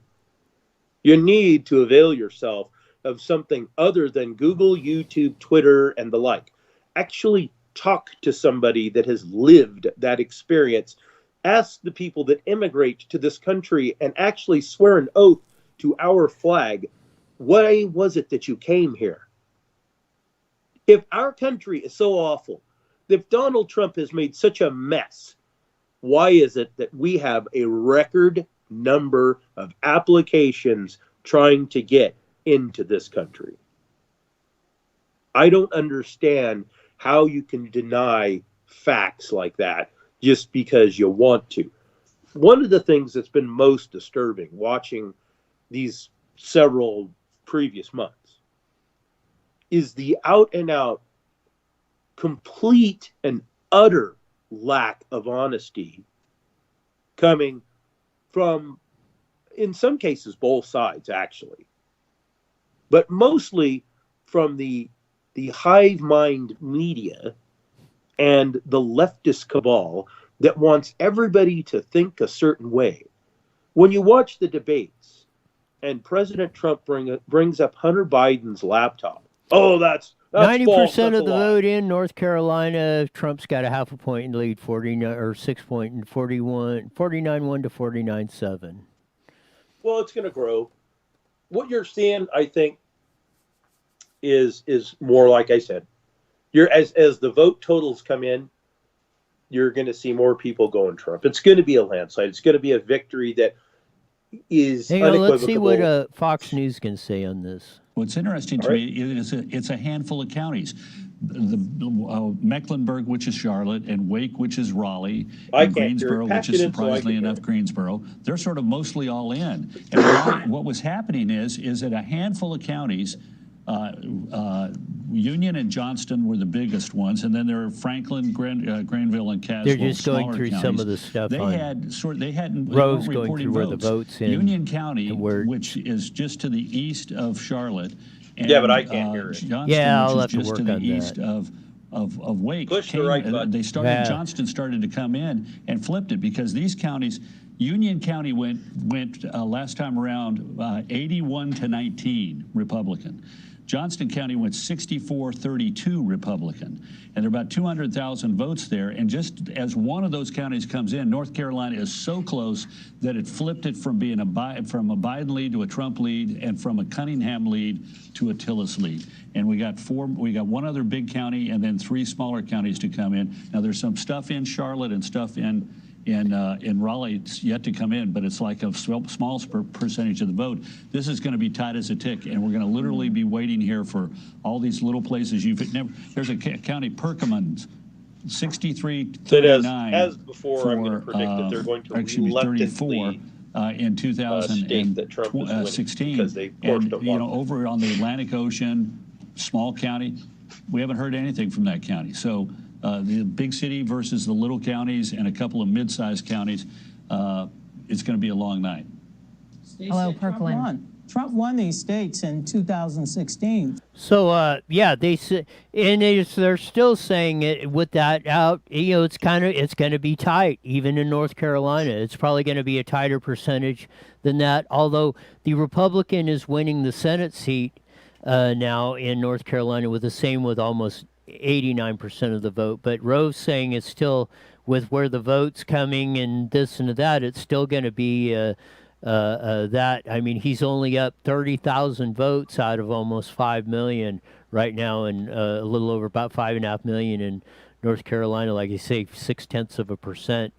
S21: You need to avail yourself of something other than Google, YouTube, Twitter, and the like. Actually talk to somebody that has lived that experience. Ask the people that immigrate to this country and actually swear an oath to our flag. Why was it that you came here? If our country is so awful, if Donald Trump has made such a mess, why is it that we have a record number of applications trying to get into this country? I don't understand how you can deny facts like that just because you want to. One of the things that's been most disturbing watching these several previous months is the out and out complete and utter lack of honesty coming from, in some cases, both sides, actually, but mostly from the hive mind media and the leftist cabal that wants everybody to think a certain way. When you watch the debates and President Trump brings up Hunter Biden's laptop, that's
S2: 90% of the vote in North Carolina. Trump's got a half a point in lead, 49 or 6 point and 49-1 to 49-7.
S21: Well, it's going to grow. What you're seeing, I think, is more like I said. As the vote totals come in, you're going to see more people going Trump. It's going to be a landslide. It's going to be a victory that is unequivocal.
S2: Let's see what Fox News can say on this.
S4: What's interesting to me is it's a handful of counties. Mecklenburg, which is Charlotte, and Wake, which is Raleigh, and Greensboro, which is surprisingly enough Greensboro. They're sort of mostly all in. And what was happening is that a handful of counties, Union and Johnston were the biggest ones, and then there are Franklin, Granville, and Caswell.
S2: They're just going through
S4: counties.
S2: some of the stuff.
S4: They hadn't
S2: Rose going through where the votes in.
S4: Union County, which is just to the east of Charlotte. And,
S21: but I can't hear it.
S4: Johnston,
S2: I'll
S4: which
S2: have
S4: is just
S2: to work
S4: the
S2: on
S4: east
S2: that.
S4: of Wake.
S21: Push the right button.
S4: Johnston started to come in and flipped it because these counties. Union County went last time around 81-19 Republican. Johnston County went 64-32 Republican, and there are about 200,000 votes there. And just as one of those counties comes in, North Carolina is so close that it flipped it from being from a Biden lead to a Trump lead, and from a Cunningham lead to a Tillis lead. And we got one other big county, and then 3 smaller counties to come in. Now there's some stuff in Charlotte and stuff in Raleigh. It's yet to come in, but it's like a small percentage of the vote. This is going to be tight as a tick, and we're going to literally be waiting here for all these little places you've never. There's a county, Perkins, 63-39.
S21: As before, I'm going to predict that they're going to reluctantly
S4: 34 in 2016.
S21: Because they don't
S4: over on the Atlantic Ocean, small county, we haven't heard anything from that county. So. The big city versus the little counties and a couple of mid-sized counties, it's going to be a long night.
S10: Hello, Kirkland.
S11: Trump won these states in 2016.
S2: So, they say, and they're still saying it with that out. It's going to be tight, even in North Carolina. It's probably going to be a tighter percentage than that. Although the Republican is winning the Senate seat now in North Carolina with almost 89% of the vote, but Rose saying it's still, with where the vote's coming and this and that, it's still going to be that. I mean, he's only up 30,000 votes out of almost 5 million right now, and a little over about 5.5 million in North Carolina. Like you say, 0.6%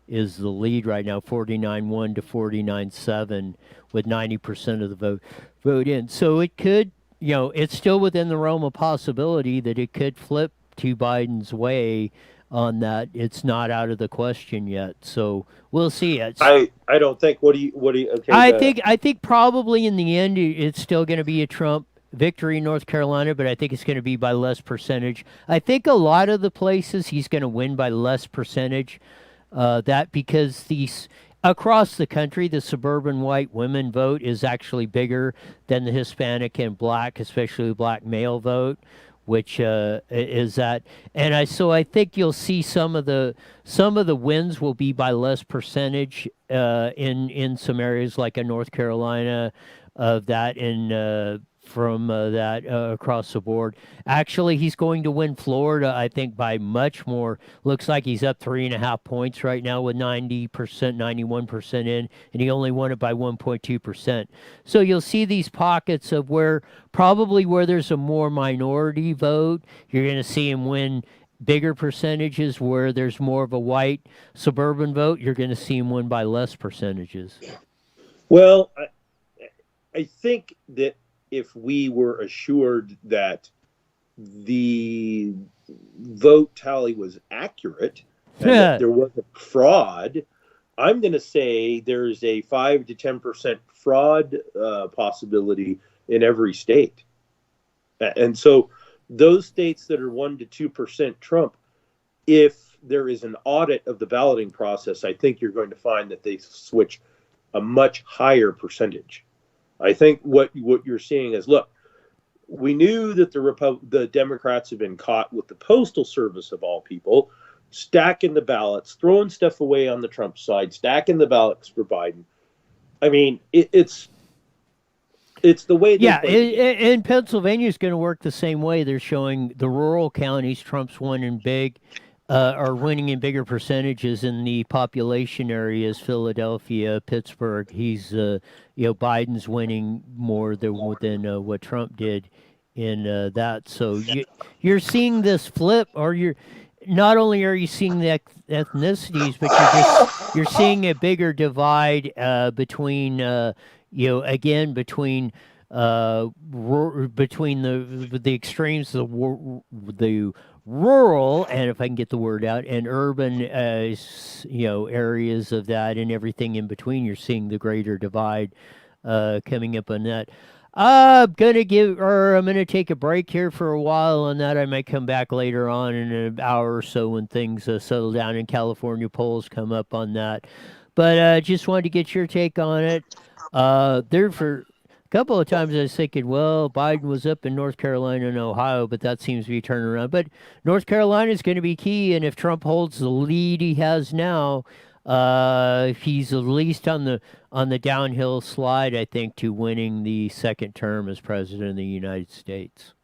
S2: is the lead right now, 49-1 to 49-7, with 90% of the vote in. So it could. It's still within the realm of possibility that it could flip to Biden's way on that. It's not out of the question yet. So we'll see.
S21: I don't think. What do you? Okay,
S2: I think probably in the end it's still going to be a Trump victory in North Carolina, but I think it's going to be by less percentage. I think a lot of the places he's going to win by less percentage. That because these. Across the country, the suburban white women vote is actually bigger than the Hispanic and black, especially black male vote, which is that. And so I think you'll see some of the wins will be by less percentage in some areas like in North Carolina, of that from that across the board. Actually, he's going to win Florida, I think, by much more. Looks like he's up 3.5 points right now with 90%, 91% in, and he only won it by 1.2%. So you'll see these pockets of where there's a more minority vote. You're going to see him win bigger percentages. Where there's more of a white suburban vote, you're going to see him win by less percentages.
S21: Well, I think that if we were assured that the vote tally was accurate and that there wasn't fraud, I'm going to say there's a 5 to 10% fraud possibility in every state. And so those states that are 1 to 2% Trump, if there is an audit of the balloting process, I think you're going to find that they switch a much higher percentage. I think what you're seeing is, look, we knew that the Democrats have been caught with the Postal Service, of all people, stacking the ballots, throwing stuff away on the Trump side, stacking the ballots for Biden. I mean, it's the way they play.
S2: And Pennsylvania is going to work the same way. They're showing the rural counties, Trump's winning big, are winning in bigger percentages in the population areas, Philadelphia, Pittsburgh. He's, Biden's winning more than what Trump did in that. So you're seeing this flip, or not only are you seeing the ethnicities, but you're seeing a bigger divide between between the extremes, the rural, and if I can get the word out, and urban, areas of that, and everything in between. You're seeing the greater divide coming up on that. I'm gonna take a break here for a while on that. I might come back later on in an hour or so when things settle down and California polls come up on that. But just wanted to get your take on it. For a couple of times I was thinking, well, Biden was up in North Carolina and Ohio, but that seems to be turning around. But North Carolina is going to be key, and if Trump holds the lead he has now, he's at least on the downhill slide, I think, to winning the second term as president of the United States.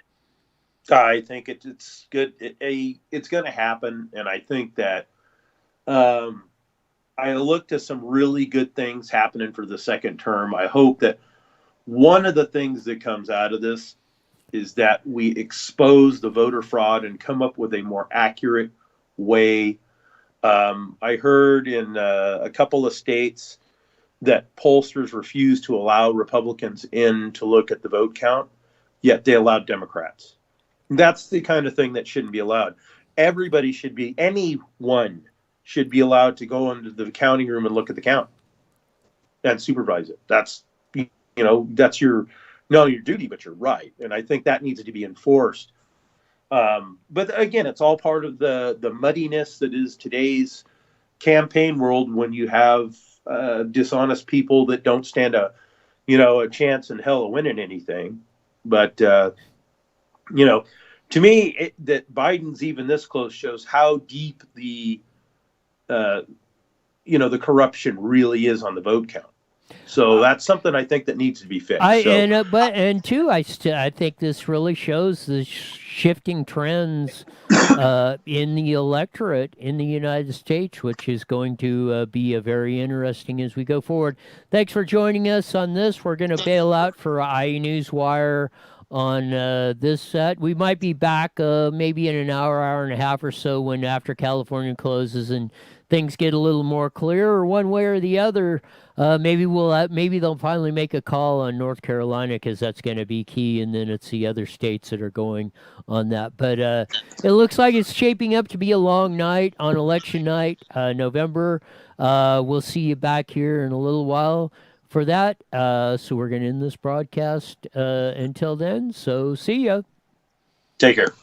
S21: I think it's good. It's going to happen, and I think that I look to some really good things happening for the second term. I hope that one of the things that comes out of this is that we expose the voter fraud and come up with a more accurate way. I heard in a couple of states that pollsters refused to allow Republicans in to look at the vote count, yet they allowed Democrats. That's the kind of thing that shouldn't be allowed. Anyone should be allowed to go into the counting room and look at the count and supervise it. That's your duty, but you're right. And I think that needs to be enforced. But again, it's all part of the muddiness that is today's campaign world when you have dishonest people that don't stand a chance in hell of winning anything. But, to me, that Biden's even this close shows how deep the corruption really is on the vote count. So that's something I think that needs to be fixed.
S2: I think this really shows the shifting trends in the electorate in the United States, which is going to be very interesting as we go forward. Thanks for joining us on this. We're going to bail out for Newswire on this set. We might be back maybe in an hour and a half or so after California closes and things get a little more clear, or one way or the other. Maybe they'll finally make a call on North Carolina, because that's going to be key, and then it's the other states that are going on that. But it looks like it's shaping up to be a long night on election night, November. We'll see you back here in a little while for that. So we're going to end this broadcast until then. So see ya.
S21: Take care.